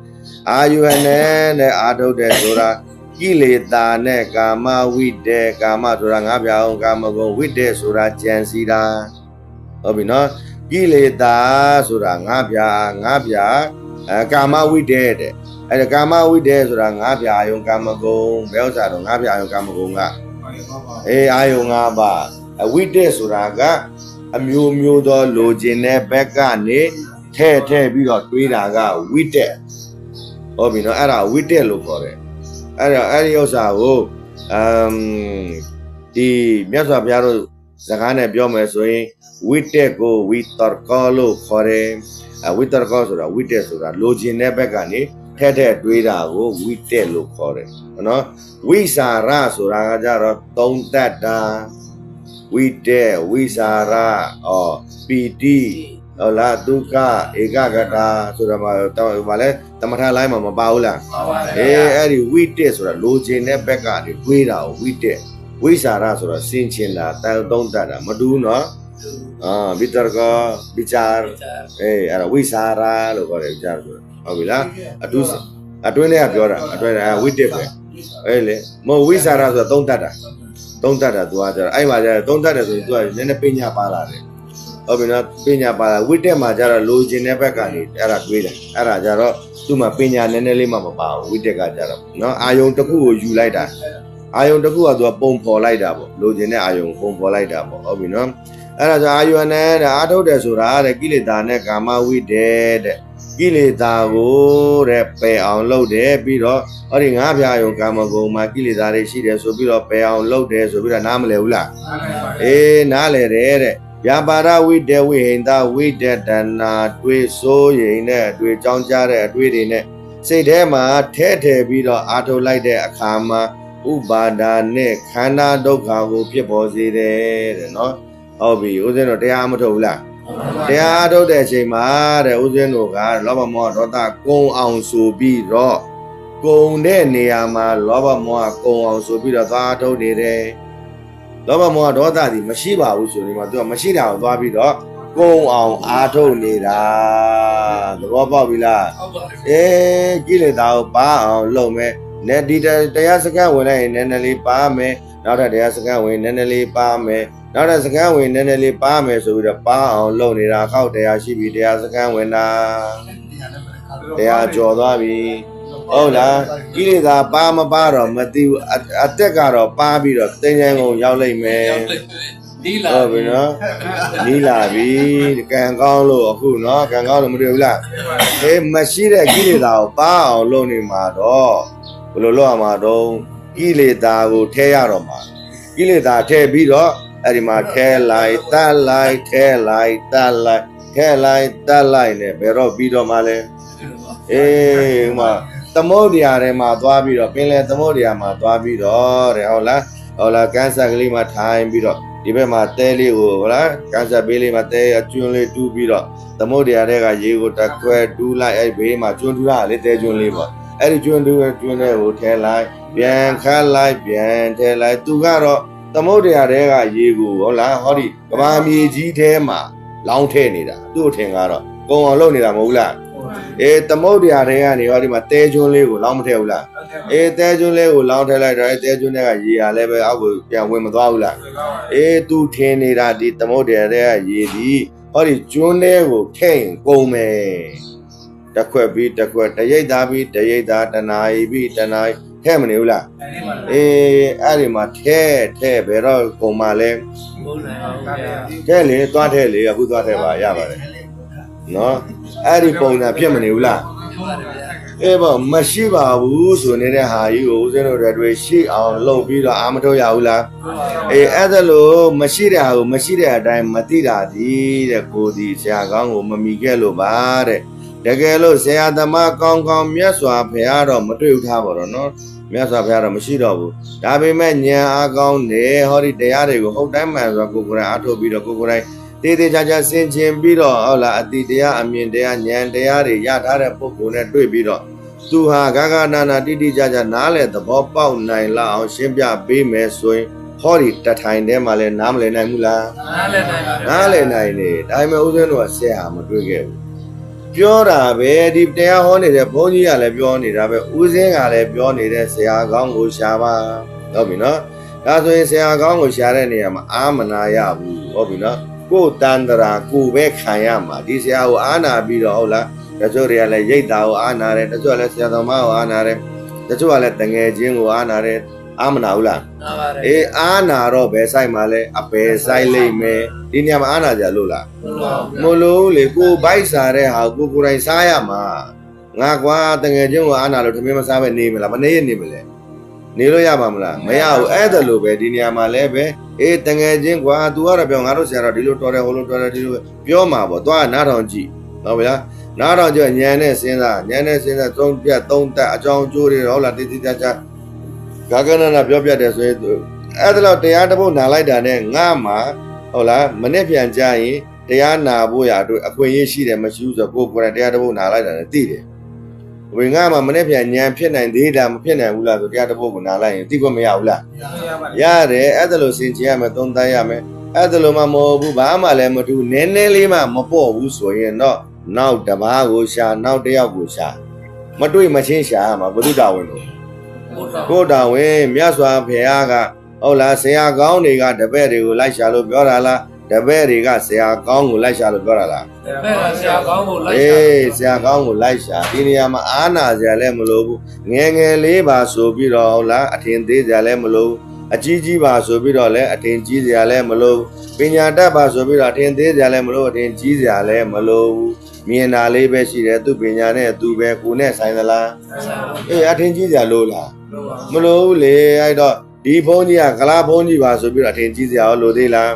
အာယုဟနံတဲ့အာထုတ်တဲ့ဆိုတာကိလေသာနဲ့ကာမဝိတေကာမဆိုတာငါးပြာအောင်ကာမဂုဏ်ဝိတေဆိုတာကြံစီတာဟုတ်ပြီနော်ကိလေသာဆိုတာငါးပြာကာမဝိတေတဲ့အဲ့ဒါကာမဝိတေဆိုတာငါးပြာအောင်ကာမဂုဏ်ဘယ်ဥစ္စာတော့ငါးပြာအောင်ကာမဂုဏ်ကအေးအာယုံငါးပါအဝိတေဆိုတာကအမျိုးမျိုးသောလိုချင်တဲ့ဘက်ကနေထဲ့ပြီးတော့တွေးတာကဝိတေဟုတ်ပြီနော်အဲ့ဒါဝိတေလို့ခေါ်တယ်အဲ့ဒီဥစ္စာကိုဒီမြတ်စွာဘုရားတို့စကားနဲ့ပြောမယ်ဆိုရင်ဝိတက်ကိုဝိတ္တကောလို့ခေါ်တယ်ဝိတ္တကောဆိုတာဝိတက်ဆိုတာလိုချင်တဲ့ဘက်ကနေထဲ့တွေးတာကိုဝိတက်လို့ခေါ်တယ်နော်ဝိစာရဆိုတာကကြတော့သုံးတတ်တာဝိတက်ဝိစာရပီတိဟုတ်လားဒုက္ခဧကဂတာဆိုတာဘာလဲတမထလိုင်းမှာမပါဘူးလား ပါပါတယ် အေးအဲ့ဒီဝိတက်ဆိုတာလိုချင်တဲ့ဘက်ကနေတွေးတာကိုဝိတက်ဝိစာရဆိုတာစင်ချင်တာတန်သုံးတတ်တာမတူးနော်ဝိတ္တကောဝိချာအေးအဲ့ဒါဝိစာရလို့ခေါ်တယ်ကြားဆိုဟုတ်ပြီလားအတွင်းထဲကပြောတာအတွင်းထဲဝိတက်ပဲအေးလေမဟုတ်ဝိစာရဆိုတာသုံးတတ်တာသူကကြတော့အဲ့မှာကျတော့သုံးတတ်တယ်ဆိုရင်သူကနည်းနည်းပညာပါလာတယ်ဟုတ်ပြီနော်ပညာပါလာဝိတက်မှာကျတော့လိုချင်တဲ့ဘက်ကနေအဲ့ဒါတွေးတယ်အဲ့ဒါကျတော့သူ့မှာပညာနည်းနည်းလေးမှမပါဘူးဝိတက်ကကြတော့နော်အာယုံတစ်ခုကိုယူလိုက်တာအာယုံတစ်ခုကသူကပုံဖော်လိုက်တာပေါ့လိုချင်တဲ့အာယုံပုံဖော်လိုက်တာပေါ့ဟုတ်ပြီနော် အဲ့ဒါဆိုအာယုန်နဲ့အာထုတ်တယ်ဆိုတာတဲ့ကိလေသာနဲ့ကာမဝိတ္တေတဲ့ကိလေသာကိုတဲ့ပယ်အောင်လုပ်တယ်ပြီးတော့ဟောဒီငါးပြာယုံကာမဂုဏ်မှာကိလေသာတွေရှိတယ်ဆိုပြီးတော့ပယ်အောင်လုပ်တယ်ဆိုပြီးတော့နားမလည်ဘူးလားအေးနားလည်တယ်တဲ့ဗျာပါဒဝိတ္တဝိဟိန္ဒဝိတ္တတနာတွေးစိုးရိမ်တဲ့အတွေ့ကြောင်းကြတဲ့အတွေ့တွေနဲ့စိတ်ထဲမှာထဲပြီးတော့အာထုတ်လိုက်တဲ့အခါမှာဥပါဒါနဲ့ခန္ဓာဒုက္ခကိုဖြစ်ပေါ်စေတယ်တဲ့နော်ဟုတ်ပြီဦးဇင်းတို့တရားမထုတ်ဘူးလားတရားထုတ်တဲ့အချိန်မှာတဲ့ဦးဇင်းတို့ကလောဘမောဟဒေါသကုံအောင်ဆိုပြီးတော့ကုံတဲ့နေရာမှာလောဘမောဟကုံအောင်ဆိုပြီးတော့သွားထုတ်နေတယ်လောဘမောဟဒေါသဒီမရှိပါဘူးဆိုရင်မှသူကမရှိတာကိုသွားပြီးတော့ကုံအောင်အားထုတ်နေတာသဘောပေါက်ပြီလားအေးကိလေသာကိုပါအောင်လုပ်မယ်နဲ့ဒီတရားစကားဝင်လိုက်ရင်နည်းနည်းလေးပါမယ်နောက်ထပ်တရားစကားဝင်နည်းနည်းလေးပါမယ်နောက်ထပ်စကားဝင်နည်းနည်းလေးပါမယ်ဆိုပြီးတော့ပါအောင်လုပ်နေတာခောက်တရားရှိပြီတရားစကားဝင်တာတရားကျော်သွားပြီဟုတ်လားကိလေသာပါမပါတော့မသိဘူးအသက်ကတော့ပါပြီးတော့သင်္ချင်ကုန်ရောက်လိမ့်မယ်နီးလာပြီနော်နီးလာပြီကံကောင်းလို့အခုနော်ကံကောင်းလို့မတွေ့ဘူးလားအေးမရှိတဲ့ကိလေသာကိုပါအောင်လုပ်နေမှာတော့ဘယ်လိုလုပ်ရမှာတော့ကိလေသာကိုထဲရတော့မှာကိလေသာထဲပြီးတော့အဲ့ဒီမှာထဲလိုက်တတ်လိုက်ထဲလိုက်တတ်လိုက်ထဲလိုက်တတ်လိုက်နဲ့ဘယ်တော့ပြီးတော့မှလဲအေးဥမာသမုဒ္ဒရာထဲမှာသွားပြီးတော့ပင်လယ်သမုဒ္ဒရာမှာသွားပြီးတော့တဲ့ဟုတ်လားကန်းဆက်ကလေးမှာထိုင်ပြီးတော့ဒီဘက်မှာတဲလေးကိုဟုတ်လားကန်းဆက်ဘေးလေးမှာတဲအကျွန်းလေးတူးပြီးတော့သမုဒ္ဒရာထဲကရေကိုတစ်ခွဲတူးလိုက်အဲ့ဘေးမှာကျွန်းတူးရလေတဲကျွန်းလေးပေါ့အဲ့ဒီကျွန်းတူးကျွန်းလေးကိုထဲလိုက်ပြန်ခတ်လိုက်ပြန်ထဲလိုက်သူကတော့သမုဒ္ဒရာထဲကရေကိုဟုတ်လားဟောဒီကဘာမြေကြီးထဲမှာလောင်းထဲနေတာသူ့အထင်ကတော့ကုံအောင်လုပ်နေတာမဟုတ်လားအေးသမုဒ္ဒရာထဲကနေဟောဒီမှာတဲကျွန်းလေးကိုလောင်းမထဲဘူးလားအေးတဲကျွန်းလေးကိုလောင်းထဲလိုက်တော့အဲတဲကျွန်းထဲကရေဟာလည်းပဲအောက်ကိုပြန်ဝင်မသွားဘူးလားအေးသူထင်နေတာဒီသမုဒ္ဒရာထဲကရေဒီဟောဒီကျွန်းထဲကိုထည့်ရင်ကုန်မယ်တစ်ခွက်ပြီးတစ်ခွက်တရိပ်သားပြီးတရိပ်သားတနာရီပြီးတနာရီထဲမနေဘူးလားအေးအဲ့ဒီမှာထဲဘယ်တော့ကုန်မှလဲထဲလေသွားထဲလေအခုသွားထဲပါရပါတယ်နော်အဲ့ဒီပုံစံဖြစ်မနေဘူးလားအေးပေါ့မရှိပါဘူးဆိုနေတဲ့ဟာကြီးကိုဦးဇင်းတို့တွေရှိအောင်လုပ်ပြီးတော့အာမထုတ်ရဘူးလားအေးအဲ့ဒါလို့မရှိတဲ့ဟာကိုမရှိတဲ့အတိုင်းမသိတာဒီတဲ့ကိုဒီဆရာကောင်းကိုမမီခဲ့လို့ပါတဲ့တကယ်လို့ဆရာသမားကောင်းကောင်းမြတ်စွာဘုရားတော့မတွေ့ဘူးထားပါတော့နော်မြတ်စွာဘုရားတော့မရှိတော့ဘူးဒါပေမဲ့ဉာဏ်အားကောင်းတယ်ဟောဒီတရားတွေကိုဟုတ်တိုင်းမှန်စွာကိုယ်ကိုယ်တိုင်အားထုတ်ပြီးတော့ကိုယ်ကိုယ်တိုင်တေးသေးချာချာဆင်ခြင်ပြီးတော့ဟုတ်လားအတိတရားအမြင်တရားဉာဏ်တရားတွေရထားတဲ့ပုဂ္ဂိုလ်နဲ့တွေ့ပြီးတော့သူဟာဂဂနာနာတိတိကျကျနားလေသဘောပေါက်နိုင်လောက်အောင်ရှင်းပြပေးမယ်ဆိုရင်ဟောဒီတထိုင်ထဲမှာလဲနားမလည်နိုင်ဘူးလားနားလည်နိုင်ပါဘူးနားလည်နိုင်တယ်ဒါပေမဲ့ဦးဇင်းတို့ကဆရာမတွေ့ခဲ့ဘူးပြောတာပဲဒီတရားဟောနေတဲ့ဘုန်းကြီးကလည်းပြောနေတာပဲဦးဇင်းကလည်းပြောနေတဲ့ဆရာကောင်းကိုရှာပါဟုတ်ပြီနော်ဒါဆိုရင်ဆရာကောင်းကိုရှာတဲ့နေရာမှာအာမနာရဘူးဟုတ်ပြီနော်ကိုယ်တန်တရာကိုပဲခံရမှာဒီဆရာကိုအာနာပြီးတော့ဟုတ်လားတချို့တွေကလည်းရိတ်တာကိုအာနာတယ်တချို့ကလည်းဆရာသမားကိုအာနာတယ်တချို့ကလည်းတငယ်ချင်းကိုအာနာတယ်အာမနာဘူးလားနာပါတယ်အေးအာနာတော့ဘယ်ဆိုင်မှာလဲအပယ်ဆိုင်လိမ့်မယ်ဒီနေရာမှာအာနာကြလို့လားမလို့လေကိုဘိုက်စားတဲ့ဟာကိုယ်တိုင်စားရမှာငါကွာတငယ်ချင်းကိုအာနာလို့ထမင်းမစားပဲနေမလားမနေရနေမလဲနေလို့ရပါမလားမရဘူးအဲ့ဒါလို့ပဲဒီနေရာမှာလည်းပဲအေးတငယ်ချင်းကွာ तू ကတော့ပြောငါတို့ဆရာတော်ဒီလိုတော်တယ်ဟိုလိုတော်တယ်ဒီလိုပြောမှာပေါ့သွားနားထောင်ကြည့်ဟုတ်ဗျာနားထောင်ကြညံနဲ့စဉ်းစားသုံးပြတ်သုံးတက်အကြောင်းကျိုးတွေဟုတ်လားတိတိကျကျဂဂနနာပြောပြတယ်ဆိုရင်အဲ့ဒါတော့တရားတစ်ပုဒ်နာလိုက်တာနဲ့ငါမှာဟုတ်လားမနေ့ပြန်ကြရင်တရားနာဖို့ရအတွက်အခွင့်အရေးရှိတယ်မရှိဘူးဆိုတော့ကိုယ်ကိုယ်တိုင်တရားတစ်ပုဒ်နာလိုက်တာနဲ့သိတယ်ဝင်ငါမှာမနေ့ပြန်ညံဖြစ်နိုင်သေးတာမဖြစ်နိုင်ဘူးလားဆိုတရားတစ်ပုဒ်ကိုနာလိုက်ရင်သိခွင့်မရဘူးလားရတယ်အဲ့ဒါလို့စင်ကြင်ရမယ်သုံးသပ်ရမယ်အဲ့ဒါလို့မှမဟုတ်ဘူးဘာမှလည်းမထူးနည်းနည်းလေးမှမပေါ့ဘူးဆိုရင်တော့နောက်တစ်ပါးကိုရှာနောက်တစ်ယောက်ကိုရှာမတွေ့မချင်းရှာမှာဘုဒ္ဓတော်ဝင်လို့ကိုယ်တော်ဝင်မြတ်စွာဘုရားကဟုတ်လားဆရာကောင်းတွေကတပည့်တွေကိုလိုက်ရှာလို့ပြောတာလားတပည့်တွေကဆရာကောင်းကိုလိုက်ရှာလို့ပြောတာလားတပည့်ကဆရာကောင်းကိုလိုက်ရှာဆရာကောင်းကိုလိုက်ရှာဒီနေရာမှာအာနာစရာလည်းမလိုဘူးငယ်ငယ်လေးပါဆိုပြီးတော့ဟုတ်လားအထင်သေးစရာလည်းမလိုဘူး အကြီးကြီးပါဆိုပြီးတော့လည်းအထင်ကြီးစရာလည်းမလိုပညာတတ်ပါဆိုပြီးတော့အထင်သေးစရာလည်းမလိုအထင်ကြီးစရာလည်းမလိုမြင်တာလေးပဲရှိတယ်သူပညာနဲ့သူပဲကိုနဲ့ဆိုင်သလားအေးအထင်ကြီးစရာလိုလားမလိုဘူးလေအဲ့တော့ဒီဘုန်းကြီးကကလားဘုန်းကြီးပါဆိုပြီးတော့အထင်ကြီးစရာရောလိုသေးလား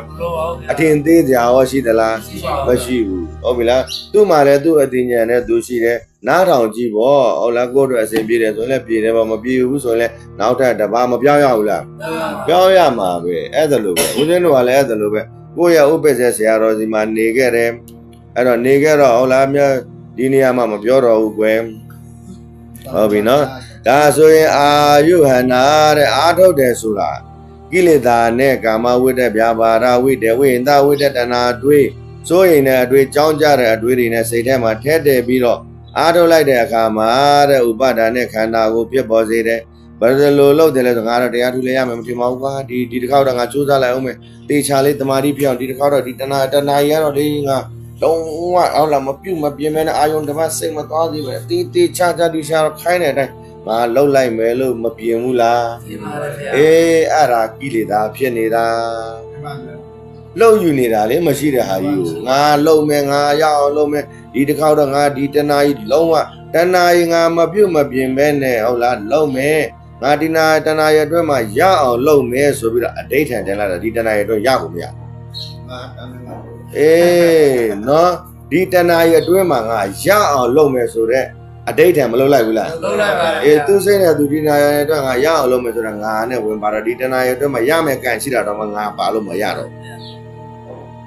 အထင်သေးစရာရောရှိသလားမရှိဘူးဟုတ်ပြီလားသူ့မှာလည်းသူ့အသိဉာဏ်နဲ့သူရှိတယ်နားထောင်ကြည့်ပေါ့ဟုတ်လားကိုယ့်အတွက်အစဉ်ပြေတယ်ဆိုရင်လည်းပြေတယ်ပေါ့မပြေဘူးဆိုရင်လည်းနောက်ထပ်တစ်ပါးမပြောင်းရဘူးလားပြောင်းရမှာပဲအဲ့ဒါလိုပဲဦးဇင်းတို့ကလည်းအဲ့ဒါလိုပဲကိုယ့်ရဲ့ဥပ္ပဇ္ဇဆရာတော်စီမှာနေခဲ့တယ်အဲ့တော့နေခဲ့တော့ဟုတ်လားမြတ်ဒီနေရာမှာမပြောတော့ဘူးကွယ်ဟုတ်ပြီနော်ဒါဆိုရင်အာယုဟနာတဲ့အာထုတ်တယ်ဆိုတာကိလေသာနဲ့ကာမဝိတ္တဗျာပါဒဝိတ္တဝိဟိန္ဒဝိတ္တတဏှာတွေးစိုးရင်တဲ့အတွေ့ကြောင်းကြတဲ့အတွေ့တွေနဲ့စိတ်ထဲမှာထည့်တယ်ပြီးတော့အာထုတ်လိုက်တဲ့အခါမှာတဲ့ဥပါဒာနဲ့ခန္ဓာကိုပြစ်ပေါ်စေတယ်ဘယ်လိုလုပ်တယ်လဲဆိုငါတော့တရားထူလဲရမယ်မထင်ပါဘူးကွာဒီတစ်ခေါက်တော့ငါစူးစမ်းလိုက်အောင်မယ်တေချာလေးတမာတိပြောင်းဒီတစ်ခေါက်တော့ဒီတဏှာကြီးကတော့လေငါလုံးဝအောင်လာမပြုတ်မပြင်းမဲနဲ့အာယုံဓမ္မစိတ်မသွားသေးပဲတေချာဒီရှာတော့ခိုင်းတဲ့အတိုင်းငါလှုပ်လိုက်မယ်လို့မပြင်းဘူးလားပြင်းပါတယ်ဗျာအေးအဲ့ဒါကိလေသာဖြစ်နေတာလှုပ်ယူနေတာလေမရှိတဲ့ဟာကြီးကိုငါလှုပ်မယ်ငါရအောင်လှုပ်မယ်ဒီတစ်ခေါက်တော့ငါဒီတဏှာကြီးလုံးဝတဏှာကြီးငါမပြုတ်မပြင်းပဲနဲ့ဟုတ်လားလှုပ်မယ်ငါဒီနာတဏှာရဲ့အတွက်မှာရအောင်လှုပ်မယ်ဆိုပြီးတော့အဋိဋ္ဌံတင်လာတာဒီတဏှာရဲ့အတွက်ရဖို့မရအေးနော်ဒီတဏှာရဲ့အတွင်းမှာငါရအောင်လုပ်မယ်ဆိုတော့အဋိဋ္ဌံမလုပ်လိုက်ဘူးလားလုပ်လိုက်ပါအေးသူစိတ်နဲ့သူဒီတဏှာရဲ့အတွက်ငါရအောင်လုပ်မယ်ဆိုတော့ငါနဲ့ဝင်ပါတော့ဒီတဏှာရဲ့အတွက်မှာရမယ်ကန်ရှိတာတော့ငါပါလို့မရတော့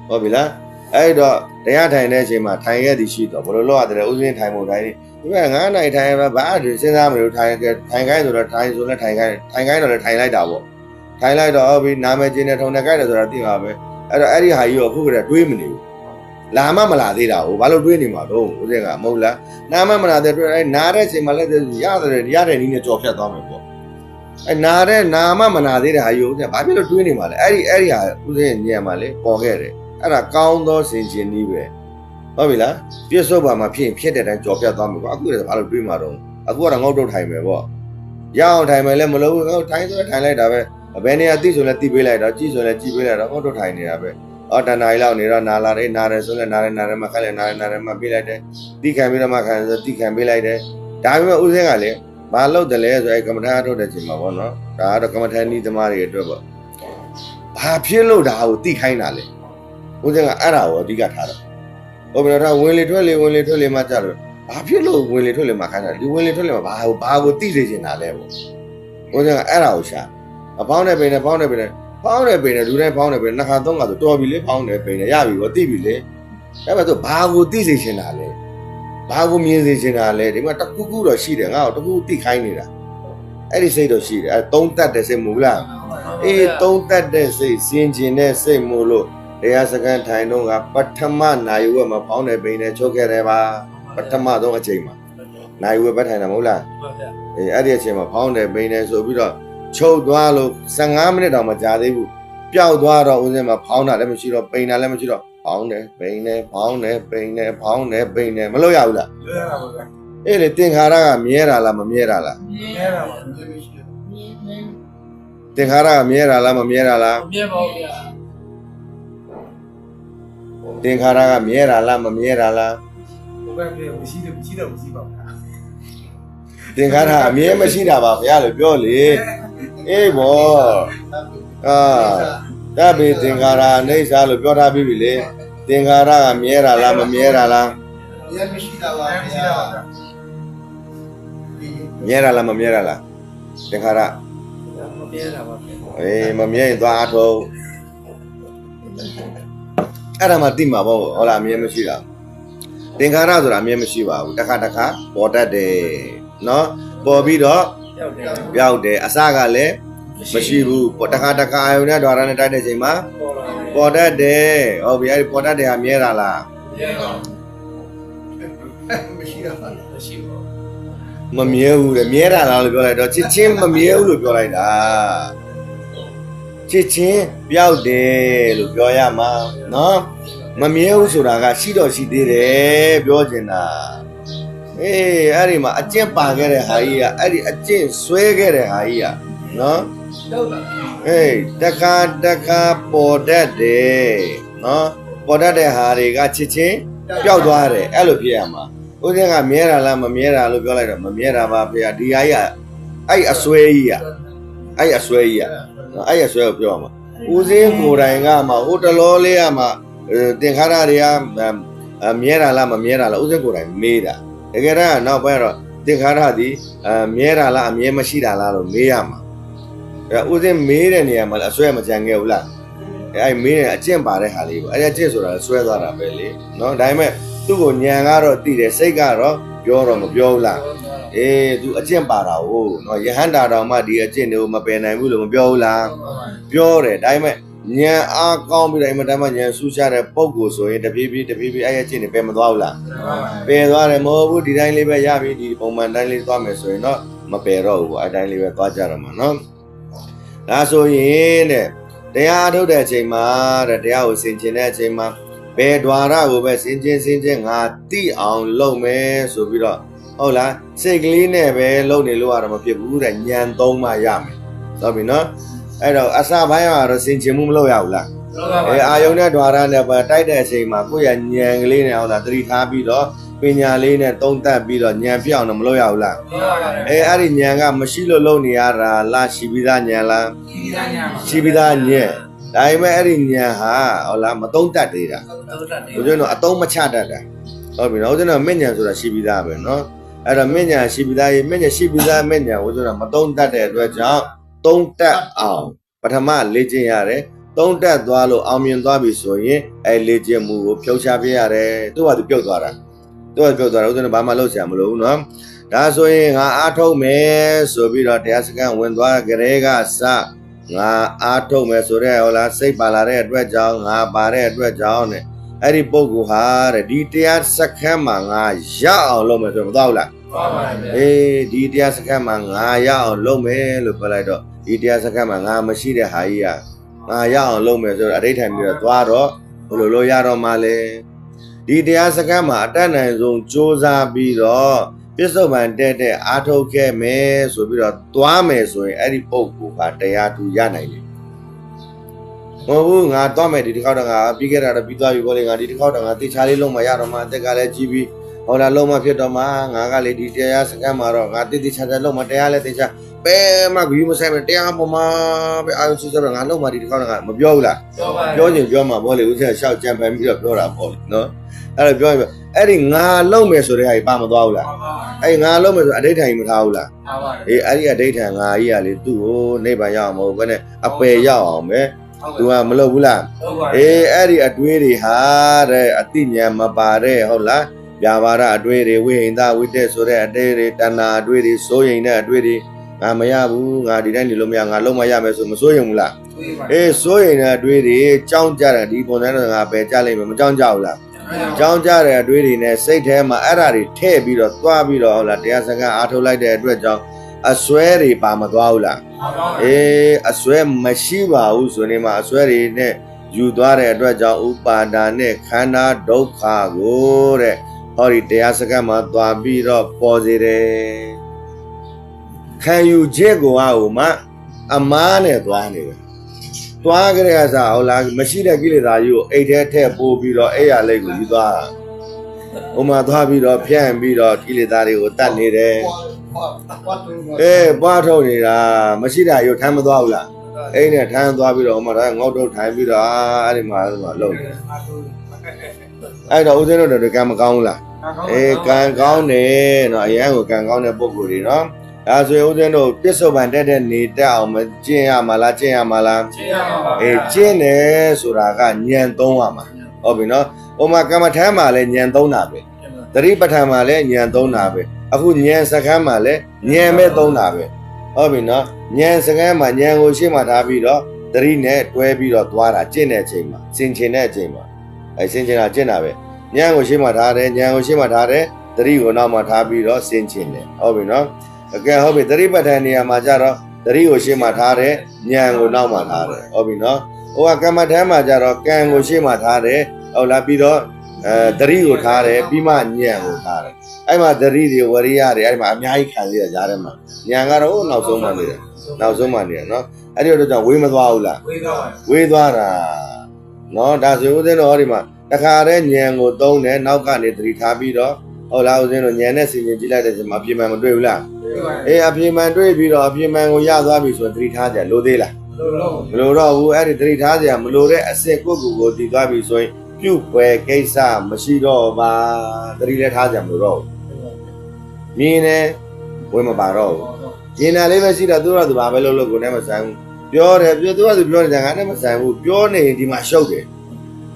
ဟုတ်ပြီလားအဲ့တော့တရားထိုင်တဲ့အချိန်မှာထိုင်ခဲ့သည်ရှိတော့ဘယ်လိုလုပ်ရတယ်ဥစဉ်ထိုင်ပုံတိုင်းဒီက9နိုင်ထိုင်ဘာအဲ့စဉ်းစားမလို့ထိုင်ခိုင်းဆိုတော့ထိုင်ဆိုလည်းထိုင်ခိုင်းတော့လည်းထိုင်လိုက်တာပေါ့ထိုင်လိုက်တော့ဟုတ်ပြီနာမည်ကျင်းနဲ့ထုံနဲ့ကြိုက်တယ်ဆိုတာသိပါပဲအဲ့တော့အဲ့ဒီဟာကြီးကိုအခုကတည်းကတွေးမနေဘူးလာမမလာသေးတာကိုဘာလို့တွေးနေမှာတော့ဦးစင်ကမဟုတ်လားနာမလာတဲ့တွေးအဲ့နားတဲ့အချိန်မှာလည်းရတယ်နည်းနဲ့ကြော်ဖြတ်သွားမယ်ပေါ့အဲ့နာမနာသေးတဲ့ဟာကြီးကိုဘာဖြစ်လို့တွေးနေမှာလဲအဲ့ဒီဟာဦးစင်ညံမှာလေပေါ်ခဲ့တယ်အဲ့ဒါကောင်းသောစင်ကျင်နည်းပဲဟုတ်ပြီလားပြစ္ဆုတ်ပါမှာဖြစ်တဲ့တိုင်းကြော်ဖြတ်သွားမယ်ပေါ့အခုကတည်းကဘာလို့တွေးမှာတော့အခုကတော့ငေါ့တုတ်ထိုင်မယ်ပေါ့ရအောင်ထိုင်မယ်လည်းမလုပ်ဘူးငေါ့ထိုင်ဆိုထိုင်လိုက်တာပဲဘယ်နေရာသိဆိုလဲသိပေးလိုက်တော့ကြည့်ဆိုလဲကြည့်ပေးလိုက်တော့ငေါ့တုတ်ထိုင်နေတာပဲအော်တဏှာကြီးလောက်နေတော့နာလာတယ်နာတယ်ဆိုလဲနာတယ်မှခိုင်းလဲနာတယ်မှပေးလိုက်တယ်တိခံပြီးတော့မှခိုင်းဆိုတိခံပေးလိုက်တယ်ဒါပေမဲ့ဥစဉ်ကလည်းဘာလုပ်တယ်လဲဆိုအဲကမ္မထာထုတ်တဲ့ချိန်မှာပေါ့နော်ဒါကတော့ကမ္မထာနီးသမားတွေအတွက်ပေါ့ဘာဖြစ်လို့ဒါကိုတိခိုင်းတာလဲဥစဉ်ကအဲ့ဒါကိုအဓိကထားတော့ဟုတ်ပြီတော့ဝင်လေထွက်လေမှကြတော့ဘာဖြစ်လို့ဝင်လေထွက်လေမှခိုင်းတာဒီဝင်လေထွက်လေမှဘာကိုတိစေချင်တာလဲပေါ့ဥစဉ်ကအဲ့ဒါကိုရှာအပေါင်းနဲ့ပိန်နဲ့ပေါင်းနဲ့ပိန်နဲ့လူတိုင်းပေါင်းတယ်ပဲနှစ်ခါသုံးခါဆိုတော်ပြီလေပေါင်းတယ်ပိန်တယ်ရပြီပေါ့သိပြီလေအဲ့မဲ့ဆိုဘာကိုသိစေချင်တာလဲဘာကိုမြင်စေချင်တာလဲဒီမှာတခုခုတော့ရှိတယ်ငါ့ကိုတခုသိခိုင်းနေတာအဲ့ဒီစိတ်တော့ရှိတယ်အဲ့သုံးတတ်တဲ့စိတ်မဟုတ်လားအေးသုံးတတ်တဲ့စိတ်စင်ကျင်တဲ့စိတ်မို့လို့တရားစခန်းထိုင်တော့ကပထမနိုင်ဝက်မှာပေါင်းတယ်ပိန်တယ်ချုပ်ခဲ့တယ်ပါပထမဆုံးအချိန်မှာနိုင်ဝက်ပဲထိုင်တာမဟုတ်လားအေးအဲ့ဒီအချိန်မှာပေါင်းတယ်ပိန်တယ်ဆိုပြီးတော့ချုပ်သွားလို့15မိနစ်တောင်မကြာသေးဘူးပျောက်သွားတော့ဦးစင်းမှာဖောင်းတာလည်းမရှိတော့ပိန်တာလည်းမရှိတော့ဖောင်းတယ်ပိန်တယ်ဖောင်းတယ်ပိန်တယ်ဖောင်းတယ်ပိန်တယ်မလုပ်ရဘူးလားလွယ်ရပါဘူးဗျာအေးလေသင်္ခါရကမြဲတာလားမမြဲတာလားမြဲတာပါမြဲမရှိဘူးသင်္ခါရကမြဲတာလားမမြဲတာလားမမြဲပါဘူးဗျာသင်္ခါရကမြဲတာလားမမြဲတာလားဘုရားပြောမရှိတော့မရှိပါဘူးဗျာသင်္ခါရအမြဲမရှိတာပါဘုရားလို့ပြောလေအေးဘောတပိသင်္ခါရအိဋ္ဌာလို့ပြောထားပြီးပြီလေသင်္ခါရကမြဲတာလားမမြဲတာလားမြဲမရှိတာပါဗျာမြဲတာလားမမြဲတာလားသင်္ခါရမမြဲတာပါဗျာအေးမမြဲရင်သွားအထုံးအဲ့ဒါမှသိမှာပေါ့ဟုတ်လားအမြဲမရှိတာသင်္ခါရဆိုတာအမြဲမရှိပါဘူးတစ်ခါပေါ်တတ်တယ်နော်ပေါ်ပြီးတော့ပြောက်တယ်အစကလည်းမရှိဘူးတခါအာယုန်နဲ့ဓာရနဲ့တိုက်တဲ့ချိန်မှာပေါ်တတ်တယ်ဟုတ်ပြီအဲ့ဒီပေါ်တတ်တယ်ဟာမြဲတာလားမြဲပါမရှိတာမရှိပါမမြဲဘူးလေမြဲတာလားလို့ပြောလိုက်တော့ချစ်ချင်းမမြဲဘူးလို့ပြောလိုက်တာချစ်ချင်းပြောက်တယ်လို့ပြောရမှာနော်မမြဲဘူးဆိုတာကရှိတော့ရှိသေးတယ်ပြောချင်တာအေးအဲ့ဒီမှာအကျင့်ပါခဲ့တဲ့ဟာကြီးကအဲ့ဒီအကျင့်ဆွဲခဲ့တဲ့ဟာကြီးကနော် တခါပေါ်တတ်တယ်နော်ပေါ်တတ်တဲ့ဟာတွေကချစ်ချင်းပျောက်သွားတယ်အဲ့လိုဖြစ်ရမှာဦးဇင်းကမြဲတာလားမမြဲတာလို့ပြောလိုက်တော့မမြဲတာပါဖေဒီဟာကြီးအဲ့အစွဲကြီးအဲ့အစွဲကိုပြောမှာဦးဇင်းကိုယ်တိုင်ကမှဟိုတလောလေးကမှသင်္ခါရတွေကမြဲတာလားမမြဲတာလားဦးဇင်းကိုယ်တိုင်မေးတာတကယ်တော့နောက်ပိုင်းတော့သင်္ခါရသည်မြဲတာလားအမြဲမရှိတာလားလို့မေးရမှာဥစဉ်မေးတဲ့နေရာမှာအစွဲမကြံခဲ့ဘူးလားအဲ့မေးတဲ့အကျင့်ပါတဲ့ဟာလေးပေါ့အဲ့အကျင့်ဆိုတာဆွဲသွားတာပဲလေနော်ဒါပေမဲ့သူ့ကိုညံကတော့တည်တယ်စိတ်ကတော့ပြောတော့မပြောဘူးလားသူအကျင့်ပါတာဟုတ်နော်ယဟန္တာတော်မှဒီအကျင့်တွေကိုမပယ်နိုင်ဘူးလို့မပြောဘူးလားပြောတယ်ဒါပေမဲ့ညံအားကောင်းပြီးတော့အမတမ်းမှညံဆူးချတဲ့ပုံကိုဆိုရင်တပြေးပြေးအဲ့အကျင့်တွေပယ်မသွားဘူးလားပယ်သွားတယ်မဟုတ်ဘူးဒီတိုင်းလေးပဲရပြီဒီပုံမှန်တိုင်းလေးသွားမယ်ဆိုရင်တော့မပယ်တော့ဘူးပေါ့အဲ့တိုင်းလေးပဲသွားကြတော့မှာနော်ဒါဆိုရင်တဲ့တရားထုတ်တဲ့အချိန်မှာတဲ့တရားကိုဆင်ခြင်တဲ့အချိန်မှာဘယ်ဓွာရကိုပဲဆင်ခြင်ငါသိအောင်လုပ်မယ်ဆိုပြီးတော့ဟုတ်လားစိတ်ကလေးနဲ့ပဲလုပ်နေလို့ရတော့မဖြစ်ဘူးတဲ့ဉာဏ်သုံးမှရမယ်ဟုတ်ပြီနော်အဲ့တော့အစပိုင်းကတော့ဆင်ခြင်မှုမလုပ်ရဘူးလားအာယုံနဲ့ဓွာရနဲ့ပဲတိုက်တဲ့အချိန်မှာကိုယ့်ရဲ့ဉာဏ်ကလေးနဲ့ဟုတ်လားသတိထားပြီးတော့ပညာလေးနဲ့သုံးသပ်ပြီးတော့ဉာဏ်ပြောင်းတော့မလုပ်ရဘူးလားအဲ့ဒီဉာဏ်ကမရှိလို့လုပ်နေရတာလားရှိပြီးသားဉာဏ်လားရှိပြီးသားဉာဏ်ဒါပေမဲ့အဲ့ဒီဉာဏ်ဟာဟုတ်လားမသုံးတတ်သေးတာဦးဇင်းတို့အသုံးမချတတ်တာဟုတ်ပြီနော်ဦးဇင်းတို့မဉဏ်ဆိုတာရှိပြီးသားပဲနော်အဲ့တော့မဉဏ်ရှိပြီးသားမဉဏ်ရှိပြီးသားမဉဏ်ဦးဇင်းတို့မသုံးတတ်တဲ့အတွက်ကြောင့်သုံးတတ်အောင်ပထမလေ့ကျင့်ရတယ်သုံးတတ်သွားလို့အောင်မြင်သွားပြီဆိုရင်အဲ့လေ့ကျင့်မှုကိုဖြုတ်ချပြရတယ်သူ့ဟာသူပြုတ်သွားတာဦးဇင်းတို့ဘာမှလုပ်ချင်မလို့ဘူးနော်ဒါဆိုရင်ငါအားထုတ်မယ်ဆိုပြီးတော့တရားစခန်းဝင်သွားကြတဲ့ကစငါအားထုတ်မယ်ဆိုတဲ့ဟုတ်လားစိတ်ပါလာတဲ့အတွက်ကြောင့်ငါပါတဲ့အတွက်ကြောင့်နဲ့အဲ့ဒီပုဂ္ဂိုလ်ဟာတဲ့ဒီတရားစခန်းမှာငါရအောင်လုပ်မယ်ဆိုမတော့ဘူးလားဒီတရားစခန်းမှာငါရအောင်လုပ်မယ်လို့ပြောလိုက်တော့ဒီတရားစခန်းမှာငါမရှိတဲ့ဟာကြီးကငါရအောင်လုပ်မယ်ဆိုတော့အဋိဌာန်ပြီးတော့သွားတော့ဘယ်လိုလုပ်ရတော့မှလဲဒီတရားစခန်းမှာအတတ်နိုင်ဆုံးစ조사ပြီးတော့ပြစ္ဆုတ်ပန်တဲ့အားထုတ်ခဲ့မယ်ဆိုပြီးတော့သွားမယ်ဆိုရင်အဲ့ဒီပုဂ္ဂိုလ်ကတရားတူရနိုင်တယ်မဟုတ်ဘူးငါသွားမယ်ဒီတစ်ခေါက်တော့ငါပြီးခဲ့တာတော့ပြီးသွားပြီဘောလေငါဒီတစ်ခေါက်တော့ငါတေချာလေးလုံးမရတော့မှအသက်ကလည်းကြီးပြီးဟောလာလုံးမဖြစ်တော့မှငါကလေဒီတရားစခန်းမှာတော့ငါတေချာလုံးမတရားလဲတေချာပဲမှဂီမဆိုင်မတရားပေါ်မှာပဲအာယုစုဆိုတော့ငါလုံးမဒီတစ်ခေါက်တော့ငါမပြောဘူးလားပြောချင်ပြောမှာဘောလေဦးဇင်းရှောက်ကြံပန်ပြီးတော့ပြောတာပေါ့နော်အဲ့တော့ပြောရင်အဲ့ဒီငါလုံးမယ်ဆိုတဲ့ဟာကြီးပါမသွားဘူးလားအဲ့ငါလုံးမယ်ဆိုအဋိဌာန်ကြီးမထားဘူးလားအဲ့ဒီအဋိဌာန်ငါကြီးကလေသူ့ကိုနိဗ္ဗာန်ရောက်အောင်မဟုတ်ဘဲနဲ့အပယ်ရောက်အောင်ပဲသူကမလုပ်ဘူးလားအဲ့ဒီအတွေးတွေဟာတဲ့အတိညာမပါတဲ့ဟုတ်လားဗျာပါဒအတွေးတွေဝိဟိန္ဒဝိတက်ဆိုတဲ့အတွေးတွေတဏှာအတွေးတွေစိုးရိမ်တဲ့အတွေးတွေငါမရဘူးငါဒီတိုင်းနေလို့မရငါလုံးမရမယ်ဆိုမစိုးရိမ်ဘူးလားစိုးရိမ်တဲ့အတွေးတွေကြောင်းကြတယ်ဒီပုံစံတော့ငါပဲကြားလိုက်မယ်မကြောင်းကြဘူးလားကြောင်းကြတဲ့အတွေးတွေနဲ့စိတ်ထဲမှာအဲ့ဓာတွေထည့်ပြီးတော့သွားပြီးတော့ဟုတ်လားတရားစကားအားထုတ်လိုက်တဲ့အတွက်ကြောင့်အစွဲတွေပါမသွားဘူးလားအစွဲမရှိပါဘူးဆိုနေမှာအစွဲတွေနဲ့ယူသွားတဲ့အတွက်ကြောင့်ဥပါဒာနဲ့ခန္ဓာဒုက္ခကိုတဲ့ဟောဒီတရားစကားမှာသွားပြီးတော့ပေါ်စေတယ်ခံယူချက်ကိုဟိုမှာအမားနဲ့သွားနေတယ်သွားကြတဲ့စားဟုတ်လားမရှိတဲ့ကိလေသာကြီးကိုအိတ်ထဲထည့်ပိုးပြီးတော့အဲ့ရလိတ်ကိုယူသွားတာဟိုမှာသွားပြီးတော့ဖြန့်ပြီးတော့ကိလေသာတွေကိုတတ်နေတယ်ပွားထုတ်နေတာမရှိတာရုပ်ထမ်းမသွားဘူးလားအဲ့နဲ့ထမ်းသွားပြီးတော့ဟိုမှာငေါ့တုတ်ထိုင်ပြီးတော့အဲ့ဒီမှာလုံနေအဲ့တော့ဦးဇင်းတို့တွေကံမကောင်းဘူးလားကံကောင်းတယ်နော်အရန်ကိုကံကောင်းတဲ့ပုံကိုယ်တွေနော်ဒါဆိုရင်ဦးဇင်းတို့ပြစ္ဆုတ်ပန်တဲ့နေတက်အောင်မကျင့်ရမှာလားကျင့်ရမှာလားကျင့်ရပါပါကျင့်တယ်ဆိုတာကဉာဏ်သုံးရမှာဟုတ်ပြီနော်ဟိုမှာကမ္မထမ်းမှာလည်းဉာဏ်သုံးတာပဲသတိပဋ္ဌာန်မှာလည်းဉာဏ်သုံးတာပဲအခုဉာဏ်စခန်းမှာလည်းဉာဏ်ပဲသုံးတာပဲဟုတ်ပြီနော်ဉာဏ်စခန်းမှာဉာဏ်ကိုရှေ့မှာထားပြီးတော့သတိနဲ့တွဲပြီးတော့သွားတာကျင့်တဲ့အချိန်မှာစင်ချင်တဲ့အချိန်မှာစင်ချင်တာကျင့်တာပဲဉာဏ်ကိုရှေ့မှာထားတယ်ဉာဏ်ကိုရှေ့မှာထားတယ်သတိကိုနောက်မှာထားပြီးတော့စင်ချင်တယ်ဟုတ်ပြီနော်ကဲဟုတ်ပြီသတိပဋ္ဌာန်နေရာမှာကြတော့သတိကိုရှေ့မှာထားတယ်ဉာဏ်ကိုနောက်မှာထားတယ်ဟုတ်ပြီနော်ဟိုကကမ္မထမ်းမှာကြတော့ကံကိုရှေ့မှာထားတယ်ဟုတ်လားပြီးတော့သတိကိုထားတယ်ပြီးမှဉာဏ်ကိုထားတယ်အဲ့မှာသတိတွေဝရိယတွေအဲ့မှာအများကြီးခံရကြတယ်မှာဉာဏ်ကတော့နောက်ဆုံးမှနေတယ်နောက်ဆုံးမှနေတယ်နော် အဲ့ဒီတော့ကြောင့်ဝေးမသွားဘူးလား ဝေးသွားပါ ဝေးသွားတာနော်ဒါဆိုဦးဇင်းတို့ဟောဒီမှာတခါတည်းညံကိုသုံးတယ်နောက်ကနေသတိထားပြီးတော့ဟုတ်လားဦးဇင်းတို့ညံနဲ့ဆင်ခြင်ကြည့်လိုက်တဲ့ချိန်မှာအပြင်းမှန်မတွေ့ဘူးလား တွေ့ပါ အေးအပြင်းမှန်တွေ့ပြီးတော့အပြင်းမှန်ကိုရသွားပြီဆိုရင်သတိထားကြလို့သေးလား လို့လို့ မလို့တော့ဘူးအဲ့ဒီသတိထားကြမလို့တဲ့အစစ်ကိုကိုတည်သွားပြီဆိုရင်ပြုတ်ပွဲကိစ္စမရှိတော့ပါသတိလည်းထားကြမလို့တော့မြင်းနဲ့ဝယ်မပါတော့ဘူးကျင်တာလေးပဲရှိတာသူတို့ကသူဘာပဲလုပ်လို့ကိုယ်နဲ့မဆိုင်ဘူးပြောတယ်ပြောသူကသူပြောနေတာငါနဲ့မဆိုင်ဘူးပြောနေရင်ဒီမှာရှုပ်တယ်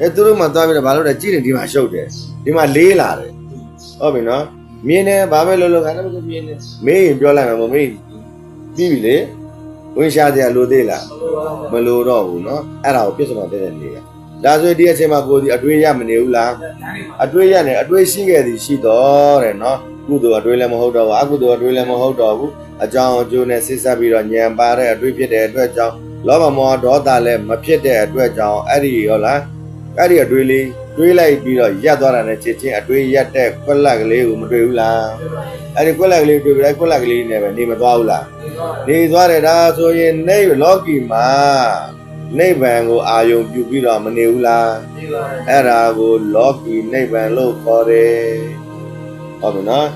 အဲသူတို့မှသွားပြီးတော့ဘာလို့လဲကြည့်နေဒီမှာရှုပ်တယ်ဒီမှာလေးလာတယ်ဟုတ်ပြီနော်မြင်းနဲ့ဘာပဲလုပ်လို့ငါနဲ့မဆိုင်မြင်းနဲ့မေးရင်ပြောလိုက်မှာမမေးပြီးပြီလေဝင်ရှာကြလို့သေးလားမလို့တော့ဘူးနော်အဲ့ဒါကိုပြဿနာတက်တဲ့နေရဒါဆိုဒီအချိန်မှာကိုဒီအတွေးရမနေဘူးလားအတွေးရနေအတွေးရှိခဲ့သည်ရှိတော့တဲ့နော်ကုသိုလ်အတွေးလည်းမဟုတ်တော့ဘူးအကုသိုလ်အတွေးလည်းမဟုတ်တော့ဘူးအကြောင်းအကျိုးနဲ့ဆက်ဆက်ပြီးတော့ညံပါတဲ့အတွေးဖြစ်တဲ့အတွက်ကြောင့်လောဘမောဟဒေါသလည်းမဖြစ်တဲ့အတွက်ကြောင့်အဲ့ဒီဟုတ်လားအဲ့ဒီအတွေးလေးတွေးလိုက်ပြီးတော့ရက်သွားတာနဲ့ချက်ချင်းအတွေးရက်တဲ့ခွက်လက်ကလေးကိုမတွေ့ဘူးလားအဲ့ဒီခွက်လက်ကလေးတွေ့ပြီးတော့ခွက်လက်ကလေးနဲ့ပဲနေမသွားဘူးလားနေသွားတယ်ဒါဆိုရင်နေလောကီမှာနိဗ္ဗာန်ကိုအာယုံပြုပြီးတော့မနေဘူးလားအဲ့ဒါကိုလောကီနိဗ္ဗာန်လို့ခေါ်တယ်ဟုတ်ပြီနော်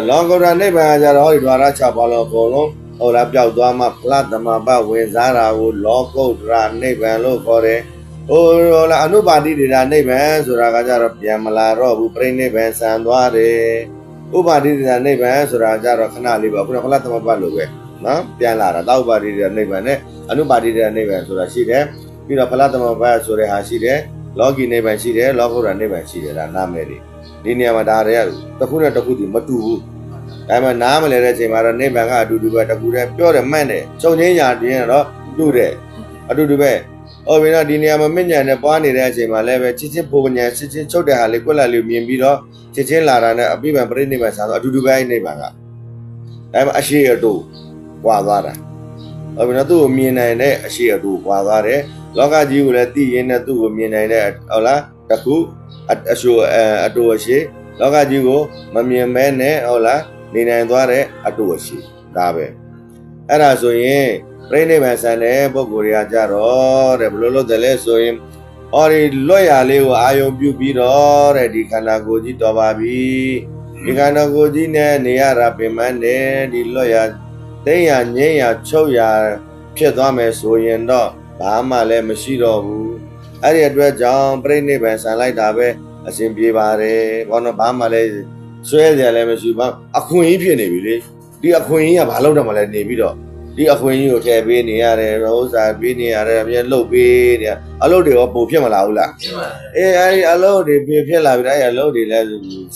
လောကုတ္တရာနိဗ္ဗာန်ကကြတော့ဟောဒီဓဝရ6ပါးလုံးအကုန်လုံးဟောလားပျောက်သွားမှဖလားသမဘဝင်စားတာကိုလောကုတ္တရာနိဗ္ဗာန်လို့ခေါ်တယ်ဟိုလားအနုပါတိတေတာနိဗ္ဗာန်ဆိုတာကကြတော့ပြန်မလာတော့ဘူးပြိဋိဘံဆံသွားတယ်ဥပါတိတေတာနိဗ္ဗာန်ဆိုတာကြတော့ခဏလေးပါခုနဖလားသမဘလို့ပဲနော်ပြန်လာတာတောက်ပါတိတေတာနိဗ္ဗာန်နဲ့အနုပါတိတေတာနိဗ္ဗာန်ဆိုတာရှိတယ်ပြီးတော့ဖလားသမဘဆိုတဲ့ဟာရှိတယ်လောကီနိဗ္ဗာန်ရှိတယ်လောကုတ္တရာနိဗ္ဗာန်ရှိတယ်ဒါနာမည်တွေဒီနေရာမှာဒါတွေကတစ်ခုနဲ့တစ်ခုတည်းမတူဘူးဒါမှနားမလဲတဲ့အချိန်မှာတော့နိဗ္ဗာန်ကအတူတူပဲတစ်ခုတည်းပြောတယ်မှန်တယ်ချုပ်ချင်းညာတင်းတော့တူတယ်အတူတူပဲဟုတ်ပြီနော်ဒီနေရာမှာမြင့်ညံနဲ့ပွားနေတဲ့အချိန်မှာလည်းပဲချစ်ချင်းပုံညာချစ်ချင်းချုပ်တဲ့ဟာလေးကွက်လက်လေးမြင်ပြီးတော့ချစ်ချင်းလာတာနဲ့အပိပံပြိဋိဘံဆာတော့အတူတူပဲနိဗ္ဗာန်ကဒါမှအရှိအတူပွားသွားတာဟုတ်ပြီနော်သူ့ကိုမြင်နိုင်တဲ့အရှိအတူပွားသွားတယ်လောကကြီးကိုလည်းသိရင်းနဲ့သူ့ကိုမြင်နိုင်တဲ့ဟုတ်လားတခုအရှိအတူအရှိလောကကြီးကိုမမြင်မဲနဲ့ဟုတ်လားနေနိုင်သွားတဲ့အတူအရှိဒါပဲအဲ့ဒါဆိုရင်ပြိဋိဘံဆန်တဲ့ပုဂ္ဂိုလ်တွေကကြတော့တဲ့ဘယ်လိုလုပ်တယ်လဲဆိုရင်အော်ဒီလွတ်ရလေးကိုအာယုံပြုပြီးတော့တဲ့ဒီခန္ဓာကိုယ်ကြီးတော်ပါပြီဒီခန္ဓာကိုယ်ကြီးနဲ့နေရတာပင်မနဲ့ဒီလွတ်ရသိရငြိမ်းရချုပ်ရဖြစ်သွားမယ်ဆိုရင်တော့ဘာမှလည်းမရှိတော့ဘူးအဲ့ဒီအတွက်ကြောင့်ပြိဋိဘံဆန်လိုက်တာပဲအရှင်ပြေပါတယ်ဘောနော်ဘာမှလည်းဆွဲကြလည်းမရှိဘူးအခွင့်အရေးဖြစ်နေပြီလေဒီအခွင့်အရေးကဘာလို့တော့မလဲနေပြီးတော့ဒီအခွင့်အရေးကိုထည့်ပေးနေရတယ်ဥစ္စာပေးနေရတယ်အပြင်လှုပ်ပေးတယ်အလုပ်တွေရောပုံဖြစ်မလာဘူးလားအေးအဲဒီအလုပ်တွေဖြစ်လာပြီအဲ့အလုပ်တွေလည်း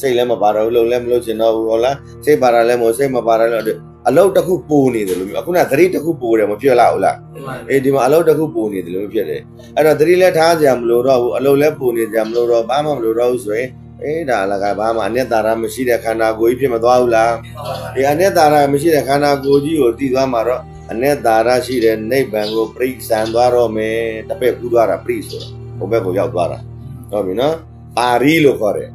စိတ်လည်းမပါတော့ဘူးလုံလည်းမလို့ချင်တော့ဘူးဟုတ်လားစိတ်ပါတာလည်းမဟုတ်စိတ်မပါတာလည်းအလုပ်တစ်ခုပိုနေတယ်လို့မျိုးအခုနသတိတစ်ခုပိုတယ်မဖြစ်လာဘူးလားအေးဒီမှာအလုပ်တစ်ခုပိုနေတယ်လို့ဖြစ်တယ်အဲ့တော့သတိလည်းထားကြမလို့တော့ဘူးအလုပ်လည်းပိုနေကြမလို့တော့ဘာမှမလို့တော့ဘူးဆိုရင်အေးဒါလည်းကဘာမှအနှစ်သာရမရှိတဲ့ခန္ဓာကိုယ်ကြီးဖြစ်မသွားဘူးလားဒီအနှစ်သာရမရှိတဲ့ခန္ဓာကိုယ်ကြီးကိုတည်သွားမှာတော့အနှစ်သာရရှိတဲ့နိဗ္ဗာန်ကိုပြိဆန်သွားတော့မယ်တစ်ပည့်ကူးသွားတာပြိဆိုတာဘုဘက်ကိုရောက်သွားတာဟုတ်ပြီနော်ပါရီလို့ခေါ်တယ်